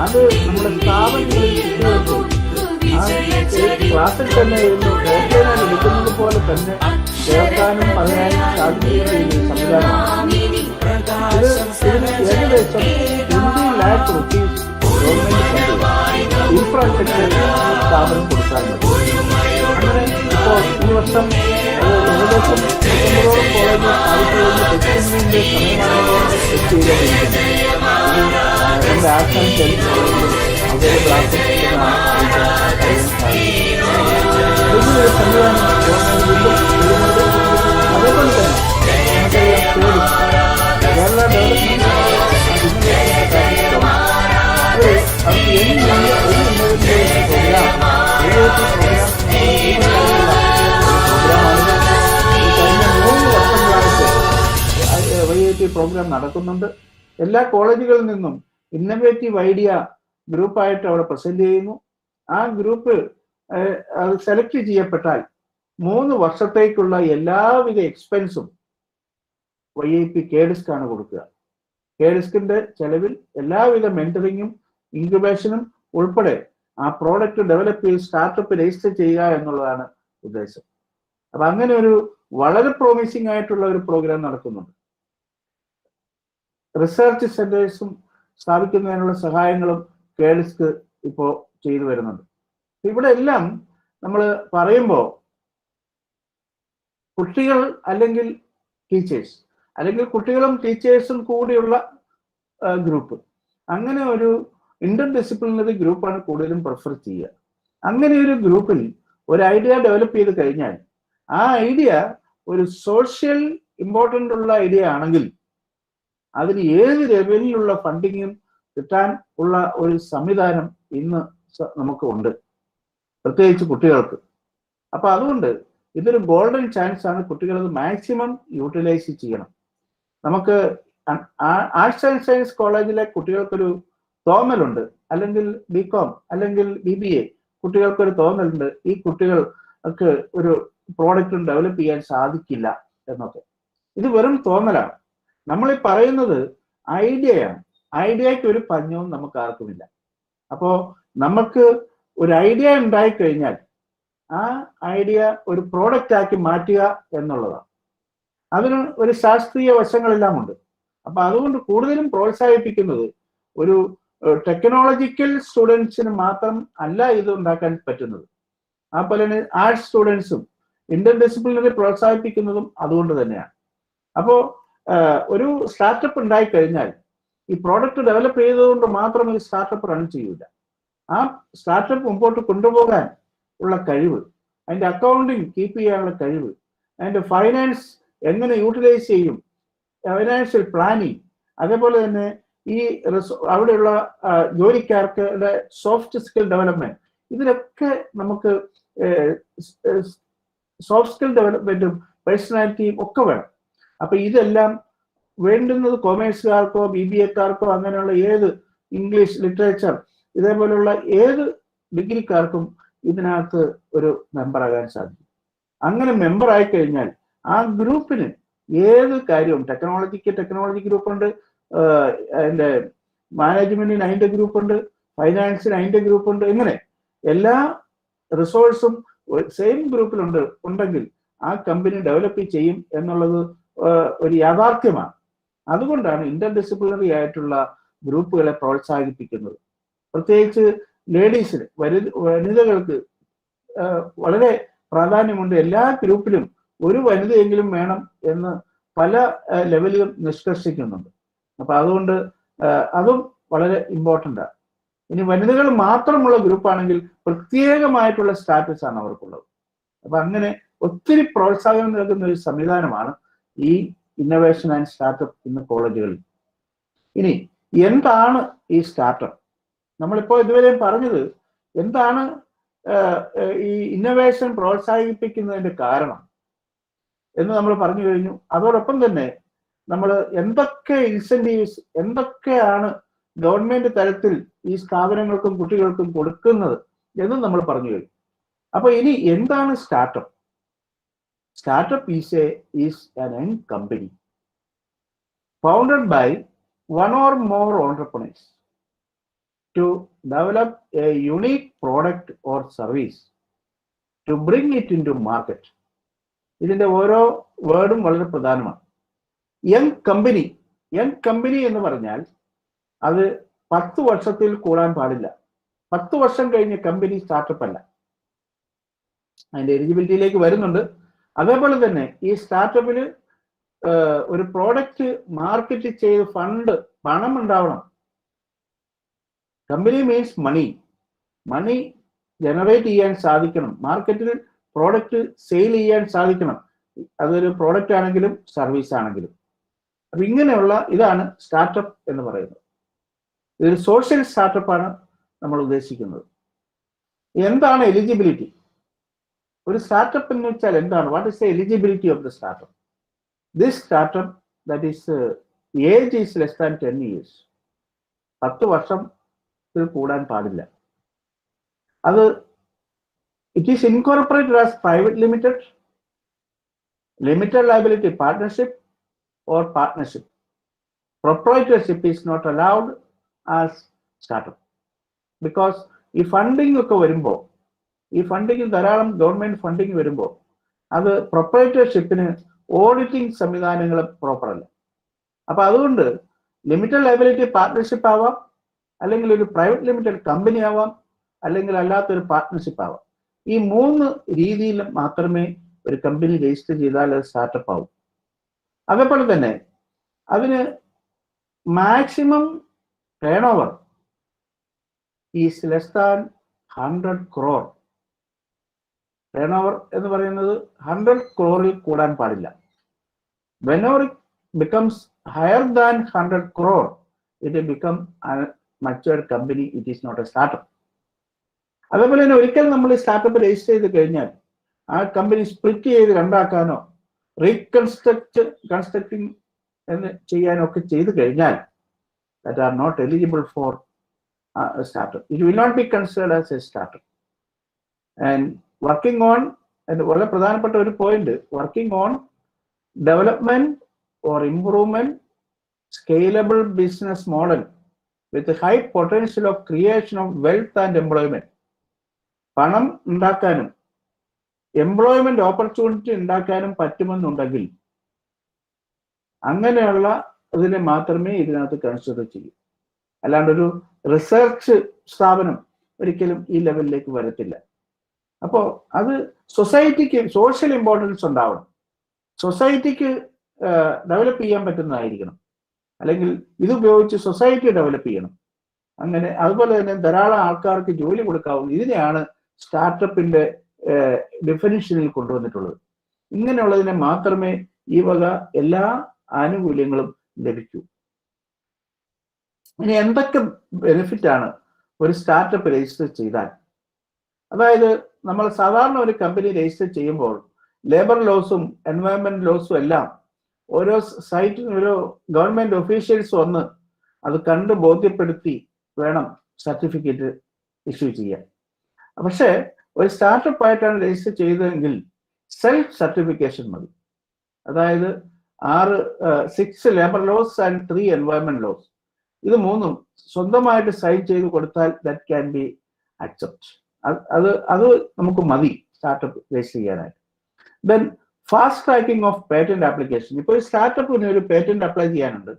അത് നമ്മുടെ സ്ഥാപനങ്ങളിൽ ക്ലാസ്സിൽ തന്നെ ഓഫ്ലൈനായി എടുക്കുന്നത് പോലെ തന്നെ കേൾക്കാനും പറയാനും സാധിക്കുന്ന സംവിധാനമാണ്. ഇതിന് ഏകദേശം 20 lakh rupees government fund infrastructure സ്ഥാപനം കൊടുത്താൽ മതി. അങ്ങനെ ഇപ്പോൾ ഈ വർഷം ഏകദേശം 19ഓളം കോളേജ് സ്ഥാപിച്ചു ടെസ്റ്റിംഗിന്റെ സമയമാണ് ടെസ്റ്റ് ചെയ്തുകൊണ്ടിരിക്കുന്നത്. എന്റെ ആശാൻ അവൈലബിൾ ആക്കുന്നതാണ് അറിയാൻ സാധിക്കും. വലിയൊരു സംവിധാനം ഗവൺമെന്റ് വീണ്ടും. അതേപോലെ തന്നെ കേരള ഡെവലപ്മെന്റ് അവർക്ക് ഒരു ഇന്നോവേഷൻ പ്രോഗ്രാം കഴിഞ്ഞ 3 വർഷങ്ങളായിട്ട് YIT നടക്കുന്നുണ്ട്. എല്ലാ കോളേജുകളിൽ നിന്നും ഇന്നോവേറ്റീവ് ഐഡിയ ഗ്രൂപ്പായിട്ട് അവിടെ പ്രസന്റ് ചെയ്യുന്നു. ആ ഗ്രൂപ്പ് അത് സെലക്ട് ചെയ്യപ്പെട്ടാൽ 3 വർഷത്തേക്കുള്ള എല്ലാവിധ എക്സ്പെൻസും YIT KDISC ആണ് കൊടുക്കുക. KDISCിന്റെ ചെലവിൽ എല്ലാവിധ മെന്ററിങ്ങും ഇൻക്യുബേഷനും ഉൾപ്പെടെ ആ പ്രോഡക്റ്റ് ഡെവലപ്പ് ചെയ്ത് സ്റ്റാർട്ടപ്പ് രജിസ്റ്റർ ചെയ്യുക എന്നുള്ളതാണ് ഉദ്ദേശം. അപ്പൊ അങ്ങനെ ഒരു വളരെ പ്രോമിസിംഗ് ആയിട്ടുള്ള ഒരു പ്രോഗ്രാം നടക്കുന്നുണ്ട്. റിസർച്ച് സെന്റേഴ്സും സ്ഥാപിക്കുന്നതിനുള്ള സഹായങ്ങളും KDISC ഇപ്പോൾ ചെയ്തു വരുന്നുണ്ട്. ഇവിടെ എല്ലാം നമ്മൾ പറയുമ്പോൾ കുട്ടികൾ അല്ലെങ്കിൽ ടീച്ചേഴ്സ് അല്ലെങ്കിൽ കുട്ടികളും ടീച്ചേഴ്സും കൂടിയുള്ള ഗ്രൂപ്പ്, അങ്ങനെ ഒരു ഇന്റർ ഡിസിപ്ലിനറി ഗ്രൂപ്പാണ് കൂടുതലും പ്രിഫർ ചെയ്യുക. അങ്ങനെ ഒരു ഗ്രൂപ്പിൽ ഒരു ഐഡിയ ഡെവലപ്പ് ചെയ്ത് കഴിഞ്ഞാൽ ആ ഐഡിയ ഒരു സോഷ്യൽ ഇമ്പോർട്ടൻ്റ് ഉള്ള ഐഡിയ ആണെങ്കിൽ അതിന് ഏത് ലെവലിലുള്ള ഫണ്ടിങ്ങും കിട്ടാൻ ഉള്ള ഒരു സംവിധാനം ഇന്ന് നമുക്ക് ഉണ്ട്, പ്രത്യേകിച്ച് കുട്ടികൾക്ക്. അപ്പൊ അതുകൊണ്ട് ഇതൊരു ഗോൾഡൻ ചാൻസ് ആണ്. കുട്ടികളത് മാക്സിമം യൂട്ടിലൈസ് ചെയ്യണം. നമുക്ക് ആർട്സ് ആൻഡ് സയൻസ് കോളേജിലെ കുട്ടികൾക്കൊരു തോന്നലുണ്ട്, അല്ലെങ്കിൽ BCom അല്ലെങ്കിൽ BBA കുട്ടികൾക്കൊരു തോന്നലുണ്ട്, ഈ കുട്ടികൾക്ക് ഒരു പ്രോഡക്റ്റും ഡെവലപ്പ് ചെയ്യാൻ സാധിക്കില്ല എന്നൊക്കെ. ഇത് വെറും തോന്നലാണ്. നമ്മൾ ഈ പറയുന്നത് ഐഡിയയാണ്. ഐഡിയയ്ക്ക് ഒരു പഞ്ഞവും നമുക്ക് ആർക്കുമില്ല. അപ്പോ നമുക്ക് ഒരു ഐഡിയ ഉണ്ടായിക്കഴിഞ്ഞാൽ ആ ഐഡിയ ഒരു പ്രോഡക്റ്റ് ആക്കി മാറ്റുക എന്നുള്ളതാണ്. അതിന് ഒരു ശാസ്ത്രീയ വശങ്ങളെല്ലാം ഉണ്ട്. അപ്പൊ അതുകൊണ്ട് കൂടുതലും പ്രോത്സാഹിപ്പിക്കുന്നത് ഒരു ടെക്നോളജിക്കൽ സ്റ്റുഡൻസിന് മാത്രം അല്ല ഇത് ഉണ്ടാക്കാൻ പറ്റുന്നത്. ആ പോലെ തന്നെ ആർട്സ് സ്റ്റുഡൻസും ഇന്റർ ഡിസിപ്ലിനറി പ്രോത്സാഹിപ്പിക്കുന്നതും അതുകൊണ്ട് തന്നെയാണ്. അപ്പോ ഒരു സ്റ്റാർട്ടപ്പ് ഉണ്ടായി കഴിഞ്ഞാൽ ഈ പ്രോഡക്റ്റ് ഡെവലപ്പ് ചെയ്തതുകൊണ്ട് മാത്രം ഈ സ്റ്റാർട്ടപ്പ് റൺ ചെയ്യൂല. ആ സ്റ്റാർട്ടപ്പ് മുമ്പോട്ട് കൊണ്ടുപോകാൻ ഉള്ള കഴിവ്, അതിന്റെ അക്കൗണ്ടിങ് കീപ്പ് ചെയ്യാനുള്ള കഴിവ്, അതിന്റെ ഫൈനാൻസ് എങ്ങനെ യൂട്ടിലൈസ് ചെയ്യും, ഫൈനാൻഷ്യൽ പ്ലാനിങ്, അതേപോലെ തന്നെ ഈ അവിടെയുള്ള ജോലിക്കാർക്ക് സോഫ്റ്റ് സ്കിൽ ഡെവലപ്മെന്റ്, ഇതിലൊക്കെ നമുക്ക് സോഫ്റ്റ് സ്കിൽ ഡെവലപ്മെന്റും പേഴ്സണാലിറ്റിയും ഒക്കെ വേണം. അപ്പൊ ഇതെല്ലാം വേണ്ടുന്നത് കൊമേഴ്സുകാർക്കോ BBA-ക്കാർക്കോ അങ്ങനെയുള്ള ഏത് ഇംഗ്ലീഷ് ലിറ്ററേച്ചർ ഇതേപോലുള്ള ഏത് ഡിഗ്രിക്കാർക്കും ഇതിനകത്ത് ഒരു മെമ്പറാകാൻ സാധിക്കും. അങ്ങനെ മെമ്പർ ആയി കഴിഞ്ഞാൽ ആ ഗ്രൂപ്പിന് ഏത് കാര്യവും, ടെക്നോളജി ഗ്രൂപ്പുണ്ട്, അതിന്റെ മാനേജ്മെന്റിന് അതിന്റെ ഗ്രൂപ്പുണ്ട്, ഫൈനാൻസിന് അതിന്റെ ഗ്രൂപ്പുണ്ട്, ഇങ്ങനെ എല്ലാ റിസോഴ്സും സെയിം ഗ്രൂപ്പിലുണ്ടെങ്കിൽ ആ കമ്പനി ഡെവലപ്പ് ചെയ്യും എന്നുള്ളത് ഒരു യാഥാർത്ഥ്യമാണ്. അതുകൊണ്ടാണ് ഇന്റർ ഡിസിപ്ലിനറി ആയിട്ടുള്ള ഗ്രൂപ്പുകളെ പ്രോത്സാഹിപ്പിക്കുന്നത്. പ്രത്യേകിച്ച് ലേഡീസിന്, വനിതകൾക്ക് വളരെ പ്രാധാന്യമുണ്ട്. എല്ലാ ഗ്രൂപ്പിലും ഒരു വനിതയെങ്കിലും വേണം എന്ന് പല ലെവലിലും നിഷ്കർഷിക്കുന്നുണ്ട്. അപ്പൊ അതുകൊണ്ട് അതും വളരെ ഇമ്പോർട്ടൻ്റ് ആണ്. ഇനി വനിതകൾ മാത്രമുള്ള ഗ്രൂപ്പാണെങ്കിൽ പ്രത്യേകമായിട്ടുള്ള സ്റ്റാറ്റസ് ആണ് അവർക്കുള്ളത്. അപ്പൊ അങ്ങനെ ഒത്തിരി പ്രോത്സാഹനം നൽകുന്ന ഒരു സംവിധാനമാണ് ഈ ഇന്നൊവേഷൻ ആൻഡ് സ്റ്റാർട്ടപ്പ് ഇന്ന് കോളേജുകളിൽ. ഇനി എന്താണ് ഈ സ്റ്റാർട്ടപ്പ്? നമ്മളിപ്പോൾ ഇതുവരെയും പറഞ്ഞത് എന്താണ് ഈ ഇന്നൊവേഷൻ പ്രോത്സാഹിപ്പിക്കുന്നതിന്റെ കാരണം എന്ന് നമ്മൾ പറഞ്ഞു കഴിഞ്ഞു. അതോടൊപ്പം തന്നെ നമ്മൾ എന്തൊക്കെ ഇൻസെന്റീവ്സ്, എന്തൊക്കെയാണ് ഗവൺമെന്റ് തലത്തിൽ ഈ സ്ഥാപനങ്ങൾക്കും കുട്ടികൾക്കും കൊടുക്കുന്നത് എന്നും നമ്മൾ പറഞ്ഞു കഴിഞ്ഞു. അപ്പൊ ഇനി എന്താണ് startup? Startup is an young company founded by one or more entrepreneurs to develop a unique product or service to bring it into market. ഇതിന്റെ ഓരോ വേർഡും വളരെ പ്രധാനമാണ്. യങ് കമ്പനി എന്ന് പറഞ്ഞാൽ അത് 10 വർഷത്തിൽ കൂടാൻ പാടില്ല. 10 വർഷം കഴിഞ്ഞ കമ്പനി സ്റ്റാർട്ടപ്പ് അല്ല. അതിന്റെ എലിജിബിലിറ്റിയിലേക്ക് വരുന്നുണ്ട്. അതേപോലെ തന്നെ ഈ സ്റ്റാർട്ടപ്പിന് ഒരു പ്രോഡക്റ്റ് മാർക്കറ്റ് ചെയ്ത് പണം ഉണ്ടാവണം. കമ്പനി മീൻസ് മണി ജനറേറ്റ് ചെയ്യാൻ സാധിക്കണം, മാർക്കറ്റിൽ പ്രോഡക്റ്റ് സെയിൽ ചെയ്യാൻ സാധിക്കണം. അതൊരു പ്രോഡക്റ്റ് ആണെങ്കിലും സർവീസ് ആണെങ്കിലും. അപ്പൊ ഇങ്ങനെയുള്ള ഇതാണ് സ്റ്റാർട്ടപ്പ് എന്ന് പറയുന്നത്. ഇതൊരു സോഷ്യൽ സ്റ്റാർട്ടപ്പാണ് നമ്മൾ ഉദ്ദേശിക്കുന്നത്. എന്താണ് എലിജിബിലിറ്റി? ഒരു സ്റ്റാർട്ടപ്പ് എന്ന് വെച്ചാൽ എന്താണ്? What is the eligibility of the startup? This startup that is age is less than 10 years. 10 വർഷത്തിൽ കൂടാൻ പാടില്ല. അത് it is incorporated as private limited liability partnership or partnership. Proprietorship is not allowed as startup because ഈ funding ഒക്കെ വരുമ്പോൾ, ഈ funding ധാരാളം government funding വരുമ്പോൾ അത് പ്രൊപ്പറേറ്റർഷിപ്പിന് ഓഡിറ്റിംഗ് സംവിധാനങ്ങൾ പ്രോപ്പർ അല്ല. അപ്പൊ അതുകൊണ്ട് ലിമിറ്റഡ് ലയബിലിറ്റി പാർട്ട്ണർഷിപ്പ് ആവാം, അല്ലെങ്കിൽ ഒരു പ്രൈവറ്റ് ലിമിറ്റഡ് കമ്പനി ആവാം, അല്ലെങ്കിൽ അല്ലാത്തൊരു പാർട്ട്ണർഷിപ്പ് ആവാം. ഈ 3 രീതിയിൽ മാത്രമേ ഒരു കമ്പനി രജിസ്റ്റർ ചെയ്താൽ അത് സ്റ്റാർട്ടപ്പ് ആവും. അതേപോലെ തന്നെ അതിന് maximum turn over is less than 100 crore. Turn over എന്ന് പറയുന്നത് 100 crore കൂടാൻ പാടില്ല. whenever it becomes higher than 100 crore, it will become a mature company. It is not a startup. അതേപോലെ തന്നെ ഒരിക്കൽ നമ്മൾ സ്റ്റാർട്ടപ്പ് രജിസ്റ്റർ ചെയ്ത് കഴിഞ്ഞാൽ ആ കമ്പനി സ്പ്ലിറ്റ് ചെയ്ത് രണ്ടാക്കാനോ കൺസ്ട്രക്ടിങ് എന്ന് ചെയ്യാനൊക്കെ ചെയ്തു കഴിഞ്ഞാൽ that are not eligible for a startup. It will not be considered as a startup. And working on, and വളരെ പ്രധാനപ്പെട്ട ഒരു point, working on development or improvement scalable business model with a high potential of creation of wealth and employment. പണം ഉണ്ടാക്കാനും employment opportunity ഉണ്ടാക്കാനും പറ്റുമെന്നുണ്ടെങ്കിൽ അങ്ങനെയുള്ള അതിനെ മാത്രമേ ഇതിനകത്ത് കൺസിഡർ ചെയ്യൂ. അല്ലാണ്ട് ഒരു റിസർച്ച് സ്ഥാപനം ഒരിക്കലും ഈ ലെവലിലേക്ക് വരത്തില്ല. അപ്പോൾ അത് സൊസൈറ്റിക്ക് സോഷ്യൽ ഇമ്പോർട്ടൻസ് ഉണ്ടാവണം, സൊസൈറ്റിക്ക് ഡെവലപ്പ് ചെയ്യാൻ പറ്റുന്നതായിരിക്കണം, അല്ലെങ്കിൽ ഇതുപയോഗിച്ച് സൊസൈറ്റി ഡെവലപ്പ് ചെയ്യണം. അങ്ങനെ അതുപോലെ തന്നെ ധാരാളം ആൾക്കാർക്ക് ജോലി കൊടുക്കാവുന്ന ഇതിനെയാണ് സ്റ്റാർട്ടപ്പിന്റെ ഡെഫിനിഷനിൽ കൊണ്ടുവന്നിട്ടുള്ളത്. ഇങ്ങനെയുള്ളതിനെ മാത്രമേ ഈ വക എല്ലാ ആനുകൂല്യങ്ങളും ലഭിക്കൂ. ഇനി എന്തൊക്കെ ബെനിഫിറ്റ് ആണ് ഒരു സ്റ്റാർട്ടപ്പ് രജിസ്റ്റർ ചെയ്താൽ? അതായത് നമ്മൾ സാധാരണ ഒരു കമ്പനി രജിസ്റ്റർ ചെയ്യുമ്പോൾ ലേബർ ലോസും എൻവയോൺമെന്റ് ലോസും എല്ലാം ഓരോ സൈറ്റിന് ഓരോ ഗവൺമെന്റ് ഒഫീഷ്യൽസ് വന്ന് അത് കണ്ട് ബോധ്യപ്പെടുത്തി വേണം സർട്ടിഫിക്കറ്റ് ഇഷ്യൂ ചെയ്യാൻ. പക്ഷേ ഒരു സ്റ്റാർട്ടപ്പ് ആയിട്ടാണ് രജിസ്റ്റർ ചെയ്തതെങ്കിൽ സെൽഫ് സർട്ടിഫിക്കേഷൻ മതി. അതായത് 6 labour laws and 3 environment laws, ഇത് മൂന്നും സ്വന്തമായിട്ട് സൈൻ ചെയ്ത് കൊടുത്താൽ ദാറ്റ് ക്യാൻ ബി അക്സെപ്റ്റ്. അത് നമുക്ക് മതി സ്റ്റാർട്ടപ്പ് രജിസ്റ്റർ ചെയ്യാനായിട്ട്. Then fast tracking of patent application. ഇപ്പോൾ ഒരു സ്റ്റാർട്ടപ്പിന് ഒരു പേറ്റന്റ് അപ്ലൈ ചെയ്യാനുണ്ട്,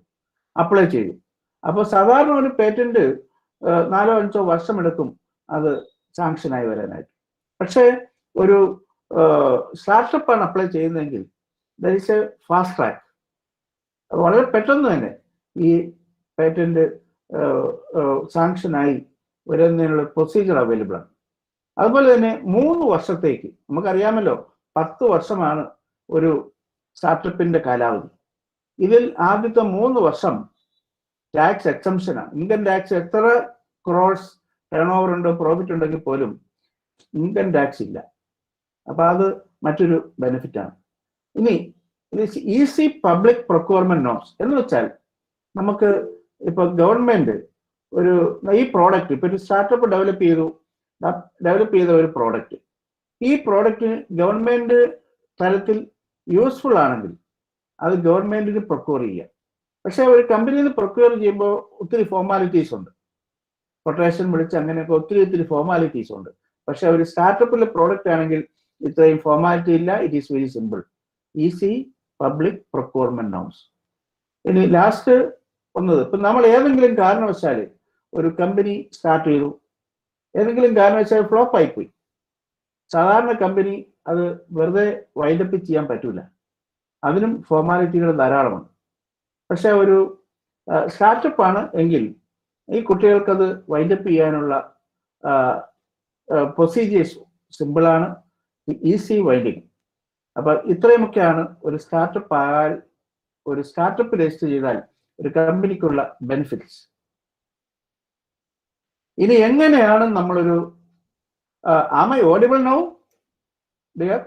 അപ്ലൈ ചെയ്യും. അപ്പോൾ സാധാരണ ഒരു പേറ്റന്റ് 4-5 വർഷം എടുക്കും അത് സാങ്ഷനായി വരാനായിട്ട്. പക്ഷേ ഒരു സ്റ്റാർട്ടപ്പാണ് അപ്ലൈ ചെയ്യുന്നതെങ്കിൽ there is A fast track. വളരെ പെട്ടെന്ന് തന്നെ ഈ പേറ്റന്റ് സാങ്ഷനായി വരുന്നതിനുള്ള പ്രൊസീജിയർ അവൈലബിൾ ആണ്. അതുപോലെ തന്നെ 3 വർഷത്തേക്ക്, നമുക്കറിയാമല്ലോ 10 വർഷമാണ് ഒരു സ്റ്റാർട്ടപ്പിന്റെ കാലാവധി. ഇതിൽ ആദ്യത്തെ 3 വർഷം ടാക്സ് എക്സംഷനാണ്. ഇൻകം ടാക്സ് എത്ര ക്രോർസ് ടേൺ ഓവർ ഉണ്ടോ പ്രോഫിറ്റ് ഉണ്ടെങ്കിൽ പോലും ഇൻകം ടാക്സ് ഇല്ല. അപ്പൊ അത് മറ്റൊരു ബെനിഫിറ്റ് ആണ്. ഇനി ഈസി പബ്ലിക് പ്രൊക്യൂർമെന്റ് നോംസ് എന്ന് വെച്ചാൽ നമുക്ക് ഇപ്പൊ ഗവൺമെന്റ് ഈ പ്രോഡക്റ്റ് ഇപ്പൊ ഒരു സ്റ്റാർട്ടപ്പ് ഡെവലപ്പ് ചെയ്ത ഒരു പ്രോഡക്റ്റ്, ഈ പ്രോഡക്റ്റ് ഗവൺമെന്റ് തലത്തിൽ യൂസ്ഫുൾ ആണെങ്കിൽ അത് ഗവൺമെന്റിന് പ്രൊക്യൂർ ചെയ്യാം. പക്ഷെ ഒരു കമ്പനിയിൽ നിന്ന് പ്രൊക്യൂർ ചെയ്യുമ്പോൾ ഒത്തിരി ഫോർമാലിറ്റീസ് ഉണ്ട്, കൊട്ടേഷൻ വിളിച്ച് അങ്ങനെയൊക്കെ ഒത്തിരി ഫോർമാലിറ്റീസ് ഉണ്ട്. പക്ഷെ ഒരു സ്റ്റാർട്ടപ്പിലെ പ്രോഡക്റ്റ് ആണെങ്കിൽ ഇത്രയും ഫോർമാലിറ്റി ഇല്ല. It is very simple. Easy public procurement norms. ഇനി ലാസ്റ്റ് ഇപ്പൊ നമ്മൾ ഏതെങ്കിലും കാരണവശാൽ ഒരു കമ്പനി സ്റ്റാർട്ട് ചെയ്തു, ഏതെങ്കിലും കാരണവശാൽ ഫ്ലോപ്പ് ആയിപ്പോയി, സാധാരണ കമ്പനി അത് വെറുതെ വൈൻഡപ്പ് ചെയ്യാൻ പറ്റൂല, അതിനും ഫോർമാലിറ്റികൾ ധാരാളമുണ്ട്. പക്ഷെ ഒരു സ്റ്റാർട്ടപ്പ് ആണ് എങ്കിൽ ഈ കുട്ടികൾക്കത് വൈൻഡപ്പ് ചെയ്യാനുള്ള പ്രൊസീജിയേഴ്സ് സിമ്പിളാണ്, ഈസി വൈൻഡിങ്. അപ്പൊ ഇത്രയുമൊക്കെയാണ് ഒരു സ്റ്റാർട്ടപ്പ് രജിസ്റ്റർ ചെയ്താൽ ഒരു കമ്പനിക്കുള്ള ബെനിഫിറ്റ്സ്. ഇനി എങ്ങനെയാണ് നമ്മളൊരു am I audible now, dear?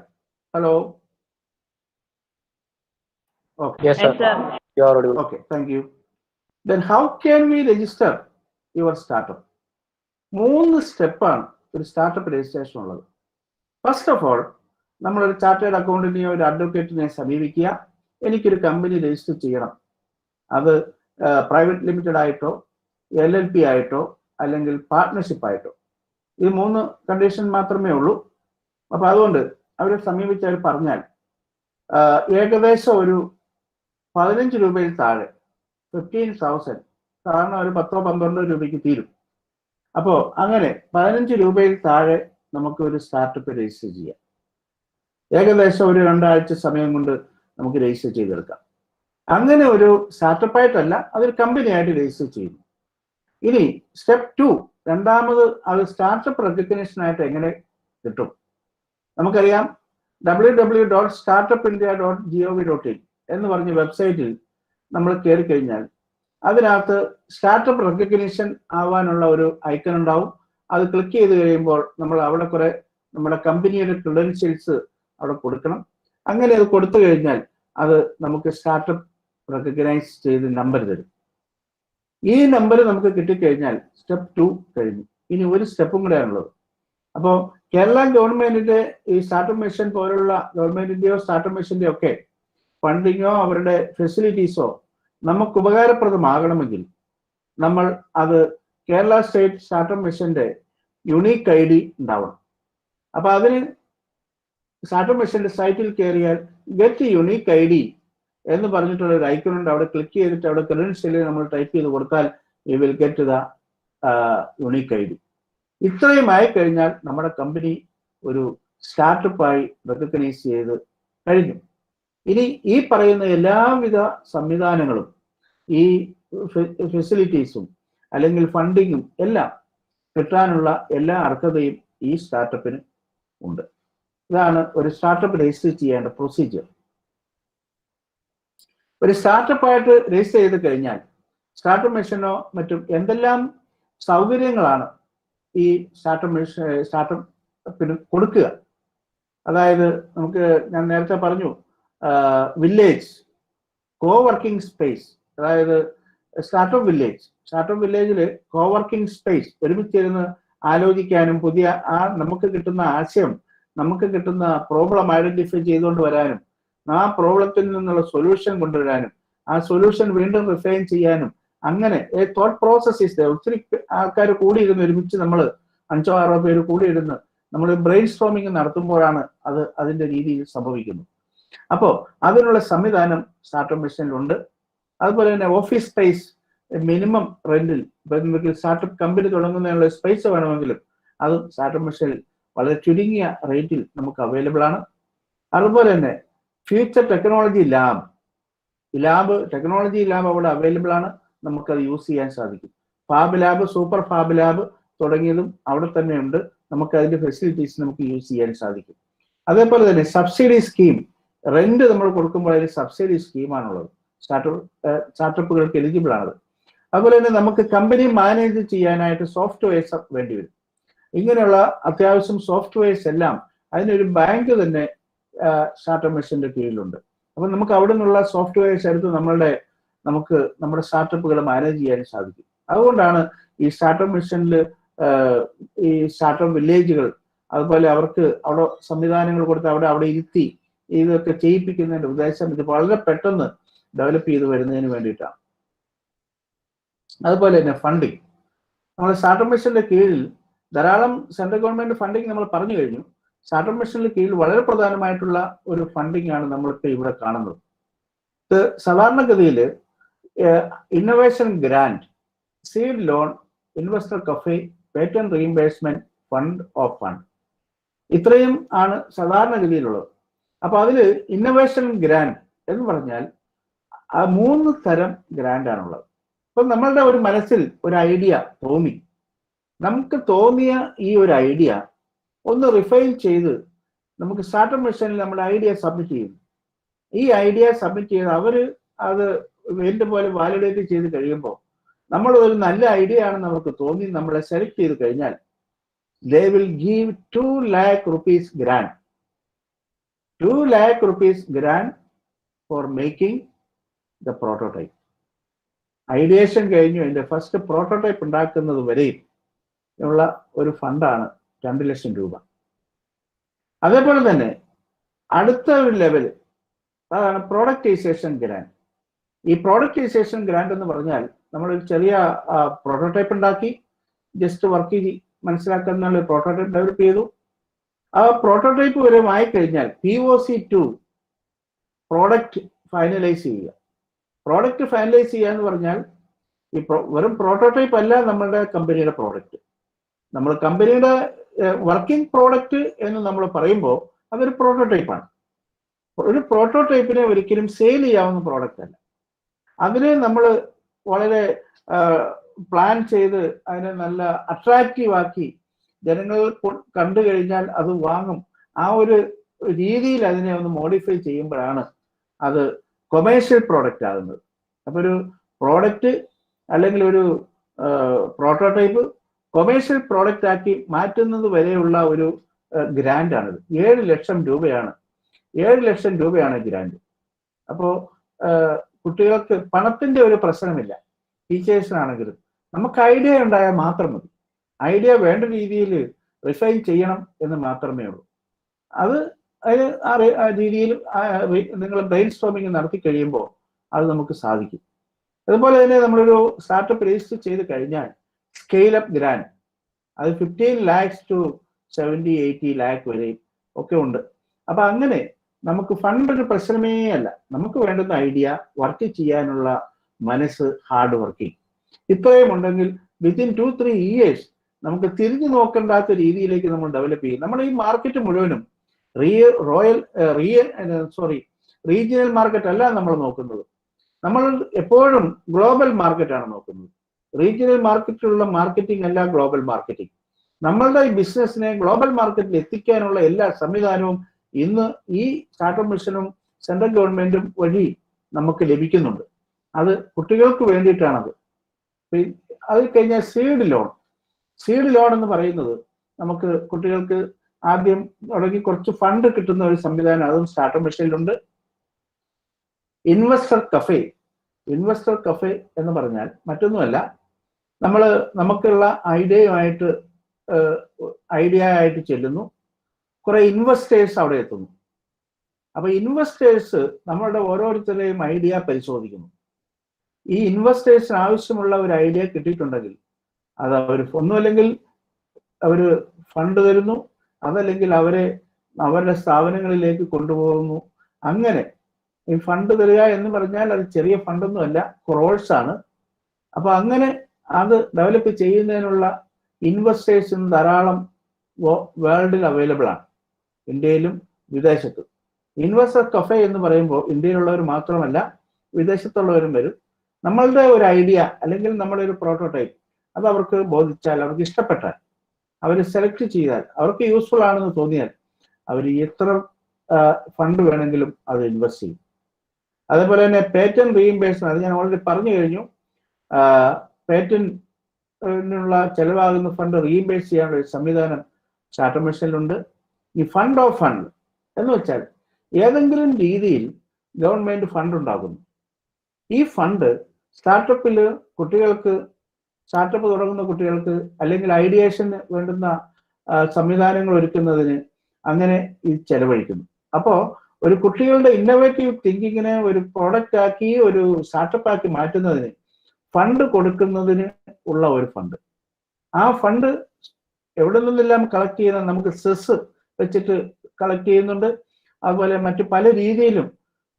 Hello. Okay. Yes, sir. You are audible. Okay, thank you. Then how can we register your startup? 3 സ്റ്റെപ്പാണ് ഒരു സ്റ്റാർട്ടപ്പ് രജിസ്ട്രേഷൻ ഉള്ളത്. ഫസ്റ്റ് ഓഫ് ഓൾ നമ്മളൊരു ചാർട്ടേഡ് അക്കൗണ്ടന്റിനെയോ ഒരു അഡ്വക്കേറ്റിനെ സമീപിക്കുക. എനിക്കൊരു കമ്പനി രജിസ്റ്റർ ചെയ്യണം. അത് പ്രൈവറ്റ് ലിമിറ്റഡ് ആയിട്ടോ LLP ആയിട്ടോ അല്ലെങ്കിൽ പാർട്ട്ണർഷിപ്പ് ആയിട്ടോ, ഇത് 3 കണ്ടീഷൻ മാത്രമേ ഉള്ളൂ. അപ്പൊ അതുകൊണ്ട് അവരെ സമീപിച്ച് അവർ പറഞ്ഞാൽ ഏകദേശം ഒരു 15 രൂപയിൽ താഴെ 15,000, സാധാരണ ഒരു 10-12 രൂപയ്ക്ക് തീരും. അപ്പോൾ അങ്ങനെ 15 രൂപയിൽ താഴെ നമുക്ക് ഒരു സ്റ്റാർട്ടപ്പ് രജിസ്റ്റർ ചെയ്യാം. ഏകദേശം ഒരു 2 ആഴ്ച സമയം കൊണ്ട് നമുക്ക് രജിസ്റ്റർ ചെയ്തെടുക്കാം. അങ്ങനെ ഒരു സ്റ്റാർട്ടപ്പായിട്ടല്ല, അതൊരു കമ്പനിയായിട്ട് രജിസ്റ്റർ ചെയ്യുന്നു. ഇനി സ്റ്റെപ്പ് 2, രണ്ടാമത് അത് സ്റ്റാർട്ടപ്പ് റെക്കഗ്നിഷനായിട്ട് എങ്ങനെ കിട്ടും? നമുക്കറിയാം www.startupindia.gov.in എന്ന് പറഞ്ഞ വെബ്സൈറ്റിൽ നമ്മൾ കയറി കഴിഞ്ഞാൽ അതിനകത്ത് സ്റ്റാർട്ടപ്പ് റെക്കഗ്നിഷൻ ആവാനുള്ള ഒരു ഐക്കൺ ഉണ്ടാവും. അത് ക്ലിക്ക് ചെയ്ത് കഴിയുമ്പോൾ നമ്മൾ അവിടെ കുറെ നമ്മുടെ കമ്പനിയുടെ ക്രെഡൻഷ്യൽസ് അവിടെ കൊടുക്കണം. അങ്ങനെ അത് കൊടുത്തു കഴിഞ്ഞാൽ അത് നമുക്ക് സ്റ്റാർട്ടപ്പ് റെക്കഗ്നൈസ് ചെയ്ത് നമ്പർ തരും. ഈ നമ്പർ നമുക്ക് കിട്ടിക്കഴിഞ്ഞാൽ സ്റ്റെപ്പ് 2 കഴിഞ്ഞു. ഇനി ഒരു സ്റ്റെപ്പും കൂടെയാണുള്ളത്. അപ്പോൾ കേരള ഗവൺമെന്റിന്റെ ഈ സ്റ്റാർട്ടപ്പ് മിഷൻ പോലുള്ള ഗവൺമെന്റിന്റെയോ സ്റ്റാർട്ടപ്പ് മിഷന്റെയോ ഒക്കെ ഫണ്ടിങ്ങോ അവരുടെ ഫെസിലിറ്റീസോ നമുക്ക് ഉപകാരപ്രദമാകണമെങ്കിൽ നമ്മൾ അത് കേരള സ്റ്റേറ്റ് സ്റ്റാർട്ടപ്പ് മിഷന്റെ യുണീക്ക് ID ഉണ്ടാവണം. അപ്പൊ അതിന് സ്റ്റാർട്ടപ്പ് മിഷന്റെ സൈറ്റിൽ കയറിയാൽ ഗെറ്റ് യുണീക്ക് ID എന്ന് പറഞ്ഞിട്ടുള്ള ഒരു ഐക്കൺ ഉണ്ട്. അവിടെ ക്ലിക്ക് ചെയ്തിട്ട് അവിടെ ക്രെഡൻഷ്യൽ നമ്മൾ ടൈപ്പ് ചെയ്ത് കൊടുത്താൽ you will get the unique I D. ഇത്രയും ആയി കഴിഞ്ഞാൽ നമ്മുടെ കമ്പനി ഒരു സ്റ്റാർട്ടപ്പായി റെക്കഗ്നൈസ് ചെയ്ത് കഴിഞ്ഞു. ഇനി ഈ പറയുന്ന എല്ലാവിധ സംവിധാനങ്ങളും ഈ ഫെസിലിറ്റീസും അല്ലെങ്കിൽ ഫണ്ടിങ്ങും എല്ലാം കിട്ടാനുള്ള എല്ലാ അർഹതയും ഈ സ്റ്റാർട്ടപ്പിന് ഉണ്ട്. ഇതാണ് ഒരു സ്റ്റാർട്ടപ്പ് രജിസ്റ്റർ ചെയ്യേണ്ട പ്രൊസീജിയർ. ഒരു സ്റ്റാർട്ടപ്പായിട്ട് രജിസ്റ്റർ ചെയ്ത് കഴിഞ്ഞാൽ സ്റ്റാർട്ടപ്പ് മിഷനോ മറ്റും എന്തെല്ലാം സൗകര്യങ്ങളാണ് ഈ സ്റ്റാർട്ടപ്പിന് കൊടുക്കുക. അതായത് നമുക്ക് ഞാൻ നേരത്തെ പറഞ്ഞു വില്ലേജ്, കോവർക്കിംഗ് സ്പേസ്, അതായത് സ്റ്റാർട്ടപ്പ് വില്ലേജിൽ കോവർക്കിംഗ് സ്പേസ് ഒരുമിച്ചിരുന്ന് ആലോചിക്കാനും പുതിയ നമുക്ക് കിട്ടുന്ന ആശയം, നമുക്ക് കിട്ടുന്ന പ്രോബ്ലം ഐഡന്റിഫൈ ചെയ്തുകൊണ്ട് വരാനും ആ പ്രോബ്ലത്തിൽ നിന്നുള്ള സൊല്യൂഷൻ കൊണ്ടുവരാനും ആ സൊല്യൂഷൻ വീണ്ടും റിഫൈൻ ചെയ്യാനും അങ്ങനെ തോട്ട് പ്രോസസ്. ഒത്തിരി ആൾക്കാർ കൂടിയിരുന്ന് ഒരുമിച്ച് നമ്മൾ 5-6 പേര് കൂടിയിരുന്ന് നമ്മൾ ബ്രെയിൻ സ്ട്രോമിങ് നടത്തുമ്പോഴാണ് അതിന്റെ രീതിയിൽ സംഭവിക്കുന്നത്. അപ്പോൾ അതിനുള്ള സംവിധാനം സ്റ്റാർട്ടപ്പ് മിഷനിലുണ്ട്. അതുപോലെ തന്നെ ഓഫീസ് സ്പേസ് മിനിമം റെന്റിൽ നിങ്ങൾക്ക് സ്റ്റാർട്ടപ്പ് കമ്പനി തുടങ്ങുന്നതിനുള്ള സ്പേസ് വേണമെങ്കിലും അതും സ്റ്റാർട്ടപ്പ് മിഷനിൽ വളരെ ചുരുങ്ങിയ റേറ്റിൽ നമുക്ക് അവൈലബിൾ ആണ്. അതുപോലെ തന്നെ ഫ്യൂച്ചർ ടെക്നോളജി ലാബ് അവിടെ അവൈലബിൾ ആണ്. നമുക്കത് യൂസ് ചെയ്യാൻ സാധിക്കും. Fab lab, super fab lab തുടങ്ങിയതും അവിടെ തന്നെ ഉണ്ട്. നമുക്ക് അതിന്റെ ഫെസിലിറ്റീസ് നമുക്ക് യൂസ് ചെയ്യാൻ സാധിക്കും. അതേപോലെ തന്നെ സബ്സിഡി സ്കീം, റെന്റ് നമ്മൾ കൊടുക്കുമ്പോൾ അതിന് സബ്സിഡി സ്കീമാണുള്ളത്. സ്റ്റാർട്ടപ്പുകൾക്ക് എലിജിബിൾ ആണത്. അതുപോലെ തന്നെ നമുക്ക് കമ്പനി മാനേജ് ചെയ്യാനായിട്ട് സോഫ്റ്റ്വെയർസ് വേണ്ടി വരും. ഇങ്ങനെയുള്ള അത്യാവശ്യം സോഫ്റ്റ്വെയർസ് എല്ലാം അതിനൊരു ബാങ്ക് തന്നെ സ്റ്റാർട്ടപ്പ് മിഷന്റെ കീഴിലുണ്ട്. അപ്പൊ നമുക്ക് അവിടെ നിന്നുള്ള സോഫ്റ്റ്വെയർസ് എടുത്ത് നമുക്ക് നമ്മുടെ സ്റ്റാർട്ടപ്പുകൾ മാനേജ് ചെയ്യാൻ സാധിക്കും. അതുകൊണ്ടാണ് ഈ സ്റ്റാർട്ടപ്പ് മിഷനിൽ ഈ സ്റ്റാർട്ടപ്പ് വില്ലേജുകൾ, അതുപോലെ അവർക്ക് അവിടെ സംവിധാനങ്ങൾ കൊടുത്ത് അവിടെ ഇരുത്തി ഇതൊക്കെ ചെയ്യിപ്പിക്കുന്നതിന്റെ ഉദ്ദേശം ഇത് വളരെ പെട്ടെന്ന് ഡെവലപ്പ് ചെയ്ത് വരുന്നതിന് വേണ്ടിയിട്ടാണ്. അതുപോലെ തന്നെ ഫണ്ടിങ്, നമ്മൾ സ്റ്റാർട്ടപ്പ് മിഷന്റെ കീഴിൽ ധാരാളം സെൻട്രൽ ഗവൺമെന്റ് ഫണ്ടിങ് നമ്മൾ പറഞ്ഞു കഴിഞ്ഞു. സ്റ്റാർട്ടപ്പ് മിഷന്റെ കീഴിൽ വളരെ പ്രധാനമായിട്ടുള്ള ഒരു ഫണ്ടിങ് ആണ് നമ്മളിപ്പോൾ ഇവിടെ കാണുന്നത്. ഇത് സാധാരണഗതിയിൽ innovation grant, seed loan, investor cafe, patent reimbursement, fund of fund, ഇത്രയും ആണ് സാധാരണഗതിയിലുള്ളത്. അപ്പൊ അതില് ഇന്നോവേഷൻ ഗ്രാന്റ് എന്ന് പറഞ്ഞാൽ 3 തരം ഗ്രാന്റ് ആണുള്ളത്. ഇപ്പൊ നമ്മളുടെ ഒരു മനസ്സിൽ ഒരു ഐഡിയ തോന്നി, നമുക്ക് തോന്നിയ ഈ ഒരു ഐഡിയ ഒന്ന് റിഫൈൻ ചെയ്ത് നമുക്ക് സ്റ്റാർട്ടപ്പ് മിഷനിൽ നമ്മുടെ ഐഡിയ സബ്മിറ്റ് ചെയ്യും. ഈ ഐഡിയ സബ്മിറ്റ് ചെയ്ത് അവര് അത് വേണ്ട പോലെ വാലിഡേറ്റ് ചെയ്ത് കഴിയുമ്പോൾ നമ്മൾ ഒരു നല്ല ഐഡിയ ആണെന്ന് നമുക്ക് തോന്നി നമ്മളെ സെലക്ട് ചെയ്ത് കഴിഞ്ഞാൽ they will give 2 lakh rupees grant. 2 lakh rupees grant for making the prototype. Ideation കഴിഞ്ഞു അതിന്റെ ഫസ്റ്റ് പ്രോട്ടോടൈപ്പ് ഉണ്ടാക്കുന്നത് വരെയും ഉള്ള ഒരു ഫണ്ടാണ് 2 ലക്ഷം രൂപ. അതേപോലെ തന്നെ അടുത്ത ഒരു ലെവൽ അതാണ് പ്രോഡക്റ്റൈസേഷൻ ഗ്രാന്റ്. ഈ പ്രോഡക്റ്റൈസേഷൻ ഗ്രാന്റ് എന്ന് പറഞ്ഞാൽ നമ്മളൊരു ചെറിയ പ്രോട്ടോടൈപ്പ് ഉണ്ടാക്കി, ജസ്റ്റ് വർക്ക് ചെയ്ത് മനസ്സിലാക്കുന്ന പ്രോട്ടോടൈപ്പ് ഡെവലപ്പ് ചെയ്തു. ആ പ്രോട്ടോടൈപ്പ് വരെ ആയിക്കഴിഞ്ഞാൽ POC2 പ്രോഡക്റ്റ് ഫൈനലൈസ് ചെയ്യുക. പ്രോഡക്റ്റ് ഫൈനലൈസ് ചെയ്യുക എന്ന് പറഞ്ഞാൽ ഈ വെറും പ്രോട്ടോടൈപ്പ് അല്ല നമ്മളുടെ കമ്പനിയുടെ പ്രോഡക്റ്റ്. നമ്മൾ കമ്പനിയുടെ വർക്കിംഗ് പ്രോഡക്റ്റ് എന്ന് നമ്മൾ പറയുമ്പോൾ അതൊരു പ്രോട്ടോടൈപ്പാണ്. ഒരു പ്രോട്ടോടൈപ്പിനെ ഒരിക്കലും സെയിൽ ചെയ്യാവുന്ന പ്രോഡക്റ്റ് അല്ല. അതിനെ നമ്മൾ വളരെ പ്ലാൻ ചെയ്ത് അതിനെ നല്ല അട്രാക്റ്റീവ് ആക്കി ജനങ്ങൾ കണ്ടു കഴിഞ്ഞാൽ അത് വാങ്ങും. ആ ഒരു രീതിയിൽ അതിനെ ഒന്ന് മോഡിഫൈ ചെയ്യുമ്പോഴാണ് അത് കൊമേഴ്ഷ്യൽ പ്രോഡക്റ്റ് ആകുന്നത്. അപ്പൊ ഒരു പ്രോഡക്റ്റ് അല്ലെങ്കിൽ ഒരു പ്രോട്ടോടൈപ്പ് കൊമേഴ്ഷ്യൽ പ്രോഡക്റ്റ് ആക്കി മാറ്റുന്നത് വരെയുള്ള ഒരു ഗ്രാന്റ് ആണിത്. 7 ലക്ഷം രൂപയാണ്. 7 ലക്ഷം രൂപയാണ് ഗ്രാന്റ്. അപ്പോ കുട്ടികൾക്ക് പണത്തിന്റെ ഒരു പ്രശ്നമില്ല. ടീച്ചേഴ്സിനാണെങ്കിലും നമുക്ക് ഐഡിയ ഉണ്ടായാൽ മാത്രം മതി. ഐഡിയ വേണ്ട രീതിയിൽ റിഫൈൻ ചെയ്യണം എന്ന് മാത്രമേ ഉള്ളൂ. അത് ആ രീതിയിൽ നിങ്ങൾ ബ്രെയിൻ സ്ട്രോമിങ് നടത്തി കഴിയുമ്പോൾ അത് നമുക്ക് സാധിക്കും. അതുപോലെ തന്നെ നമ്മളൊരു സ്റ്റാർട്ടപ്പ് രജിസ്റ്റർ ചെയ്ത് കഴിഞ്ഞാൽ സ്കെയിൽ അപ്പ് ഗ്രാന്റ്, അത് 15 lakhs to 70-80 lakh വരെ ഒക്കെ ഉണ്ട്. അപ്പൊ അങ്ങനെ നമുക്ക് ഫണ്ട് ഒരു പ്രശ്നമേ അല്ല. നമുക്ക് വേണ്ടുന്ന ഐഡിയ, വർക്ക് ചെയ്യാനുള്ള മനസ്സ്, ഹാർഡ് വർക്കിംഗ്, ഇത്രയും ഉണ്ടെങ്കിൽ വിത്തിൻ 2-3 years നമുക്ക് തിരിഞ്ഞു നോക്കേണ്ടാത്ത രീതിയിലേക്ക് നമ്മൾ ഡെവലപ്പ് ചെയ്യും. നമ്മൾ ഈ മാർക്കറ്റ് മുഴുവനും റീജിയണൽ മാർക്കറ്റ് അല്ല നമ്മൾ നോക്കുന്നത്. നമ്മൾ എപ്പോഴും ഗ്ലോബൽ മാർക്കറ്റാണ് നോക്കുന്നത്. റീജിയണൽ മാർക്കറ്റിലുള്ള മാർക്കറ്റിംഗ് അല്ല ഗ്ലോബൽ മാർക്കറ്റിംഗ്. നമ്മളുടെ ഈ ബിസിനസ്സിനെ ഗ്ലോബൽ മാർക്കറ്റിൽ എത്തിക്കാനുള്ള എല്ലാ സംവിധാനവും ഇന്ന് ഈ സ്റ്റാർട്ടപ്പ് മിഷനും സെൻട്രൽ ഗവൺമെന്റും വഴി നമുക്ക് ലഭിക്കുന്നുണ്ട്. അത് കുട്ടികൾക്ക് വേണ്ടിയിട്ടാണത്. അത് കഴിഞ്ഞാൽ സീഡ് ലോൺ എന്ന് പറയുന്നത് നമുക്ക് കുട്ടികൾക്ക് ആദ്യം തുടങ്ങി കുറച്ച് ഫണ്ട് കിട്ടുന്ന ഒരു സംവിധാനം, അതും സ്റ്റാർട്ടപ്പ് മിഷനിലുണ്ട്. ഇൻവെസ്റ്റർ കഫേ എന്ന് പറഞ്ഞാൽ മറ്റൊന്നുമല്ല, നമുക്കുള്ള ഐഡിയ ആയിട്ട് ചെല്ലുന്നു, കുറെ ഇൻവെസ്റ്റേഴ്സ് അവിടെ എത്തുന്നു. അപ്പൊ ഇൻവെസ്റ്റേഴ്സ് നമ്മളുടെ ഓരോരുത്തരുടെയും ഐഡിയ പരിശോധിക്കുന്നു. ഈ ഇൻവെസ്റ്റേഴ്സിന് ആവശ്യമുള്ള ഒരു ഐഡിയ കിട്ടിയിട്ടുണ്ടെങ്കിൽ അത് ഒന്നുമല്ലെങ്കിൽ അവര് ഫണ്ട് തരുന്നു, അതല്ലെങ്കിൽ അവരുടെ സ്ഥാപനങ്ങളിലേക്ക് കൊണ്ടുപോകുന്നു. അങ്ങനെ ഈ ഫണ്ട് തരിക എന്ന് പറഞ്ഞാൽ അത് ചെറിയ ഫണ്ടൊന്നും അല്ല, ക്രോഴ്സ് ആണ്. അപ്പൊ അങ്ങനെ അത് ഡെവലപ്പ് ചെയ്യുന്നതിനുള്ള ഇൻവെസ്റ്റേഴ്സ് ധാരാളം വേൾഡിൽ അവൈലബിൾ ആണ്, ഇന്ത്യയിലും വിദേശത്തും. ഇൻവെസ്റ്റർ കഫേ എന്ന് പറയുമ്പോൾ ഇന്ത്യയിലുള്ളവർ മാത്രമല്ല വിദേശത്തുള്ളവരും വരും. നമ്മളുടെ ഒരു ഐഡിയ അല്ലെങ്കിൽ നമ്മുടെ ഒരു പ്രോട്ടോടൈപ്പ് അത് അവർക്ക് ബോധിച്ചാൽ, അവർക്ക് ഇഷ്ടപ്പെട്ടാൽ, അവർ സെലക്ട് ചെയ്താൽ, അവർക്ക് യൂസ്ഫുൾ ആണെന്ന് തോന്നിയാൽ അവർ എത്ര ഫണ്ട് വേണമെങ്കിലും അത് ഇൻവെസ്റ്റ് ചെയ്യും. അതേപോലെ തന്നെ പേറ്റന്റ് റീഇംബേഴ്സ്മെന്റ്, അത് ഞാൻ ഓൾറെഡി പറഞ്ഞു കഴിഞ്ഞു. പേറ്റന്റിനുള്ള ചെലവാകുന്ന ഫണ്ട് റീഇംബേഴ്സ് ചെയ്യാനുള്ള ഒരു സംവിധാനം സ്റ്റാർട്ടപ്പ് മിഷനിലുണ്ട്. ഈ ഫണ്ട് ഓഫ് ഫണ്ട് എന്ന് വെച്ചാൽ ഏതെങ്കിലും രീതിയിൽ ഗവൺമെന്റ് ഫണ്ട് ഉണ്ടാകുന്നു. ഈ ഫണ്ട് സ്റ്റാർട്ടപ്പില് സ്റ്റാർട്ടപ്പ് തുടങ്ങുന്ന കുട്ടികൾക്ക് അല്ലെങ്കിൽ ഐഡിയേഷന് വേണ്ടുന്ന സംവിധാനങ്ങൾ ഒരുക്കുന്നതിന് അങ്ങനെ ഇത് ചെലവഴിക്കുന്നു. അപ്പോൾ ഒരു കുട്ടികളുടെ ഇന്നോവേറ്റീവ് തിങ്കിങ്ങിനെ ഒരു പ്രോഡക്റ്റ് ആക്കി ഒരു സ്റ്റാർട്ടപ്പ് ആക്കി മാറ്റുന്നതിന് ഫണ്ട് കൊടുക്കുന്നതിന് ഉള്ള ഒരു ഫണ്ട്. ആ ഫണ്ട് എവിടെ നിന്നെല്ലാം കളക്ട് ചെയ്യുന്ന, നമുക്ക് സെസ് വെച്ചിട്ട് കളക്ട് ചെയ്യുന്നുണ്ട്. അതുപോലെ മറ്റു പല രീതിയിലും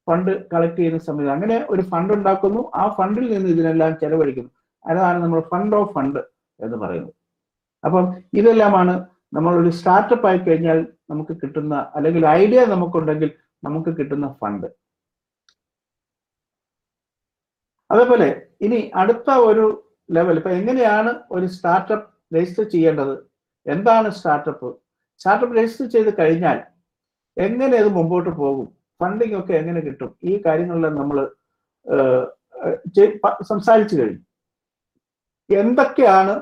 ഫണ്ട് കളക്ട് ചെയ്യുന്ന സംവിധാനം. അങ്ങനെ ഒരു ഫണ്ട് ഉണ്ടാക്കുന്നു, ആ ഫണ്ടിൽ നിന്ന് ഇതിനെല്ലാം ചെലവഴിക്കുന്നു. അതാണ് നമ്മൾ ഫണ്ട് ഓഫ് ഫണ്ട് എന്ന് പറയുന്നത്. അപ്പം ഇതെല്ലാമാണ് നമ്മൾ ഒരു സ്റ്റാർട്ടപ്പ് ആയി കഴിഞ്ഞാൽ നമുക്ക് കിട്ടുന്ന, അല്ലെങ്കിൽ ഐഡിയ നമുക്കുണ്ടെങ്കിൽ നമുക്ക് കിട്ടുന്ന ഫണ്ട്. അതേപോലെ ഇനി അടുത്ത ഒരു ലെവൽ, ഇപ്പൊ എങ്ങനെയാണ് ഒരു സ്റ്റാർട്ടപ്പ് രജിസ്റ്റർ ചെയ്യേണ്ടത്, എന്താണ് സ്റ്റാർട്ടപ്പ് രജിസ്റ്റർ ചെയ്ത് കഴിഞ്ഞാൽ എങ്ങനെ അത് മുമ്പോട്ട് പോകും, ഫണ്ടിങ് ഒക്കെ എങ്ങനെ കിട്ടും, ഈ കാര്യങ്ങളെല്ലാം നമ്മൾ സംസാരിച്ചു കഴിഞ്ഞു. എന്തൊക്കെയാണ്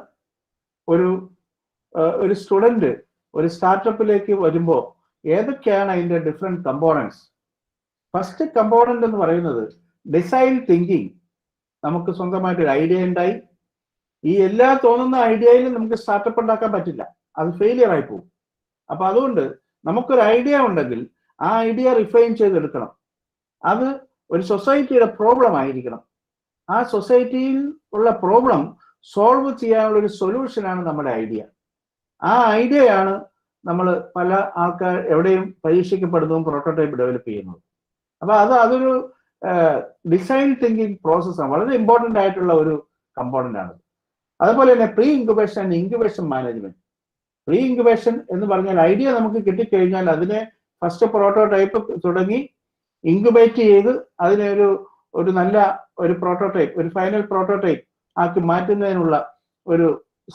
ഒരു സ്റ്റുഡന്റ് ഒരു സ്റ്റാർട്ടപ്പിലേക്ക് വരുമ്പോൾ ഏതൊക്കെയാണ് അതിന്റെ ഡിഫറെന്റ് കമ്പോണൻസ്? ഫസ്റ്റ് കമ്പോണന്റ് എന്ന് പറയുന്നത് ഡിസൈൻ തിങ്കിങ്. നമുക്ക് സ്വന്തമായിട്ട് ഒരു ഐഡിയ ഉണ്ടായി, ഈ എല്ലാ തോന്നുന്ന ഐഡിയയിലും നമുക്ക് സ്റ്റാർട്ടപ്പ് ഉണ്ടാക്കാൻ പറ്റില്ല, അത് ഫെയിലിയർ ആയി പോകും. അപ്പൊ അതുകൊണ്ട് നമുക്കൊരു ഐഡിയ ഉണ്ടെങ്കിൽ ആ ഐഡിയ റിഫൈൻ ചെയ്തെടുക്കണം. അത് ഒരു സൊസൈറ്റിയുടെ പ്രോബ്ലം ആയിരിക്കണം. ആ സൊസൈറ്റിയിൽ ഉള്ള പ്രോബ്ലം സോൾവ് ചെയ്യാനുള്ള ഒരു സൊല്യൂഷനാണ് നമ്മുടെ ഐഡിയ. ആ ഐഡിയയാണ് നമ്മൾ പല ആൾക്കാർ എവിടെയും പരീക്ഷിക്കപ്പെടുന്നതും പ്രോട്ടോടൈപ്പ് ഡെവലപ്പ് ചെയ്യുന്നതും. അപ്പൊ അതൊരു ഡിസൈൻ തിങ്കിങ് പ്രോസസ്സാണ്, വളരെ ഇമ്പോർട്ടൻ്റ് ആയിട്ടുള്ള ഒരു കമ്പോണന്റ് ആണ്. അതുപോലെ തന്നെ pre incubation and incubation management. Pre incubation എന്ന് പറഞ്ഞാൽ ഐഡിയ നമുക്ക് കിട്ടിക്കഴിഞ്ഞാൽ അതിനെ ഫസ്റ്റ് പ്രോട്ടോടൈപ്പ് തുടങ്ങി ഇൻക്യുബേറ്റ് ചെയ്ത് അതിനെ ഒരു നല്ല ഒരു പ്രോട്ടോടൈപ്പ്, ഒരു ഫൈനൽ പ്രോട്ടോടൈപ്പ് ആക്കി മാറ്റുന്നതിനുള്ള ഒരു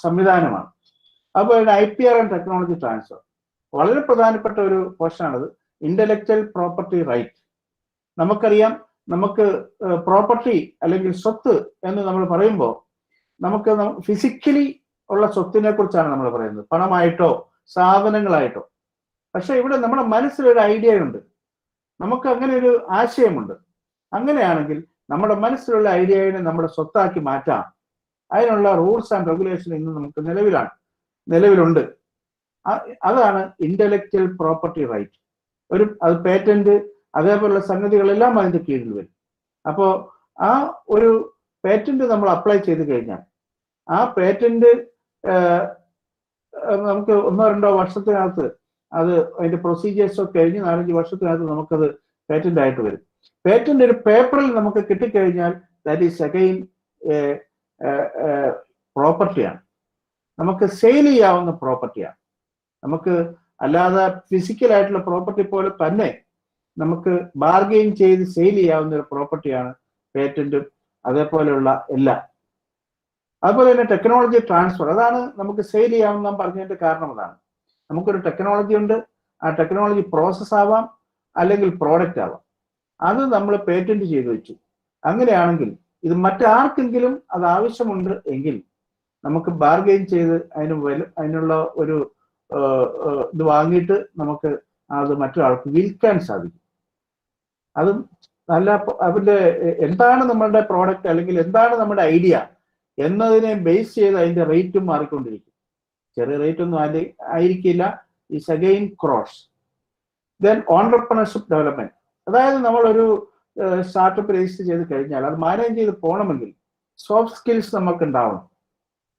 സംവിധാനമാണ്. അതുപോലെ IPR ആൻഡ് ടെക്നോളജി ട്രാൻസ്ഫർ വളരെ പ്രധാനപ്പെട്ട ഒരു പോർഷനാണത്. Intellectual property right. നമുക്കറിയാം, നമുക്ക് പ്രോപ്പർട്ടി അല്ലെങ്കിൽ സ്വത്ത് എന്ന് നമ്മൾ പറയുമ്പോൾ നമുക്ക് ഫിസിക്കലി ഉള്ള സ്വത്തിനെ കുറിച്ചാണ് നമ്മൾ പറയുന്നത്, പണമായിട്ടോ സാധനങ്ങളായിട്ടോ. പക്ഷെ ഇവിടെ നമ്മുടെ മനസ്സിലൊരു ഐഡിയ ഉണ്ട്, നമുക്ക് അങ്ങനെ ഒരു ആശയമുണ്ട്. അങ്ങനെയാണെങ്കിൽ നമ്മുടെ മനസ്സിലുള്ള ഐഡിയയെ നമ്മുടെ സ്വത്താക്കി മാറ്റാം. അതിനുള്ള റൂൾസ് ആൻഡ് റെഗുലേഷൻ ഇന്ന് നമുക്ക് നിലവിലുണ്ട്. അതാണ് ഇന്റലക്ച്വൽ പ്രോപ്പർട്ടി റൈറ്റ്. അത് പേറ്റന്റ് അതേപോലുള്ള സംഗതികളെല്ലാം അതിന്റെ കീഴിൽ വരും. അപ്പോൾ ആ ഒരു പേറ്റന്റ് നമ്മൾ അപ്ലൈ ചെയ്ത് കഴിഞ്ഞാൽ ആ പേറ്റന്റ് നമുക്ക് 1-2 വർഷത്തിനകത്ത് അത് അതിന്റെ പ്രൊസീജിയേഴ്സ് ഒക്കെ കഴിഞ്ഞ് 4-5 വർഷത്തിനകത്ത് നമുക്കത് പേറ്റന്റ് ആയിട്ട് വരും. പേറ്റന്റ് ഒരു പേപ്പറിൽ നമുക്ക് കിട്ടിക്കഴിഞ്ഞാൽ ദാറ്റ് ഈസ് അഗെയിൻ പ്രോപ്പർട്ടിയാണ്, നമുക്ക് സെയിൽ ചെയ്യാവുന്ന പ്രോപ്പർട്ടിയാണ്. നമുക്ക് അല്ലാതെ ഫിസിക്കലായിട്ടുള്ള പ്രോപ്പർട്ടി പോലെ തന്നെ നമുക്ക് ബാർഗെയിൻ ചെയ്ത് സെയിൽ ചെയ്യാവുന്ന ഒരു പ്രോപ്പർട്ടിയാണ് പേറ്റന്റും അതേപോലെയുള്ള എല്ലാം. അതുപോലെ തന്നെ ടെക്നോളജി ട്രാൻസ്ഫർ, അതാണ് നമുക്ക് സെയിൽ ചെയ്യാമെന്ന് നാം പറഞ്ഞതിന്റെ കാരണം. അതാണ് നമുക്കൊരു ടെക്നോളജി ഉണ്ട്, ആ ടെക്നോളജി പ്രോസസ് ആവാം അല്ലെങ്കിൽ പ്രോഡക്റ്റ് ആവാം, അത് നമ്മൾ പേറ്റന്റ് ചെയ്തു വെച്ചു. അങ്ങനെയാണെങ്കിൽ ഇത് മറ്റാർക്കെങ്കിലും അത് ആവശ്യമുണ്ട് എങ്കിൽ നമുക്ക് ബാർഗെയിൻ ചെയ്ത് അതിനുള്ള ഒരു ഇത് വാങ്ങിയിട്ട് നമുക്ക് അത് മറ്റൊരാൾക്ക് വിൽക്കാൻ സാധിക്കും. അതും നല്ല അതിന്റെ എന്താണ് നമ്മളുടെ പ്രോഡക്റ്റ് അല്ലെങ്കിൽ എന്താണ് നമ്മുടെ ഐഡിയ എന്നതിനെ ബേസ് ചെയ്ത് അതിന്റെ റേറ്റും മാറിക്കൊണ്ടിരിക്കും. ചെറിയ റേറ്റ് ഒന്നും ആയിരിക്കില്ല. Is again cross. Then entrepreneurship development, അതായത് നമ്മളൊരു സ്റ്റാർട്ടപ്പ് രജിസ്റ്റർ ചെയ്ത് കഴിഞ്ഞാൽ അത് മാനേജ് ചെയ്ത് പോകണമെങ്കിൽ സോഫ്റ്റ് സ്കിൽസ് നമുക്ക് ഉണ്ടാവണം.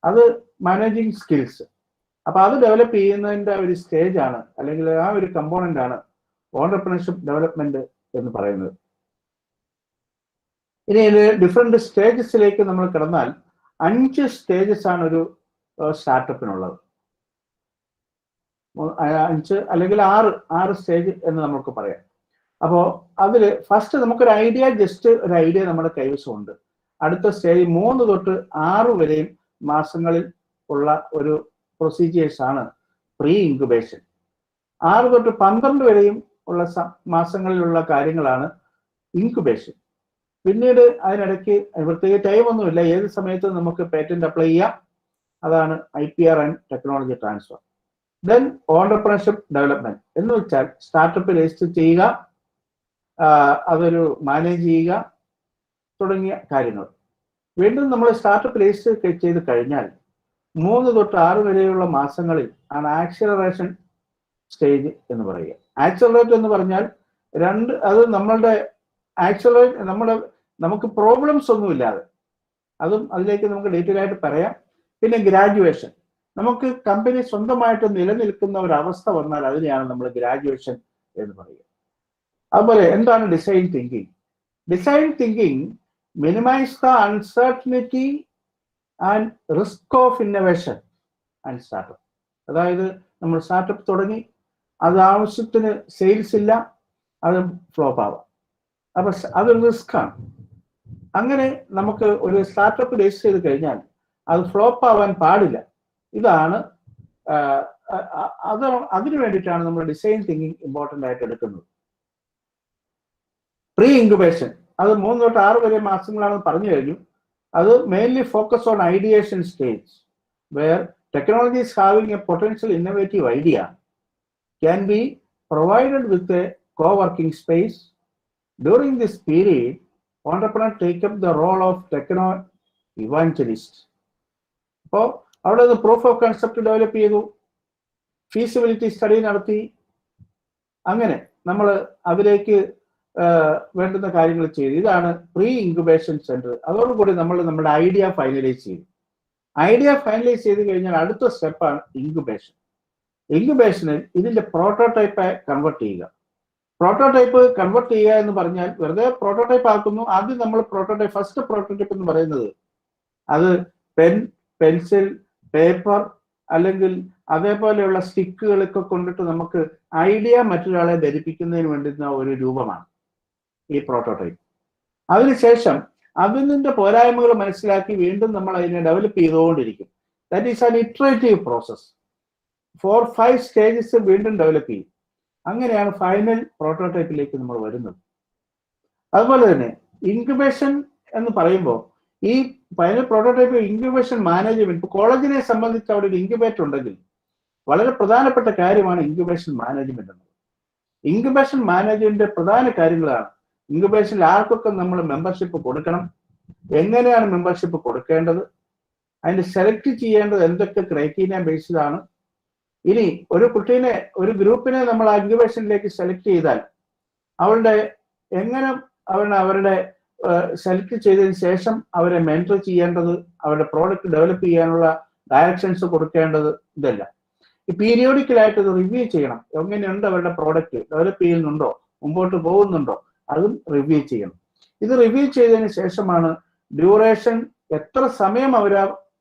അത് മാനേജിങ് സ്കിൽസ്. അപ്പൊ അത് ഡെവലപ്പ് ചെയ്യുന്നതിന്റെ ഒരു സ്റ്റേജ് ആണ് അല്ലെങ്കിൽ ആ ഒരു കമ്പോണന്റ് ആണ് ഓൺട്രപ്രണർഷിപ്പ് ഡെവലപ്മെന്റ് എന്ന് പറയുന്നത്. ഇനി ഡിഫറെന്റ് സ്റ്റേജസിലേക്ക് നമ്മൾ കിടന്നാൽ 5 സ്റ്റേജസ് ആണ് ഒരു സ്റ്റാർട്ടപ്പിനുള്ളത്. 5 അല്ലെങ്കിൽ 6 സ്റ്റേജ് എന്ന് നമുക്ക് പറയാം. അപ്പോൾ അതിൽ ഫസ്റ്റ് നമുക്കൊരു ഐഡിയ, ജസ്റ്റ് ഒരു ഐഡിയ നമ്മുടെ കൈവശമുണ്ട്. അടുത്ത സ്റ്റേജ് 3 തൊട്ട് 6 വരെയും മാസങ്ങളിൽ ഉള്ള ഒരു പ്രൊസീജിയേഴ്സ് ആണ് പ്രീ ഇൻക്യുബേഷൻ. 6 തൊട്ട് 12 വരെയും ഉള്ള മാസങ്ങളിലുള്ള കാര്യങ്ങളാണ് ഇൻക്യുബേഷൻ. പിന്നീട് അതിനിടയ്ക്ക് പ്രത്യേക ടൈമൊന്നുമില്ല, ഏത് സമയത്തും നമുക്ക് പേറ്റന്റ് അപ്ലൈ ചെയ്യാം. അതാണ് IPR and technology transfer. Then entrepreneurship development എന്ന് വെച്ചാൽ സ്റ്റാർട്ടപ്പ് രജിസ്റ്റർ ചെയ്യുക, അതൊരു മാനേജ് ചെയ്യുക തുടങ്ങിയ കാര്യങ്ങൾ. വീണ്ടും നമ്മൾ സ്റ്റാർട്ടപ്പ് രജിസ്റ്റർ ചെയ്ത് കഴിഞ്ഞാൽ 3 തൊട്ട് 6 വരെയുള്ള മാസങ്ങളിൽ ആണ് ആക്സിലറേഷൻ സ്റ്റേജ് എന്ന് പറയുക. ആക്സിലറേറ്റ് എന്ന് പറഞ്ഞാൽ അത് നമ്മളുടെ ആക്സിലറേറ്റ് നമുക്ക് പ്രോബ്ലംസ് ഒന്നുമില്ലാതെ, അതും അതിലേക്ക് നമുക്ക് ഡീറ്റെയിൽ ആയിട്ട് പറയാം. പിന്നെ ഗ്രാജുവേഷൻ, നമുക്ക് കമ്പനി സ്വന്തമായിട്ട് നിലനിൽക്കുന്ന ഒരു അവസ്ഥ വന്നാൽ അതിനെയാണ് നമ്മൾ ഗ്രാജുവേഷൻ എന്ന് പറയുക. അതുപോലെ എന്താണ് design thinking? Design thinking minimise the uncertainty and risk of innovation and startup. അതായത് നമ്മൾ സ്റ്റാർട്ടപ്പ് തുടങ്ങി, അത് ആവശ്യത്തിന് സെയിൽസ് ഇല്ല, അത് ഫ്ലോപ്പ് ആവാം, അപ്പൊ അതൊരു റിസ്ക് ആണ്. അങ്ങനെ നമുക്ക് ഒരു സ്റ്റാർട്ടപ്പ് രജിസ്റ്റർ ചെയ്ത് കഴിഞ്ഞാൽ അത് ഫ്ലോപ്പ് ആവാൻ പാടില്ല. ഇതാണ് അതിനു വേണ്ടിയിട്ടാണ് നമ്മൾ ഡിസൈൻ തിങ്കിങ് ഇമ്പോർട്ടൻ്റ് ആയിട്ട് എടുക്കുന്നത്. പ്രീ ഇൻക്യുബേഷൻ അത് 3 തൊട്ട് 6 വരെ മാസങ്ങളാണെന്ന് പറഞ്ഞു കഴിഞ്ഞു. അത് mainly focus on ideation stage where technology is having a potential innovative idea can be provided with a co-working space. During this period, entrepreneur take up the role of techno evangelist. അപ്പോൾ അവിടെ നിന്ന് proof of concept develop ചെയ്തു, feasibility study നടത്തി, അങ്ങനെ നമ്മൾ അതിലേക്ക് വേണ്ടുന്ന കാര്യങ്ങൾ ചെയ്തു. ഇതാണ് പ്രീ ഇൻക്യുബേഷൻ സെന്റർ. അതോടുകൂടി നമ്മൾ നമ്മുടെ ഐഡിയ ഫൈനലൈസ് ചെയ്തു. ഐഡിയ ഫൈനലൈസ് ചെയ്ത് കഴിഞ്ഞാൽ അടുത്ത സ്റ്റെപ്പാണ് ഇൻക്യുബേഷൻ. ഇൻക്യുബേഷനിൽ ഇതിന്റെ പ്രോട്ടോടൈപ്പ് കൺവേർട്ട് ചെയ്യുക. പ്രോട്ടോടൈപ്പ് കൺവേർട്ട് ചെയ്യുക എന്ന് പറഞ്ഞാൽ വെറുതെ പ്രോട്ടോടൈപ്പ് ആക്കുന്നു. ആദ്യം നമ്മൾ ഫസ്റ്റ് പ്രോട്ടോടൈപ്പ് എന്ന് പറയുന്നത് അത് പെൻസിൽ, പേപ്പർ അല്ലെങ്കിൽ അതേപോലെയുള്ള സ്റ്റിക്കുകളൊക്കെ കൊണ്ടിട്ട് നമുക്ക് ഐഡിയ മറ്റൊരാളെ ധരിപ്പിക്കുന്നതിന് വേണ്ടുന്ന ഒരു രൂപമാണ് ഈ പ്രോട്ടോടൈപ്പ്. അതിനുശേഷം അതിന്റെ പോരായ്മകൾ മനസ്സിലാക്കി വീണ്ടും നമ്മൾ അതിനെ ഡെവലപ്പ് ചെയ്തുകൊണ്ടിരിക്കും. That is an iterative process. 4-5 stages വീണ്ടും ഡെവലപ്പ് ചെയ്യും. അങ്ങനെയാണ് ഫൈനൽ പ്രോട്ടോടൈപ്പിലേക്ക് നമ്മൾ വരുന്നത്. അതുപോലെ തന്നെ ഇൻക്യുബേഷൻ എന്ന് പറയുമ്പോൾ ഈ ഫൈനൽ പ്രോട്ടോടൈപ്പ് ഇൻക്യുബേഷൻ മാനേജ്മെന്റ്, ഇപ്പോൾ കോളേജിനെ സംബന്ധിച്ച് അവിടെ ഒരു ഇൻക്യുബേറ്റർ ഉണ്ടെങ്കിൽ വളരെ പ്രധാനപ്പെട്ട കാര്യമാണ് ഇൻക്യുബേഷൻ മാനേജ്മെന്റ് എന്നത്. ഇൻക്യുബേഷൻ മാനേജ്മെന്റിന്റെ പ്രധാന കാര്യങ്ങളാണ് ഇൻക്യുബേഷനിൽ ആർക്കൊക്കെ നമ്മൾ മെമ്പർഷിപ്പ് കൊടുക്കണം, എങ്ങനെയാണ് മെമ്പർഷിപ്പ് കൊടുക്കേണ്ടത്, അതിന് സെലക്ട് ചെയ്യേണ്ടത് എന്തൊക്കെ ക്രൈറ്റീരിയ ബേസ്ഡാണ്. ഇനി ഒരു കുട്ടീനെ, ഒരു ഗ്രൂപ്പിനെ നമ്മൾ ഇൻക്യുബേഷനിലേക്ക് സെലക്ട് ചെയ്താൽ അവരുടെ സെലക്ട് ചെയ്തതിന് ശേഷം അവരെ മെന്റർ ചെയ്യേണ്ടത്, അവരുടെ പ്രോഡക്റ്റ് ഡെവലപ്പ് ചെയ്യാനുള്ള ഡയറക്ഷൻസ് കൊടുക്കേണ്ടത്, ഇതെല്ലാം പീരിയോഡിക്കലായിട്ട് ഇത് റിവ്യൂ ചെയ്യണം. എങ്ങനെയുണ്ട് അവരുടെ പ്രോഡക്റ്റ്, ഡെവലപ്പ് ചെയ്യുന്നുണ്ടോ, മുമ്പോട്ട് പോകുന്നുണ്ടോ, അതും റിവ്യൂ ചെയ്യണം. ഇത് റിവ്യൂ ചെയ്തതിന് ശേഷമാണ് ഡ്യൂറേഷൻ, എത്ര സമയം അവർ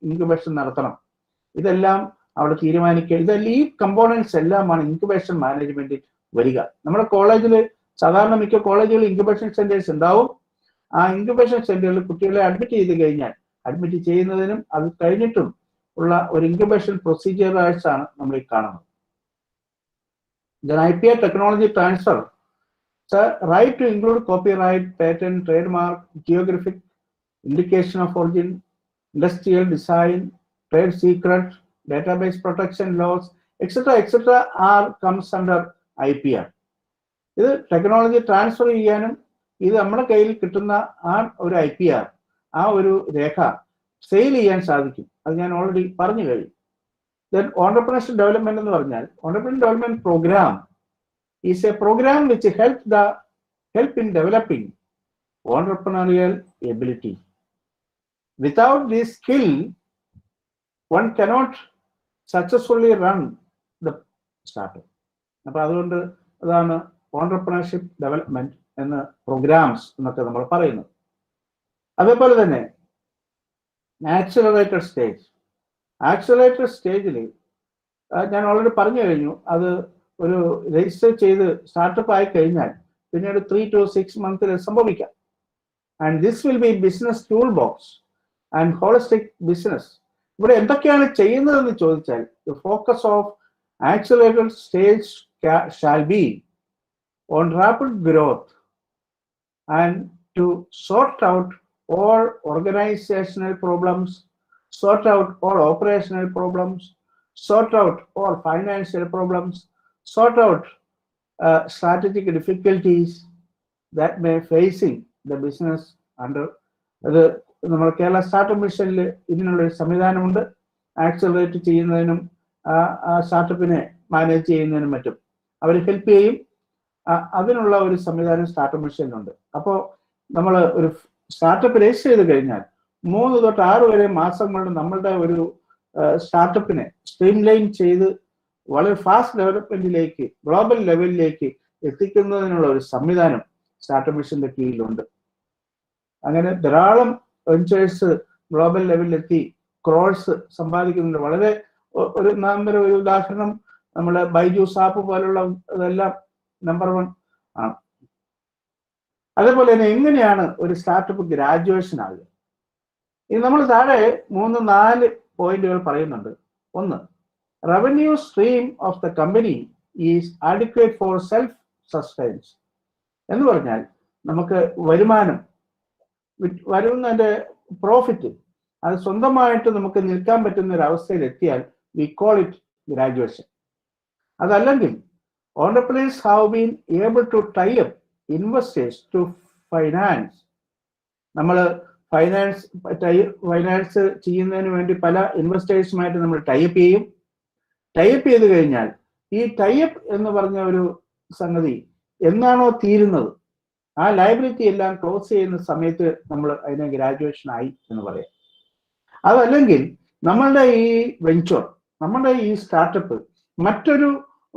ഇൻക്യുബേഷൻ നടത്തണം, ഇതെല്ലാം അവിടെ തീരുമാനിക്കുക. ഇതെല്ലാം ഈ കമ്പോണൻസ് എല്ലാമാണ് ഇൻക്യുബേഷൻ മാനേജ്മെന്റിൽ വരിക. നമ്മുടെ കോളേജിൽ സാധാരണ മിക്ക കോളേജുകളിൽ ഇൻക്യുബേഷൻ സെന്റേഴ്സ് ഉണ്ടാവും. ആ ഇൻക്യുബേഷൻ സെന്ററുകളിൽ കുട്ടികളെ അഡ്മിറ്റ് ചെയ്ത് കഴിഞ്ഞാൽ, അഡ്മിറ്റ് ചെയ്യുന്നതിനും അത് കഴിഞ്ഞിട്ടും ഉള്ള ഒരു ഇൻക്യുബേഷൻ പ്രൊസീജിയേഴ്സ് ആണ് നമ്മൾ ഈ കാണുന്നത്. IPR technology transfer, right to include copyright, patent, trademark, geographic indication of origin, industrial design, trade secret, database protection laws, etc. are comes under IPR. ഇത് ടെക്നോളജി ട്രാൻസ്ഫർ ചെയ്യാനും ഇത് നമ്മുടെ കയ്യിൽ കിട്ടുന്ന ആ ഒരു IPR, ആ ഒരു രേഖ സെയിൽ ചെയ്യാൻ സാധിക്കും. അത് ഞാൻ ഓൾറെഡി പറഞ്ഞു കഴിഞ്ഞു. ദെൻ ഓണ്ടർപ്രണർഷിപ്പ് ഡെവലപ്മെന്റ് എന്ന് പറഞ്ഞാൽ, entrepreneur development programme is a programme which help in developing entrepreneurial ability. Without this skill, one cannot successfully run the startup. അപ്പോൾ അതുകൊണ്ട് അതാണ് ഓണ്ടർപ്രണർഷിപ്പ് ഡെവലപ്മെന്റ് എന്ന പ്രോഗ്രാംസ് എന്നൊക്കെ നമ്മൾ പറയുന്നത്. അതേപോലെ തന്നെ ആക്സിലറേറ്റഡ് സ്റ്റേജിൽ ഞാൻ ഓൾറെഡി പറഞ്ഞു കഴിഞ്ഞു. അത് ഒരു രജിസ്റ്റർ ചെയ്ത് സ്റ്റാർട്ടപ്പ് ആയി കഴിഞ്ഞാൽ പിന്നീട് 3 to 6 months സംഭവിക്കാം. And this will be business tool box and holistic business. ഇവിടെ എന്തൊക്കെയാണ് ചെയ്യുന്നതെന്ന് ചോദിച്ചാൽ, the focus of accelerated stage shall be on rapid growth and to sort out all organizational problems, sort out all operational problems, sort out all financial problems, sort out strategic difficulties that may facing the business under അത് നമ്മുടെ Kerala startup മിഷനിൽ ഇതിനുള്ളൊരു സംവിധാനമുണ്ട്. Accelerate ചെയ്യുന്നതിനും സ്റ്റാർട്ടപ്പിനെ manage ചെയ്യുന്നതിനും മറ്റും അവർ help ചെയ്യും. അതിനുള്ള ഒരു സംവിധാനം സ്റ്റാർട്ടപ്പ് മിഷനിലുണ്ട്. അപ്പോൾ നമ്മൾ ഒരു സ്റ്റാർട്ടപ്പ് രജിസ്റ്റർ ചെയ്ത് കഴിഞ്ഞാൽ 3 to 6 വരെ മാസം കൊണ്ട് നമ്മളുടെ ഒരു സ്റ്റാർട്ടപ്പിനെ സ്ട്രീം ലൈൻ ചെയ്ത് വളരെ ഫാസ്റ്റ് ഡെവലപ്മെന്റിലേക്ക്, ഗ്ലോബൽ ലെവലിലേക്ക് എത്തിക്കുന്നതിനുള്ള ഒരു സംവിധാനം സ്റ്റാർട്ടപ്പ് മിഷന്റെ കീഴിലുണ്ട്. അങ്ങനെ ധാരാളം വെഞ്ചേഴ്സ് ഗ്ലോബൽ ലെവലിലെത്തി ക്രോഴ്സ് സമ്പാദിക്കുന്നുണ്ട്. വളരെ ഒരു ഉദാഹരണം നമ്മുടെ ബൈജൂസ് ആപ്പ് പോലുള്ള ഇതെല്ലാം നമ്പർ 1 ആണ്. അതേപോലെ തന്നെ എങ്ങനെയാണ് ഒരു സ്റ്റാർട്ടപ്പ് ഗ്രാജുവേഷൻ ആകുക? ഇത് നമ്മൾ താഴെ 3-4 പോയിന്റുകൾ പറയുന്നുണ്ട്. 1, revenue stream of the company is adequate for self sustains. എന്ന് പറഞ്ഞാൽ നമുക്ക് വരുന്നതിന്റെ പ്രോഫിറ്റ് അത് സ്വന്തമായിട്ട് നമുക്ക് നിൽക്കാൻ പറ്റുന്ന ഒരു അവസ്ഥയിൽ എത്തിയാൽ വി കോൾ ഇറ്റ് ഗ്രാജുവേഷൻ. അതല്ലെങ്കിൽ entrepreneurs have been able to tie up investors to finance. നമ്മൾ ഫൈനാൻസ് ചെയ്യുന്നതിന് വേണ്ടി പല ഇൻവെസ്റ്റേഴ്സുമായിട്ട് നമ്മൾ ടൈപ്പ് ചെയ്യും. ടൈപ്പ് ചെയ്ത് കഴിഞ്ഞാൽ ഈ ടൈപ്പ് എന്ന് പറഞ്ഞ ഒരു സംഗതി എന്നാണോ തീരുന്നത്, ആ ലയബിലിറ്റി എല്ലാം ക്ലോസ് ചെയ്യുന്ന സമയത്ത് നമ്മൾ അതിനെ ഗ്രാജുവേഷൻ ആയി എന്ന് പറയാം. അതല്ലെങ്കിൽ നമ്മളുടെ ഈ വെഞ്ചർ, നമ്മളുടെ ഈ സ്റ്റാർട്ടപ്പ് മറ്റൊരു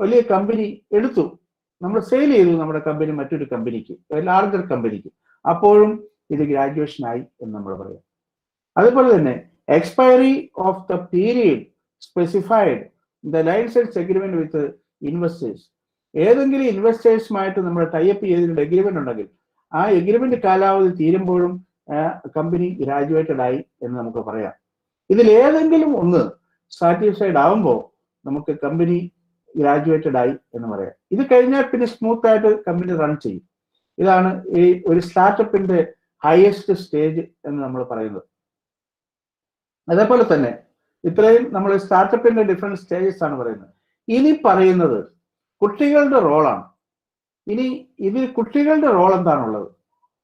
വലിയ കമ്പനി എടുത്തു, നമ്മൾ സെയിൽ ചെയ്തു നമ്മുടെ കമ്പനി മറ്റൊരു കമ്പനിക്ക്, ലാർജർ കമ്പനിക്ക്, അപ്പോഴും ഇത് ഗ്രാജുവേഷൻ ആയി എന്ന് നമ്മൾ പറയാം. അതുപോലെ തന്നെ expiry of the period specified the licence agreement with investors. ഏതെങ്കിലും ഇൻവെസ്റ്റേഴ്സുമായിട്ട് നമ്മൾ ടൈപ്പ് ചെയ്തിട്ട് എഗ്രിമെന്റ് ഉണ്ടെങ്കിൽ ആ എഗ്രിമെന്റ് കാലാവധി തീരുമ്പോഴും കമ്പനി ഗ്രാജുവേറ്റഡ് ആയി എന്ന് നമുക്ക് പറയാം. ഇതിലേതെങ്കിലും ഒന്ന് സാറ്റിസ്ഫൈഡ് ആവുമ്പോൾ നമുക്ക് കമ്പനി ഗ്രാജുവേറ്റഡ് ആയി എന്ന് പറയാം. ഇത് കഴിഞ്ഞാൽ പിന്നെ സ്മൂത്ത് ആയിട്ട് കമ്പനി റൺ ചെയ്യും. ഇതാണ് ഈ ഒരു സ്റ്റാർട്ടപ്പിന്റെ ഹയസ്റ്റ് സ്റ്റേജ് എന്ന് നമ്മൾ പറയുന്നത്. അതേപോലെ തന്നെ ഇത്രയും നമ്മൾ സ്റ്റാർട്ടപ്പിന്റെ ഡിഫറെന്റ് സ്റ്റേജസ് ആണ് പറയുന്നത്. ഇനി പറയുന്നത് കുട്ടികളുടെ റോളാണ്. ഇനി ഇതിൽ കുട്ടികളുടെ റോൾ എന്താണുള്ളത്?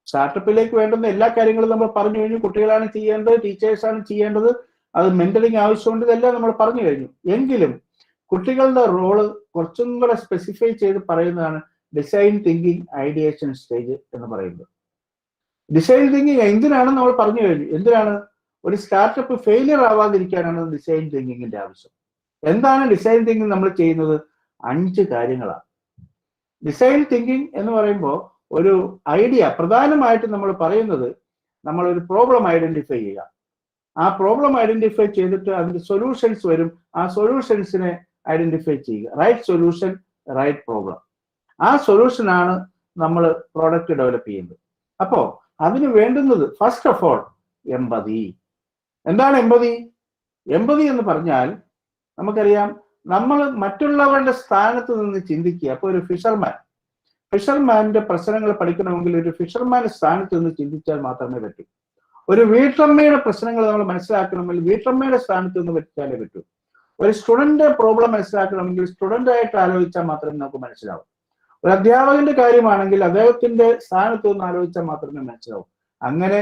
സ്റ്റാർട്ടപ്പിലേക്ക് വേണ്ടുന്ന എല്ലാ കാര്യങ്ങളും നമ്മൾ പറഞ്ഞു കഴിഞ്ഞു. കുട്ടികളാണ് ചെയ്യേണ്ടത്, ടീച്ചേഴ്സാണ് ചെയ്യേണ്ടത്, അത് മെന്ററിങ് ആവശ്യമുണ്ട്, ഇതെല്ലാം നമ്മൾ പറഞ്ഞു കഴിഞ്ഞു. എങ്കിലും കുട്ടികളുടെ റോള് കുറച്ചും കൂടെ സ്പെസിഫൈ ചെയ്ത് പറയുന്നതാണ് ഡിസൈൻ തിങ്കിങ് ഐഡിയേഷൻ സ്റ്റേജ് എന്ന് പറയുന്നത്. ഡിസൈൻ തിങ്കിങ് എന്തിനാണെന്ന് നമ്മൾ പറഞ്ഞു കഴിഞ്ഞു. എന്തിനാണ്? ഒരു സ്റ്റാർട്ടപ്പ് ഫെയിലിയർ ആവാതിരിക്കാനാണ് ഡിസൈൻ തിങ്കിങ്ങിന്റെ ആവശ്യം. എന്താണ് ഡിസൈൻ തിങ്കിങ് നമ്മൾ ചെയ്യുന്നത്? 5 കാര്യങ്ങളാണ്. ഡിസൈൻ തിങ്കിങ് എന്ന് പറയുമ്പോൾ ഒരു ഐഡിയ, പ്രധാനമായിട്ട് നമ്മൾ പറയുന്നത് നമ്മൾ ഒരു പ്രോബ്ലം ഐഡന്റിഫൈ ചെയ്യുക. ആ പ്രോബ്ലം ഐഡന്റിഫൈ ചെയ്തിട്ട് അതിന്റെ സൊല്യൂഷൻസ് വരും. ആ സൊല്യൂഷൻസിനെ ഐഡന്റിഫൈ ചെയ്യുക. Right solution, right problem. ആ സൊല്യൂഷനാണ് നമ്മൾ പ്രോഡക്റ്റ് ഡെവലപ്പ് ചെയ്യുന്നത്. അപ്പോ അതിന് വേണ്ടുന്നത് ഫസ്റ്റ് ഓഫ് ഓൾ എമ്പതി. എന്താണ് എമ്പതി? എമ്പതി എന്ന് പറഞ്ഞാൽ നമുക്കറിയാം, നമ്മൾ മറ്റുള്ളവരുടെ സ്ഥാനത്ത് നിന്ന് ചിന്തിക്കുക. അപ്പൊ ഒരു ഫിഷർമാന്റെ പ്രശ്നങ്ങൾ പഠിക്കണമെങ്കിൽ ഒരു ഫിഷർമാന്റെ സ്ഥാനത്ത് നിന്ന് ചിന്തിച്ചാൽ മാത്രമേ പറ്റൂ. ഒരു വീട്ടമ്മയുടെ പ്രശ്നങ്ങൾ നമ്മൾ മനസ്സിലാക്കണമെങ്കിൽ വീട്ടമ്മയുടെ സ്ഥാനത്ത് നിന്ന് വെച്ചാലേ പറ്റൂ. ഒരു സ്റ്റുഡന്റ് പ്രോബ്ലം മനസ്സിലാക്കണമെങ്കിൽ സ്റ്റുഡന്റ് ആയിട്ട് ആലോചിച്ചാൽ മാത്രമേ നമുക്ക് മനസ്സിലാവൂ. ഒരു അധ്യാപകന്റെ കാര്യമാണെങ്കിൽ അദ്ദേഹത്തിന്റെ സ്ഥാനത്ത് നിന്ന് ആലോചിച്ചാൽ മാത്രമേ മനസ്സിലാവൂ. അങ്ങനെ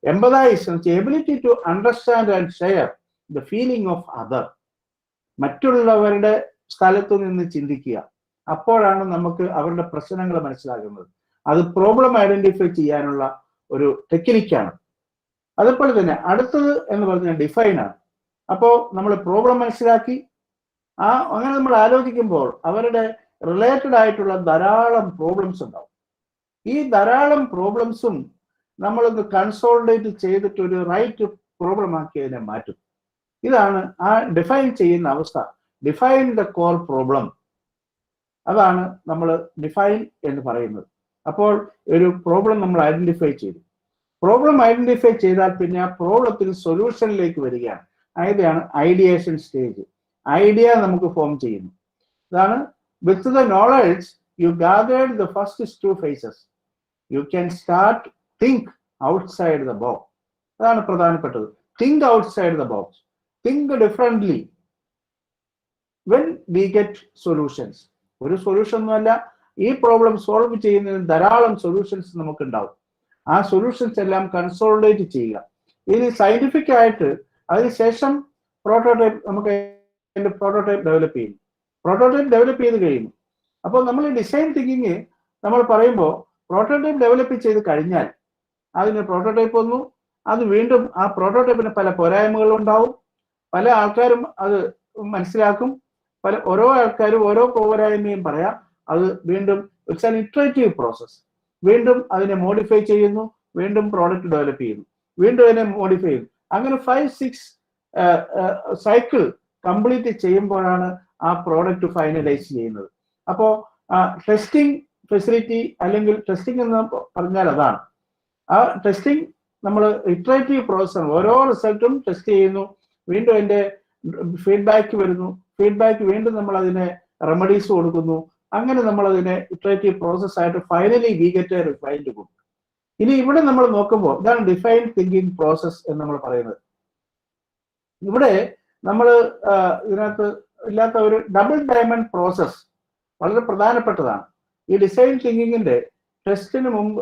empathise, ability to understand and share the feeling of other. മറ്റുള്ളവരുടെ സ്ഥലത്തു നിന്ന് ചിന്തിക്കുക. അപ്പോഴാണ് നമുക്ക് അവരുടെ പ്രശ്നങ്ങൾ മനസ്സിലാകുന്നത്. അത് പ്രോബ്ലം ഐഡന്റിഫൈ ചെയ്യാനുള്ള ഒരു ടെക്നിക്കാണ്. അതുപോലെ തന്നെ അടുത്തത് എന്ന് പറഞ്ഞാൽ ഡിഫൈനാണ്. അപ്പോൾ നമ്മൾ പ്രോബ്ലം മനസ്സിലാക്കി, അങ്ങനെ നമ്മൾ ആലോചിക്കുമ്പോൾ അവരുടെ റിലേറ്റഡ് ആയിട്ടുള്ള ധാരാളം പ്രോബ്ലംസ് ഉണ്ടാവും. ഈ ധാരാളം പ്രോബ്ലംസും നമ്മളൊന്ന് കൺസോളിഡേറ്റ് ചെയ്തിട്ട് ഒരു റൈറ്റ് പ്രോബ്ലം ആക്കി അതിനെ മാറ്റും. ഇതാണ് ആ ഡിഫൈൻ ചെയ്യുന്ന അവസ്ഥ. Define the core problem. അതാണ് നമ്മൾ ഡിഫൈൻ എന്ന് പറയുന്നത്. അപ്പോൾ ഒരു പ്രോബ്ലം നമ്മൾ ഐഡന്റിഫൈ ചെയ്തു. പ്രോബ്ലം ഐഡന്റിഫൈ ചെയ്താൽ പിന്നെ ആ പ്രോബ്ലത്തിന് സൊല്യൂഷനിലേക്ക് വരികയാണ്. അതാണ് ഐഡിയേഷൻ സ്റ്റേജ്. ഐഡിയ നമുക്ക് ഫോം ചെയ്യുന്നു. ഇതാണ് with the knowledge U gathered the first 2 phases you can start think outside the box. അതാണ് പ്രധാനപ്പെട്ടത്. Think outside the box, think differently when we get solutions. ഒരു സൊല്യൂഷൻ ഒന്നുമല്ല, ഈ പ്രോബ്ലം സോൾവ് ചെയ്യുന്നതിന് ധാരാളം സൊല്യൂഷൻസ് നമുക്ക് ഉണ്ടാവും. ആ സൊല്യൂഷൻസ് എല്ലാം കൺസോളിഡേറ്റ് ചെയ്യുക. ഇനി സയന്റിഫിക് ആയിട്ട് അതിനുശേഷം പ്രോട്ടോടൈപ്പ്, നമുക്ക് പ്രോട്ടോടൈപ്പ് ഡെവലപ്പ് ചെയ്യും. പ്രോട്ടോടൈപ്പ് ഡെവലപ്പ് ചെയ്ത് കഴിയുന്നു. അപ്പോൾ നമ്മൾ ഡിസൈൻ തിങ്കിങ് നമ്മൾ പറയുമ്പോൾ പ്രോട്ടോടൈപ്പ് ഡെവലപ്പ് ചെയ്ത് കഴിഞ്ഞാൽ അതിന് പ്രോട്ടോടൈപ്പ് വന്നു. അത് വീണ്ടും ആ പ്രോട്ടോടൈപ്പിന് പല പോരായ്മകളും ഉണ്ടാവും. പല ആൾക്കാരും അത് മനസ്സിലാക്കും. ഓരോ ആൾക്കാരും ഓരോ പോരായ്മയും പറയാം. അത് വീണ്ടും ഇറ്റ്സ് ആൻ ഇറ്ററേറ്റീവ് പ്രോസസ്. വീണ്ടും അതിനെ മോഡിഫൈ ചെയ്യുന്നു, വീണ്ടും പ്രോഡക്റ്റ് ഡെവലപ്പ് ചെയ്യുന്നു, വീണ്ടും അതിനെ മോഡിഫൈ ചെയ്യുന്നു. അങ്ങനെ 5-6 സൈക്കിൾ കംപ്ലീറ്റ് ചെയ്യുമ്പോഴാണ് ആ പ്രോഡക്റ്റ് ഫൈനലൈസ് ചെയ്യുന്നത്. അപ്പോൾ ടെസ്റ്റിംഗ് ഫെസിലിറ്റി അല്ലെങ്കിൽ ടെസ്റ്റിംഗ് എന്ന് പറഞ്ഞാൽ അതാണ്. ആ ടെസ്റ്റിംഗ് നമ്മൾ ഇറ്ററേറ്റീവ് പ്രോസസ്സാണ്. ഓരോ റിസൾട്ടും ടെസ്റ്റ് ചെയ്യുന്നു, വീണ്ടും അതിന്റെ ഫീഡ്ബാക്ക് വരുന്നു, ഫീഡ്ബാക്ക് വീണ്ടും നമ്മൾ അതിനെ റെമഡീസ് കൊടുക്കുന്നു. അങ്ങനെ നമ്മൾ അതിനെ ഇറ്ററേറ്റീവ് പ്രോസസ് ആയിട്ട് finally we get A refined good. ഇനി ഇവിടെ നമ്മൾ നോക്കുമ്പോൾ ഇതാണ് ഡിഫൈൻ തിങ്കിങ് പ്രോസസ് എന്ന് നമ്മൾ പറയുന്നത്. ഇവിടെ നമ്മൾ ഇതിനകത്ത് ഇല്ലാത്ത ഒരു ഡബിൾ ഡയമണ്ട് പ്രോസസ് വളരെ പ്രധാനപ്പെട്ടതാണ്. ഈ ഡിസൈൻ തിങ്കിങ്ങിന്റെ ടെസ്റ്റിന് മുമ്പ്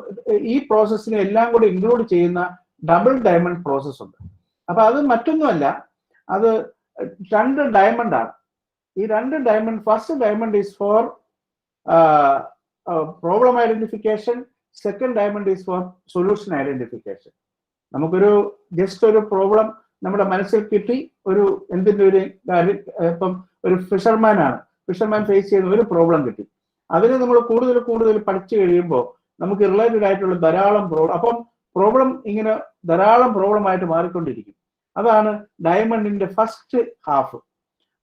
ഈ പ്രോസസ്സിനെ എല്ലാം കൂടി ഇൻക്ലൂഡ് ചെയ്യുന്ന ഡബിൾ ഡയമണ്ട് പ്രോസസ് ഉണ്ട്. അപ്പൊ അത് മറ്റൊന്നുമല്ല, അത് 2 ഡയമണ്ട് ആണ്. ഈ 2 diamond, first diamond is for problem identification, second diamond is for solution identification. നമുക്കൊരു ജസ്റ്റ് ഒരു പ്രോബ്ലം നമ്മുടെ മനസ്സിൽ കിട്ടി, ഒരു എന്തിൻ്റെ ഒരു കാര്യം, ഇപ്പം ഒരു ഫിഷർമാൻ ഫേസ് ചെയ്യുന്ന ഒരു പ്രോബ്ലം കിട്ടി. അതിനെ നമ്മൾ കൂടുതൽ പഠിച്ചു കഴിയുമ്പോൾ നമുക്ക് റിലേറ്റഡ് ആയിട്ടുള്ള ധാരാളം പ്രോബ്ലം, അപ്പം പ്രോബ്ലം ഇങ്ങനെ ധാരാളം പ്രോബ്ലം ആയിട്ട് മാറിക്കൊണ്ടിരിക്കും. അതാണ് ഡയമണ്ടിന്റെ ഫസ്റ്റ് ഹാഫ്.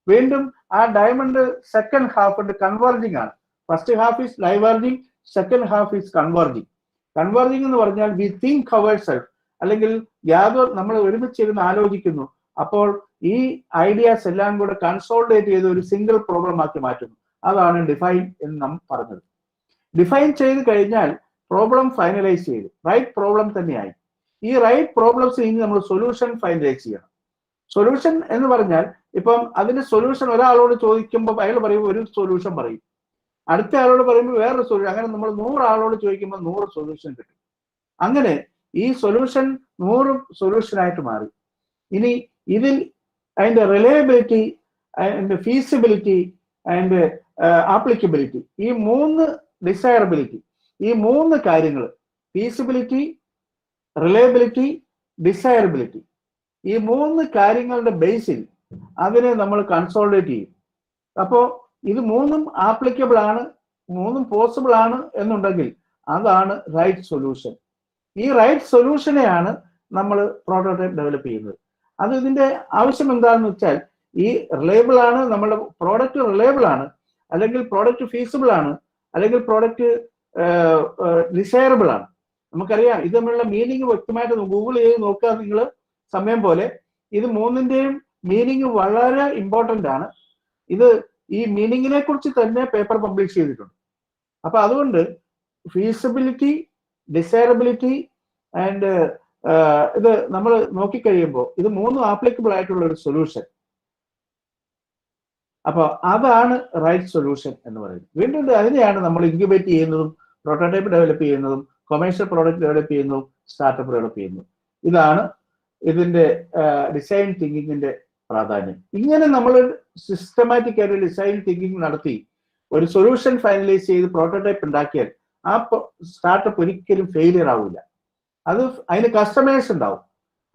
വീണ്ടും ആ ഡയമണ്ട് സെക്കൻഡ് ഹാഫ് കൺവേർജിങ് ആണ്. First half is diverging, second half is converging. Converging എന്ന് പറഞ്ഞാൽ വി തിങ്ക് അവർ സെൽഫ്, അല്ലെങ്കിൽ നമ്മൾ ഒരുമിച്ചിരുന്ന് ആലോചിക്കുന്നു. അപ്പോൾ ഈ ഐഡിയാസ് എല്ലാം കൂടെ കൺസോളിഡേറ്റ് ചെയ്ത് ഒരു സിംഗിൾ പ്രോബ്ലം ആക്കി മാറ്റുന്നു. അതാണ് ഡിഫൈൻ എന്ന് നാം പറഞ്ഞത്. ഡിഫൈൻ ചെയ്ത് കഴിഞ്ഞാൽ പ്രോബ്ലം ഫൈനലൈസ് ചെയ്തു, റൈറ്റ് പ്രോബ്ലം തന്നെയായി. ഈ റൈറ്റ് പ്രോബ്ലംസ് ഇനി നമ്മൾ സൊല്യൂഷൻ ഫൈനലൈസ് ചെയ്യണം. സൊല്യൂഷൻ എന്ന് പറഞ്ഞാൽ ഇപ്പം അതിന്റെ സൊല്യൂഷൻ ഒരാളോട് ചോദിക്കുമ്പോൾ അയാൾ പറയുമ്പോൾ ഒരു സൊല്യൂഷൻ പറയും, അടുത്ത ആളോട് പറയുമ്പോൾ വേറൊരു സൊല്യൂഷൻ. അങ്ങനെ നമ്മൾ 100 ആളോട് ചോദിക്കുമ്പോൾ 100 സൊല്യൂഷൻ കിട്ടും. അങ്ങനെ ഈ സൊല്യൂഷൻ 100 സൊല്യൂഷനായിട്ട് മാറി. ഇനി ഇതിൽ അതിന്റെ reliability and feasibility and applicability, ഈ 3 ഡിസൈറബിലിറ്റി, ഈ 3 കാര്യങ്ങൾ, ഫീസിബിലിറ്റി, റിലയബിലിറ്റി, ഡിസൈറബിലിറ്റി, ഈ 3 കാര്യങ്ങളുടെ ബേസിൽ അതിനെ നമ്മൾ കൺസോളിഡേറ്റ് ചെയ്യും. അപ്പോൾ ഇത് മൂന്നും ആപ്ലിക്കബിൾ ആണ്, മൂന്നും പോസിബിൾ ആണ് എന്നുണ്ടെങ്കിൽ അതാണ് റൈറ്റ് സൊല്യൂഷൻ. ഈ റൈറ്റ് സൊല്യൂഷനെയാണ് നമ്മൾ പ്രോട്ടോടൈപ്പ് ഡെവലപ്പ് ചെയ്യുന്നത്. അത് ഇതിന്റെ ആവശ്യം എന്താണെന്ന് വെച്ചാൽ, ഈ റിലയബിൾ ആണ്, നമ്മുടെ പ്രോഡക്റ്റ് റിലയബിൾ ആണ്, അല്ലെങ്കിൽ പ്രോഡക്റ്റ് ഫീസിബിൾ ആണ്, അല്ലെങ്കിൽ പ്രോഡക്റ്റ് ഡിസൈറബിൾ ആണ്. നമുക്കറിയാം ഇത് തമ്മിലുള്ള മീനിങ് വ്യക്തമായിട്ട് ഗൂഗിൾ ചെയ്ത് നോക്കുക നിങ്ങൾ സമയം പോലെ. ഇത് മൂന്നിന്റെയും മീനിങ് വളരെ ഇമ്പോർട്ടന്റ് ആണ്. ഇത് ഈ മീനിങ്ങിനെ കുറിച്ച് തന്നെ പേപ്പർ പബ്ലിഷ് ചെയ്തിട്ടുണ്ട്. അപ്പൊ അതുകൊണ്ട് ഫീസിബിലിറ്റി, ഡിസൈറബിലിറ്റി ആൻഡ് ഇത് നമ്മൾ നോക്കിക്കഴിയുമ്പോൾ ഇത് മൂന്നും ആപ്ലിക്കബിൾ ആയിട്ടുള്ള ഒരു സൊല്യൂഷൻ. അപ്പൊ അതാണ് റൈറ്റ് സൊല്യൂഷൻ എന്ന് പറയുന്നത്. വീണ്ടും അതിനെയാണ് നമ്മൾ ഇൻക്യുബേറ്റ് ചെയ്യുന്നതും പ്രോട്ടോടൈപ്പ് ഡെവലപ്പ് ചെയ്യുന്നതും കൊമേഴ്ഷ്യൽ പ്രോഡക്റ്റ് ഡെവലപ്പ് ചെയ്യുന്നതും സ്റ്റാർട്ടപ്പ് ഡെവലപ്പ് ചെയ്യുന്നതും. ഇതാണ് ഇതിന്റെ ഡിസൈൻ തിങ്കിങ്ങിന്റെ പ്രാധാന്യം. ഇങ്ങനെ നമ്മൾ സിസ്റ്റമാറ്റിക് ആയിട്ട് ഡിസൈൻ തിങ്കിങ് നടത്തി ഒരു സൊല്യൂഷൻ ഫൈനലൈസ് ചെയ്ത് പ്രോട്ടോടൈപ്പ് ഉണ്ടാക്കിയാൽ ആ സ്റ്റാർട്ടപ്പ് ഒരിക്കലും ഫെയിലിയർ ആവില്ല. അതിന് കസ്റ്റമേഴ്സ് ഉണ്ടാവും.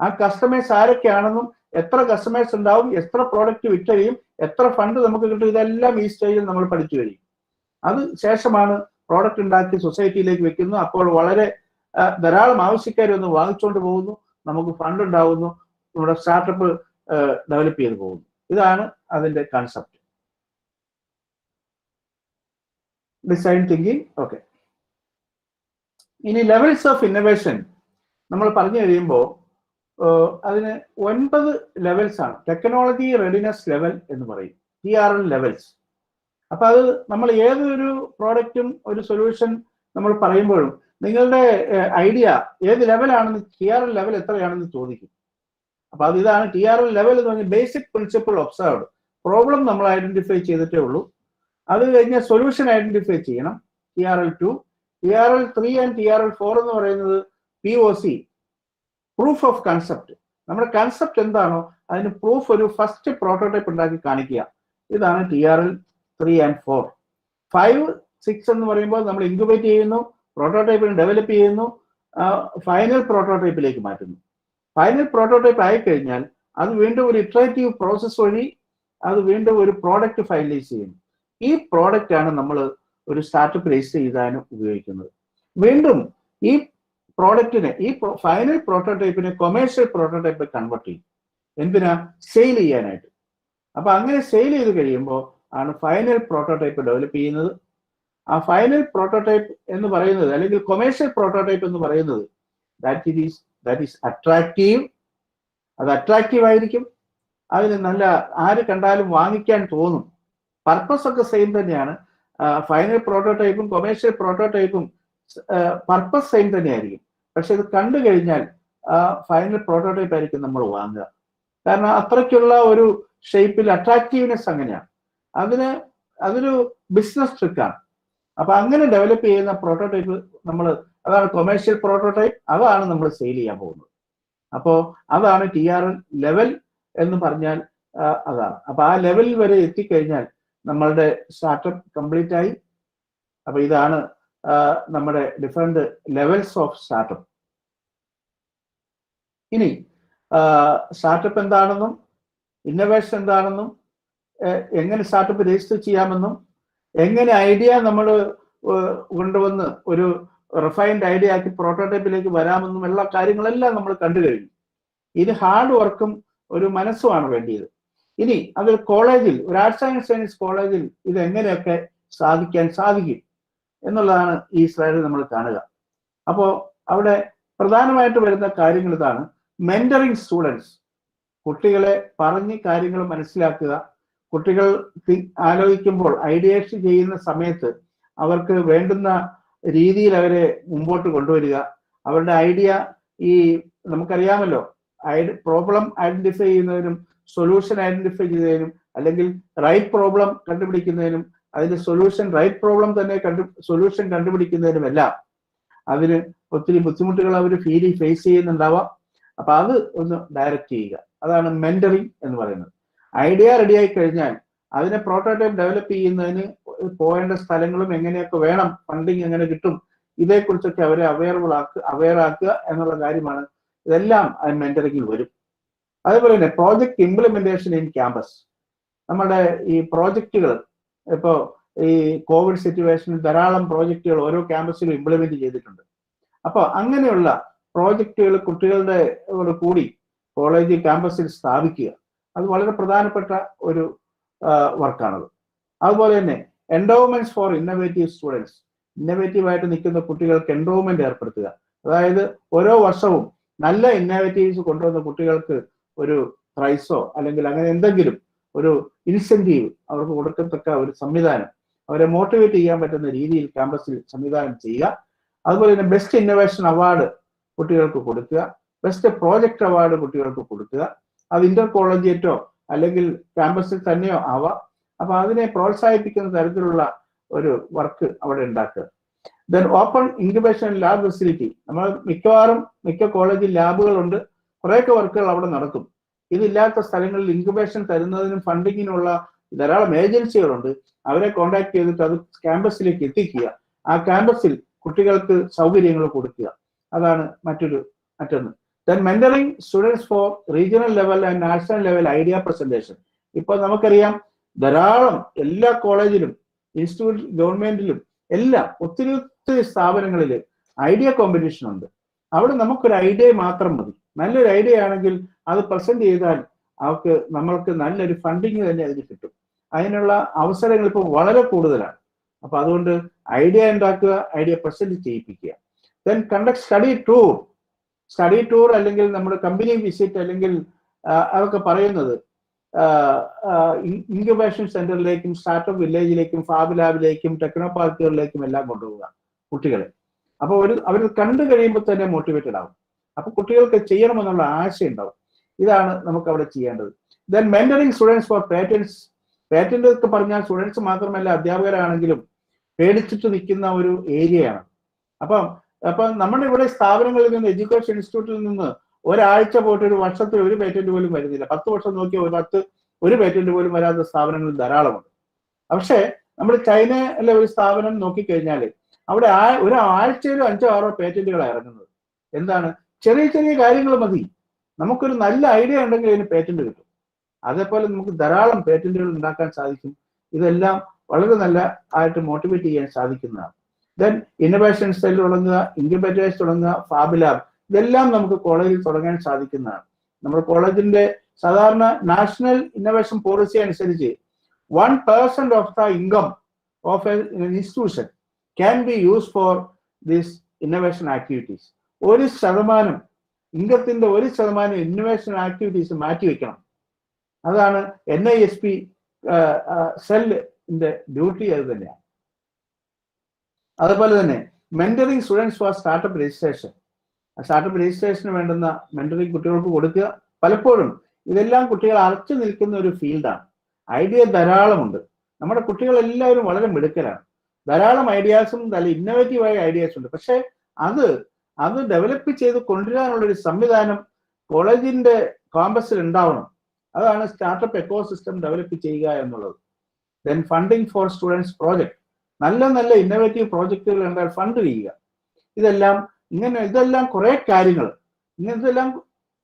ആ കസ്റ്റമേഴ്സ് ആരൊക്കെയാണെന്നും, എത്ര കസ്റ്റമേഴ്സ് ഉണ്ടാവും, എത്ര പ്രോഡക്റ്റ് വിറ്റഴിയും, എത്ര ഫണ്ട് നമുക്ക് കിട്ടും, ഇതെല്ലാം ഈ സ്റ്റേജിൽ നമ്മൾ പഠിച്ചു കഴിയും. അത് ശേഷമാണ് പ്രോഡക്റ്റ് ഉണ്ടാക്കി സൊസൈറ്റിയിലേക്ക് വെക്കുന്നു. അപ്പോൾ വളരെ ധാരാളം ആവശ്യക്കാർ ഒന്ന് വാങ്ങിച്ചുകൊണ്ട് പോകുന്നു, നമുക്ക് ഫണ്ട് ഉണ്ടാവുന്നു, നമ്മുടെ സ്റ്റാർട്ടപ്പ് ഡെവലപ്പ് ചെയ്ത് പോകുന്നു. ഇതാണ് അതിന്റെ കൺസെപ്റ്റ്. Design thinking. ഓക്കെ, ഇനി ലെവൽസ് ഓഫ് ഇന്നോവേഷൻ നമ്മൾ പറഞ്ഞു കഴിയുമ്പോൾ അതിന് 9 ലെവൽസ് ആണ്. ടെക്നോളജി റെഡിനെസ് ലെവൽ എന്ന് പറയും, TRL ലെവൽസ്. അപ്പൊ അത് നമ്മൾ ഏതൊരു പ്രോഡക്റ്റും ഒരു സൊല്യൂഷൻ നമ്മൾ പറയുമ്പോഴും നിങ്ങളുടെ ഐഡിയ ഏത് ലെവലാണെന്ന്, TRL ലെവൽ എത്രയാണെന്ന് ചോദിക്കും. അപ്പൊ ഇതാണ് TRL ലെവൽ എന്ന് പറഞ്ഞാൽ ബേസിക് പ്രിൻസിപ്പിൾ ഒബ്സർവ്ഡ്. പ്രോബ്ലം നമ്മൾ ഐഡന്റിഫൈ ചെയ്തിട്ടേ ഉള്ളൂ. അത് കഴിഞ്ഞാൽ സൊല്യൂഷൻ ഐഡന്റിഫൈ ചെയ്യണം, TRL 2. TRL 3 ആൻഡ് TRL 4 എന്ന് പറയുന്നത് POC, പ്രൂഫ് ഓഫ് കൺസെപ്റ്റ്. നമ്മുടെ കൺസെപ്റ്റ് എന്താണോ അതിന് പ്രൂഫ്, ഒരു ഫസ്റ്റ് പ്രോട്ടോടൈപ്പ് ഉണ്ടാക്കി കാണിക്കുക. ഇതാണ് TRL 3 ആൻഡ് 4. 5, 6 എന്ന് പറയുമ്പോൾ നമ്മൾ ഇൻക്യുബേറ്റ് ചെയ്യുന്നു, പ്രോട്ടോടൈപ്പിന് ഡെവലപ്പ് ചെയ്യുന്നു, ഫൈനൽ പ്രോട്ടോടൈപ്പിലേക്ക് മാറ്റുന്നു. ഫൈനൽ പ്രോട്ടോടൈപ്പ് ആയിക്കഴിഞ്ഞാൽ അത് വീണ്ടും ഒരു ഇറ്ററേറ്റീവ് പ്രോസസ് വഴി അത് വീണ്ടും ഒരു പ്രോഡക്റ്റ് ഫൈനലൈസ് ചെയ്യുന്നു. ഈ പ്രോഡക്റ്റ് ആണ് നമ്മൾ ഒരു സ്റ്റാർട്ടപ്പ് രജിസ്റ്റർ ചെയ്താനും ഉപയോഗിക്കുന്നത്. വീണ്ടും ഈ പ്രോഡക്റ്റിനെ, ഈ ഫൈനൽ പ്രോട്ടോടൈപ്പിനെ കൊമേഴ്ഷ്യൽ പ്രോട്ടോടൈപ്പ് കൺവേർട്ട് ചെയ്യും. എന്തിനാ? സെയിൽ ചെയ്യാനായിട്ട്. അപ്പൊ അങ്ങനെ സെയിൽ ചെയ്ത് കഴിയുമ്പോൾ ആണ് ഫൈനൽ പ്രോട്ടോടൈപ്പ് ഡെവലപ്പ് ചെയ്യുന്നത്. ആ ഫൈനൽ പ്രോട്ടോടൈപ്പ് എന്ന് പറയുന്നത്, അല്ലെങ്കിൽ കൊമേഴ്ഷ്യൽ പ്രോട്ടോടൈപ്പ് എന്ന് പറയുന്നത്, ദാറ്റ് ഈസ് അട്രാക്റ്റീവ്. അത് അട്രാക്റ്റീവ് ആയിരിക്കും, അതിന് നല്ല ആര് കണ്ടാലും വാങ്ങിക്കാൻ തോന്നും. പർപ്പസ് ഒക്കെ സെയിം തന്നെയാണ്. ഫൈനൽ പ്രോട്ടോടൈപ്പും കൊമേഴ്ഷ്യൽ പ്രോട്ടോടൈപ്പും പർപ്പസ് സെയിം തന്നെയായിരിക്കും. പക്ഷെ ഇത് കണ്ടു കഴിഞ്ഞാൽ ഫൈനൽ പ്രോട്ടോടൈപ്പ് ആയിരിക്കും നമ്മൾ വാങ്ങുക. കാരണം അത്രയ്ക്കുള്ള ഒരു ഷേപ്പിൽ അട്രാക്റ്റീവ്നെസ് അങ്ങനെയാണ്. അതൊരു ബിസിനസ് ട്രിക്കാണ്. അപ്പൊ അങ്ങനെ ഡെവലപ്പ് ചെയ്യുന്ന പ്രോട്ടോടൈപ്പ് അതാണ് കൊമേഴ്ഷ്യൽ പ്രോട്ടോടൈപ്പ്. അതാണ് നമ്മൾ സെയിൽ ചെയ്യാൻ പോകുന്നത്. അപ്പോൾ അതാണ് TRL ലെവൽ എന്ന് പറഞ്ഞാൽ അതാണ്. അപ്പൊ ആ ലെവലിൽ വരെ എത്തിക്കഴിഞ്ഞാൽ നമ്മളുടെ സ്റ്റാർട്ടപ്പ് കംപ്ലീറ്റ് ആയി. അപ്പൊ ഇതാണ് നമ്മുടെ ഡിഫറെന്റ് ലെവൽസ് ഓഫ് സ്റ്റാർട്ടപ്പ്. ഇനി സ്റ്റാർട്ടപ്പ് എന്താണെന്നും ഇന്നോവേഷൻ എന്താണെന്നും എങ്ങനെ സ്റ്റാർട്ടപ്പ് രജിസ്റ്റർ ചെയ്യാമെന്നും എങ്ങനെ ഐഡിയ നമ്മൾ കൊണ്ടുവന്ന് ഒരു റിഫൈൻഡ് ഐഡിയ ആക്കി പ്രോട്ടോടൈപ്പിലേക്ക് വരാമെന്നും എല്ലാ കാര്യങ്ങളെല്ലാം നമ്മൾ കണ്ടു കഴിഞ്ഞു. ഇത് ഹാർഡ് വർക്കും ഒരു മനസ്സുമാണ് വേണ്ടിയത്. ഇനി അതൊരു കോളേജിൽ, ഒരു ആർട്സ് ആൻഡ് സയൻസ് കോളേജിൽ ഇത് എങ്ങനെയൊക്കെ സാധിക്കും എന്നുള്ളതാണ് ഈ സ്ലൈഡിൽ നമ്മൾ കാണുക. അപ്പോൾ അവിടെ പ്രധാനമായിട്ട് വരുന്ന കാര്യങ്ങൾ ഇതാണ്. മെന്ററിങ് സ്റ്റുഡൻസ്, കുട്ടികളെ പറഞ്ഞ് കാര്യങ്ങൾ മനസ്സിലാക്കുക. കുട്ടികൾ ആലോചിക്കുമ്പോൾ, ഐഡിയേഷൻ ചെയ്യുന്ന സമയത്ത് അവർക്ക് വേണ്ടുന്ന രീതിയിൽ അവരെ മുമ്പോട്ട് കൊണ്ടുവരിക. അവരുടെ ഐഡിയ, ഈ നമുക്കറിയാമല്ലോ, പ്രോബ്ലം ഐഡന്റിഫൈ ചെയ്യുന്നതിനും സൊല്യൂഷൻ ഐഡന്റിഫൈ ചെയ്യുന്നതിനും, അല്ലെങ്കിൽ റൈറ്റ് പ്രോബ്ലം കണ്ടുപിടിക്കുന്നതിനും അതിന്റെ സൊല്യൂഷൻ, റൈറ്റ് പ്രോബ്ലം തന്നെ സൊല്യൂഷൻ കണ്ടുപിടിക്കുന്നതിനുമെല്ലാം അതിന് ഒത്തിരി ബുദ്ധിമുട്ടുകൾ അവർ ഫേസ് ചെയ്യുന്നുണ്ടാവാം. അപ്പൊ അത് ഒന്ന് ഡയറക്റ്റ് ചെയ്യുക. അതാണ് മെന്ററിങ് എന്ന് പറയുന്നത്. ഐഡിയ റെഡിയായി കഴിഞ്ഞാൽ അതിനെ പ്രോട്ടോടൈപ്പ് ഡെവലപ്പ് ചെയ്യുന്നതിന് പോകേണ്ട സ്ഥലങ്ങളും എങ്ങനെയൊക്കെ വേണം, ഫണ്ടിങ് എങ്ങനെ കിട്ടും, ഇതേക്കുറിച്ചൊക്കെ അവരെ അവെയർ ആക്കുക എന്നുള്ള കാര്യമാണ്. ഇതെല്ലാം മെന്ററിങ്ങിൽ വരും. അതേപോലെ തന്നെ പ്രോജക്ട് ഇംപ്ലിമെന്റേഷൻ ഇൻ ക്യാമ്പസ്. നമ്മുടെ ഈ പ്രോജക്റ്റുകൾ ഇപ്പോൾ ഈ കോവിഡ് സിറ്റുവേഷനിൽ ധാരാളം പ്രോജക്റ്റുകൾ ഓരോ ക്യാമ്പസിലും ഇംപ്ലിമെന്റ് ചെയ്തിട്ടുണ്ട്. അപ്പോൾ അങ്ങനെയുള്ള പ്രോജക്റ്റുകൾ കുട്ടികളുടെ കൂടി കോളേജ് ക്യാമ്പസിൽ സ്ഥാപിക്കുക, അത് വളരെ പ്രധാനപ്പെട്ട ഒരു വർക്കാണത്. അതുപോലെ തന്നെ endowments for innovative students, innovative ആയിട്ട് നിൽക്കുന്ന കുട്ടികൾക്ക് എൻഡോവ്മെന്റ് ഏർപ്പെടുത്തുക. അതായത് ഓരോ വർഷവും നല്ല ഇന്നോവേറ്റീവ്സ് കൊണ്ടുവന്ന കുട്ടികൾക്ക് ഒരു പ്രൈസോ അല്ലെങ്കിൽ അങ്ങനെ എന്തെങ്കിലും ഒരു ഇൻസെന്റീവ് അവർക്ക് കൊടുക്കത്തക്ക ഒരു സംവിധാനം, അവരെ മോട്ടിവേറ്റ് ചെയ്യാൻ പറ്റുന്ന രീതിയിൽ ക്യാമ്പസിൽ സംവിധാനം ചെയ്യുക. അതുപോലെ തന്നെ ബെസ്റ്റ് ഇന്നോവേഷൻ അവാർഡ് കുട്ടികൾക്ക് കൊടുക്കുക, ബെസ്റ്റ് പ്രോജക്റ്റ് അവാർഡ് കുട്ടികൾക്ക് കൊടുക്കുക. അത് ഇന്റർ കോളേജിയേറ്റോ അല്ലെങ്കിൽ ക്യാമ്പസിൽ തന്നെയോ ആവാം. അപ്പൊ അതിനെ പ്രോത്സാഹിപ്പിക്കുന്ന തരത്തിലുള്ള ഒരു വർക്ക് അവിടെ ഉണ്ടാക്കുക. Then open incubation lab facility. നമ്മൾ മിക്ക കോളേജിൽ ലാബുകളുണ്ട്, കുറേയൊക്കെ വർക്കുകൾ അവിടെ നടക്കും. ഇതില്ലാത്ത സ്ഥലങ്ങളിൽ ഇൻക്യുബേഷൻ തരുന്നതിനും ഫണ്ടിങ്ങിനുള്ള ധാരാളം ഏജൻസികളുണ്ട്. അവരെ കോൺടാക്ട് ചെയ്തിട്ട് അത് ക്യാമ്പസിലേക്ക് എത്തിക്കുക, ആ ക്യാമ്പസിൽ കുട്ടികൾക്ക് സൗകര്യങ്ങൾ കൊടുക്കുക. അതാണ് മറ്റൊന്ന്. Then mentoring students four regional level and national level idea presentation. ഇപ്പോൾ നമുക്കറിയാം ധാരാളം എല്ലാ കോളേജിലും ഇൻസ്റ്റിറ്റ്യൂട്ട് ഗവൺമെന്റിലും എല്ലാം ഒത്തിരി സ്ഥാപനങ്ങളിൽ ഐഡിയ കോമ്പറ്റീഷൻ ഉണ്ട്. അവിടെ നമുക്കൊരു ഐഡിയ മാത്രം മതി. നല്ലൊരു ഐഡിയ ആണെങ്കിൽ അത് പ്രസന്റ് ചെയ്താൽ നമ്മൾക്ക് നല്ലൊരു ഫണ്ടിങ് തന്നെ അതിന് കിട്ടും. അതിനുള്ള അവസരങ്ങൾ ഇപ്പോൾ വളരെ കൂടുതലാണ്. അപ്പൊ അതുകൊണ്ട് ഐഡിയ ഉണ്ടാക്കുക, ഐഡിയ പ്രസന്റ് ചെയ്യിപ്പിക്കുക. ദെൻ കണ്ടക്ട് സ്റ്റഡി ടൂർ അല്ലെങ്കിൽ നമ്മുടെ കമ്പനി വിസിറ്റ് അല്ലെങ്കിൽ അതൊക്കെ പറയുന്നത് ഇൻക്യുബേഷൻ സെന്ററിലേക്കും സ്റ്റാർട്ടപ്പ് വില്ലേജിലേക്കും ഫാബ് ലാബിലേക്കും ടെക്നോ പാർക്കുകളിലേക്കും എല്ലാം കൊണ്ടുപോവുക കുട്ടികളെ. അപ്പോൾ അവർ കണ്ടു കഴിയുമ്പോൾ തന്നെ മോട്ടിവേറ്റഡ് ആവും. അപ്പൊ കുട്ടികൾക്ക് ചെയ്യണമെന്നുള്ള ആശയം ഉണ്ടാവും. ഇതാണ് നമുക്ക് അവിടെ ചെയ്യേണ്ടത്. Then mentoring students four patent ഒക്കെ പറഞ്ഞാൽ സ്റ്റുഡൻസ് മാത്രമല്ല അധ്യാപകരാണെങ്കിലും പേടിച്ചിട്ട് നിൽക്കുന്ന ഒരു ഏരിയയാണ്. അപ്പം നമ്മുടെ ഇവിടെ സ്ഥാപനങ്ങളിൽ നിന്ന് എഡ്യൂക്കേഷൻ ഇൻസ്റ്റിറ്റ്യൂട്ടിൽ നിന്ന് ഒരാഴ്ച പോയിട്ട് ഒരു വർഷത്തിൽ ഒരു പേറ്റന്റ് പോലും വരുന്നില്ല. 10 വർഷം നോക്കിയ ഒരു പേറ്റന്റ് പോലും വരാത്ത സ്ഥാപനങ്ങൾ ധാരാളമുണ്ട്. പക്ഷേ നമ്മൾ ചൈനയിലെ ഒരു സ്ഥാപനം നോക്കിക്കഴിഞ്ഞാൽ അവിടെ ഒരു ആഴ്ചയിലും 5-6 പേറ്റന്റുകളാണ് ഇറങ്ങുന്നത്. എന്താണ്? ചെറിയ ചെറിയ കാര്യങ്ങൾ മതി. നമുക്കൊരു നല്ല ഐഡിയ ഉണ്ടെങ്കിൽ അതിന് പേറ്റന്റ് കിട്ടും. അതേപോലെ നമുക്ക് ധാരാളം പേറ്റന്റുകൾ ഉണ്ടാക്കാൻ സാധിക്കും. ഇതെല്ലാം വളരെ നല്ല ആയിട്ട് മോട്ടിവേറ്റ് ചെയ്യാൻ സാധിക്കുന്നതാണ്. ദെൻ ഇന്നോവേഷൻ സെൽ തുടങ്ങുക, ഇൻക്യുബേറ്റേഴ്സ് തുടങ്ങുക, ഫാബ് ലാബ്, ഇതെല്ലാം നമുക്ക് കോളേജിൽ തുടങ്ങാൻ സാധിക്കുന്നതാണ്. നമ്മുടെ കോളേജിന്റെ സാധാരണ നാഷണൽ ഇന്നോവേഷൻ പോളിസി അനുസരിച്ച് 1% of the income of an institution can be use for this innovation activities. 1% ഇൻകത്തിന്റെ 1% ഇന്നോവേഷൻ ആക്ടിവിറ്റീസ് മാറ്റിവെക്കണം. അതാണ് NISP സെല്ലിന്റെ ഡ്യൂട്ടി. അത് തന്നെയാണ്. അതുപോലെ തന്നെ mentoring students for startup registration. Startup രജിസ്ട്രേഷന് വേണ്ടുന്ന മെന്ററിംഗ് കുട്ടികൾക്ക് കൊടുക്കുക. പലപ്പോഴും ഇതെല്ലാം കുട്ടികൾ അറച്ചു നിൽക്കുന്ന ഒരു ഫീൽഡാണ്. ഐഡിയ ധാരാളമുണ്ട്. നമ്മുടെ കുട്ടികൾ എല്ലാവരും വളരെ മിടുക്കരാണ്. ധാരാളം ഐഡിയാസും നല്ല ഇന്നോവേറ്റീവായ ഐഡിയാസ് ഉണ്ട്. പക്ഷെ അത് ഡെവലപ്പ് ചെയ്ത് കൊണ്ടുവരാനുള്ളൊരു സംവിധാനം കോളേജിന്റെ ക്യാമ്പസിൽ ഉണ്ടാവണം. അതാണ് സ്റ്റാർട്ടപ്പ് എക്കോസിസ്റ്റം ഡെവലപ്പ് ചെയ്യുക എന്നുള്ളത്. Then funding for students project. നല്ല ഇന്നോവേറ്റീവ് പ്രോജക്റ്റുകൾ ഉണ്ടാൽ ഫണ്ട് ചെയ്യുക. ഇതെല്ലാം കുറെ കാര്യങ്ങൾ, ഇതെല്ലാം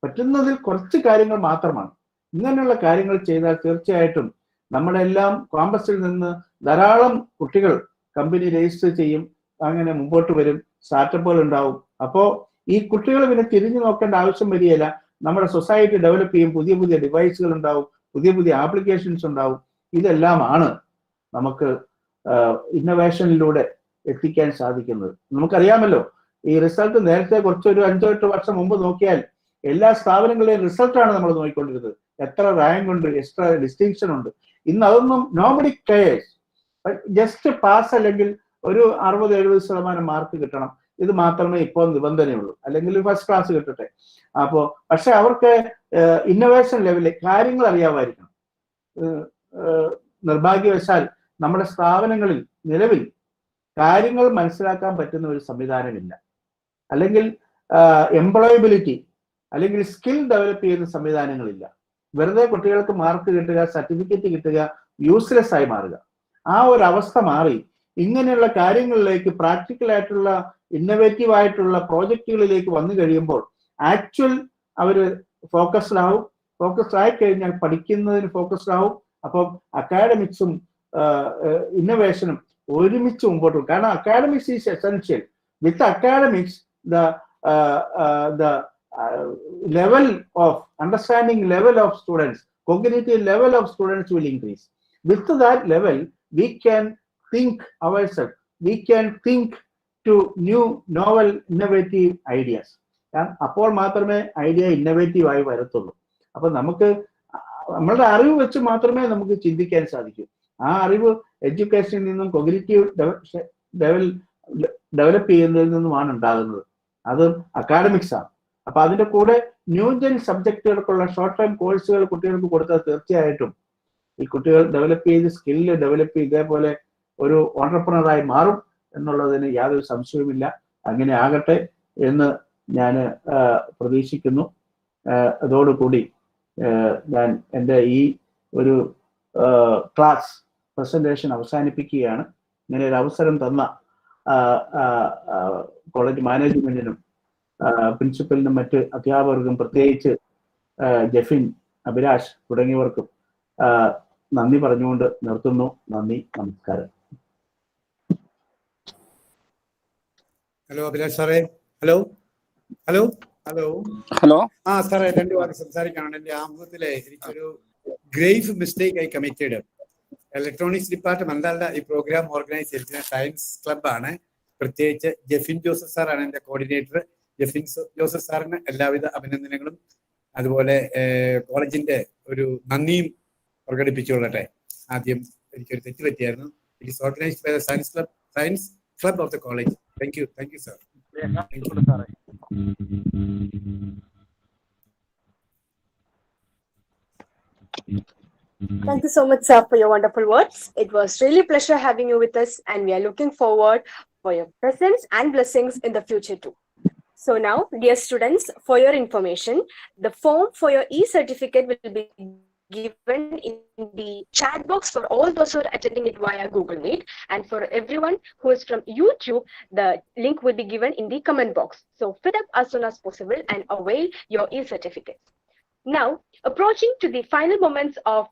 പറ്റുന്നതിൽ കുറച്ച് കാര്യങ്ങൾ മാത്രമാണ്. ഇങ്ങനെയുള്ള കാര്യങ്ങൾ ചെയ്താൽ തീർച്ചയായിട്ടും നമ്മുടെ എല്ലാം ക്യാമ്പസിൽ നിന്ന് ധാരാളം കുട്ടികൾ കമ്പനി രജിസ്റ്റർ ചെയ്യും. അങ്ങനെ മുമ്പോട്ട് വരും, സ്റ്റാർട്ടപ്പുകൾ ഉണ്ടാവും. അപ്പോ ഈ കുട്ടികൾ പിന്നെ തിരിഞ്ഞു നോക്കേണ്ട ആവശ്യം വരികയില്ല. നമ്മുടെ സൊസൈറ്റി ഡെവലപ്പ് ചെയ്യും, പുതിയ ഡിവൈസുകൾ ഉണ്ടാവും, പുതിയ ആപ്ലിക്കേഷൻസ് ഉണ്ടാവും. ഇതെല്ലാമാണ് നമുക്ക് ഇന്നോവേഷനിലൂടെ എത്തിക്കാൻ സാധിക്കുന്നത്. നമുക്കറിയാമല്ലോ, ഈ റിസൾട്ട് നേരത്തെ കുറച്ചൊരു 5-8 വർഷം മുമ്പ് നോക്കിയാൽ എല്ലാ സ്ഥാപനങ്ങളുടെയും റിസൾട്ടാണ് നമ്മൾ നോക്കിക്കൊണ്ടിരുന്നത്. എത്ര റാങ്ക് ഉണ്ട്, എത്ര ഡിസ്റ്റിങ്ഷൻ ഉണ്ട്. ഇന്ന് അതൊന്നും നോബഡി കെയർസ്. ജസ്റ്റ് പാസ് അല്ലെങ്കിൽ ഒരു 60-70% മാർക്ക് കിട്ടണം. ഇത് മാത്രമേ ഇപ്പോൾ നിബന്ധനയുള്ളൂ. അല്ലെങ്കിൽ ഫസ്റ്റ് ക്ലാസ് കിട്ടട്ടെ. പക്ഷെ അവർക്ക് ഇന്നോവേഷൻ ലെവലിൽ കാര്യങ്ങൾ അറിയാമായിരിക്കണം. നിർഭാഗ്യവശാൽ നമ്മുടെ സ്ഥാപനങ്ങളിൽ നിലവിൽ കാര്യങ്ങൾ മനസ്സിലാക്കാൻ പറ്റുന്ന ഒരു സംവിധാനമില്ല. അല്ലെങ്കിൽ എംപ്ലോയബിലിറ്റി അല്ലെങ്കിൽ സ്കിൽ ഡെവലപ്പ് ചെയ്യുന്ന സംവിധാനങ്ങളില്ല. വെറുതെ കുട്ടികൾക്ക് മാർക്ക് കിട്ടുക, സർട്ടിഫിക്കറ്റ് കിട്ടുക, യൂസ്ലെസ് ആയി മാറുക. ആ ഒരു അവസ്ഥ മാറി ഇങ്ങനെയുള്ള കാര്യങ്ങളിലേക്ക് പ്രാക്ടിക്കൽ ആയിട്ടുള്ള ഇന്നോവേറ്റീവ് ആയിട്ടുള്ള പ്രോജക്റ്റുകളിലേക്ക് വന്നു കഴിയുമ്പോൾ ആക്ച്വൽ അവര് ഫോക്കസ്ഡ് ആവും. ഫോക്കസ്ഡ് ആയി കഴിഞ്ഞാൽ പഠിക്കുന്നതിന് ഫോക്കസ്ഡ് ആവും. അപ്പം അക്കാഡമിക്സും ഇന്നോവേഷനും ഒരുമിച്ച് മുമ്പോട്ട് പോകും. കാരണം academics is essential. With academics the level of understanding level of students, cognitive level of students will increase. With that level, we can think ourselves. We can think to new, novel, innovative ideas. അപ്പോൾ മാത്രമേ idea innovative ആയി വരത്തുള്ളൂ. അപ്പൊ നമുക്ക് നമ്മളുടെ അറിവ് വെച്ച് മാത്രമേ നമുക്ക് ചിന്തിക്കാൻ സാധിക്കൂ. ആ അറിവ് എഡ്യൂക്കേഷനിൽ നിന്നും കൊഗ്നിറ്റീവ് ഡെവലപ്പ് ചെയ്യുന്നതിൽ നിന്നുമാണ് ഉണ്ടാകുന്നത്. അത് അക്കാഡമിക്സ് ആണ്. അപ്പൊ അതിന്റെ കൂടെ ന്യൂജൻ സബ്ജക്റ്റുകൾക്കുള്ള ഷോർട്ട് ടൈം കോഴ്സുകൾ കുട്ടികൾക്ക് കൊടുത്താൽ തീർച്ചയായിട്ടും ഈ കുട്ടികൾ ഡെവലപ്പ് ചെയ്ത് സ്കില്ല് ഡെവലപ്പ് ചെയ്ത് ഇതേപോലെ ഒരു ഓണ്ടർപ്രണറായി മാറും എന്നുള്ളതിന് യാതൊരു സംശയവുമില്ല. അങ്ങനെ ആകട്ടെ എന്ന് ഞാൻ പ്രതീക്ഷിക്കുന്നു. അതോടുകൂടി ഞാൻ എൻ്റെ ഈ ഒരു ക്ലാസ് പ്രസന്റേഷൻ അവസാനിപ്പിക്കുകയാണ്. ഇങ്ങനെ ഒരു അവസരം തന്ന കോളേജ് മാനേജ്മെന്റിനും പ്രിൻസിപ്പലിനും മറ്റ് അധ്യാപകർക്കും പ്രത്യേകിച്ച് ജെഫിൻ, അഭിലാഷ് തുടങ്ങിയവർക്കും നന്ദി പറഞ്ഞുകൊണ്ട് നിർത്തുന്നു. നന്ദി, നമസ്കാരം. ഹലോ അഭിലാഷ് സാറേ. Hello hello hello hello. ആ സാറേ, 2 വാക്ക് സംസാരിക്കാനാണ്. എൻ്റെ ആമുഖത്തിലെ എനിക്കൊരു ഗ്രേവ് മിസ്റ്റേക്ക് ആയി കമ്മിറ്റഡ്. ഇലക്ട്രോണിക്സ് ഡിപ്പാർട്ട്മെന്റ് ഈ പ്രോഗ്രാം ഓർഗനൈസ് ചെയ്തിരിക്കുന്ന സയൻസ് ക്ലബ്ബാണ്. പ്രത്യേകിച്ച് ജെഫിൻ ജോസഫ് സാറാണ് എൻ്റെ കോർഡിനേറ്റർ. ജെഫിൻ ജോസഫ് സാറിന് എല്ലാവിധ അഭിനന്ദനങ്ങളും അതുപോലെ കോളേജിന്റെ ഒരു നന്ദിയും പ്രകടിപ്പിച്ചുകൊള്ളട്ടെ. ആദ്യം എനിക്കൊരു തെറ്റ് പറ്റിയായിരുന്നു. It is organised by the science club of the college. Thank you sir. Thank you so much, sir, for your wonderful words. It was really a pleasure having you with us, and we are looking forward for your presence and blessings in the future too. So now, dear students, for your information, the form for your e-certificate will be given in the chat box for all those who are attending it via Google Meet, and for everyone who is from YouTube, the link will be given in the comment box. So fill up as soon as possible and avail your e-certificate. Now, approaching to the final moments of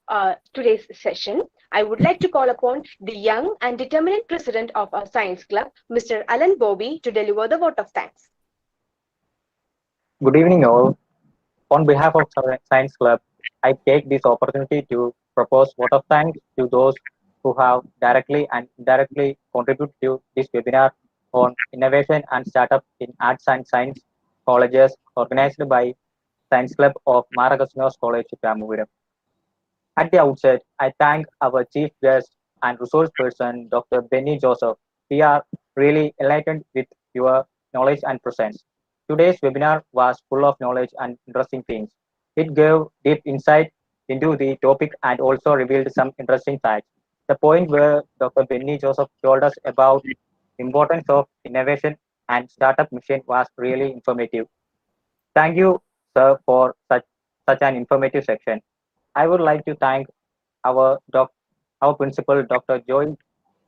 today's session, I would like to call upon the young and determined president of our science club, Mr. Alan Bobby, to deliver the vote of thanks. Good evening all. On behalf of Science Club, I take this opportunity to propose vote of thanks to those who have directly and indirectly contributed to this webinar on innovation and startup in arts and science colleges organized by Science Club of Maragasinos College, Ramuviram. At the outset, I thank our chief guest and resource person, Dr. Benny Joseph. We are really enlightened with your knowledge and presence. Today's webinar was full of knowledge and interesting things. It gave deep insight into the topic and also revealed some interesting facts. The point where Dr. Benny Joseph told us about the importance of innovation and startup mission was really informative. Thank you, sir, for such an informative section. I would like to thank our principal, Dr. Joy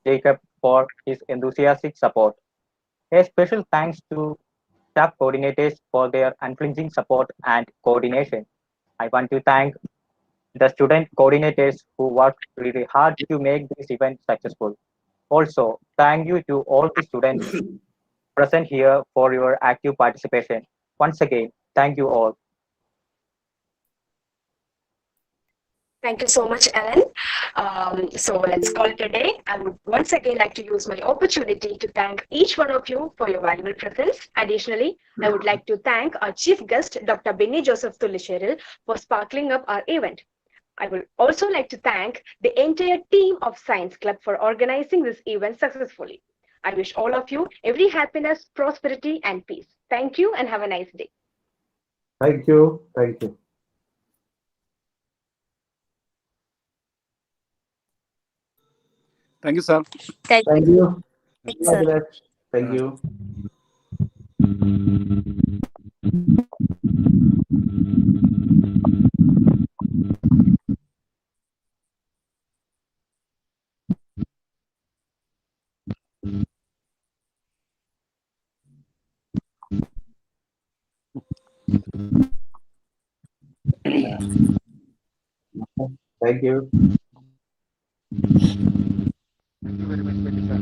Jacob, for his enthusiastic support. A special thanks to staff coordinators for their unflinching support and coordination. I want to thank the student coordinators who worked really hard to make this event successful. Also, thank you to all the students present here for your active participation. Once again, thank you all. Thank you so much, Alan. So let's call it a day. I would once again like to use my opportunity to thank each one of you for your valuable presence. Additionally, I would like to thank our chief guest, Dr. Benny Joseph Tulisheril, for sparkling up our event. I would also like to thank the entire team of Science Club for organizing this event successfully. I wish all of you every happiness, prosperity, and peace. Thank you and have a nice day. Thank you. Thank you. Thank you, sir. Thank you. Thank you, sir. Thank you. Thank you. Thank you very much, Benny sir.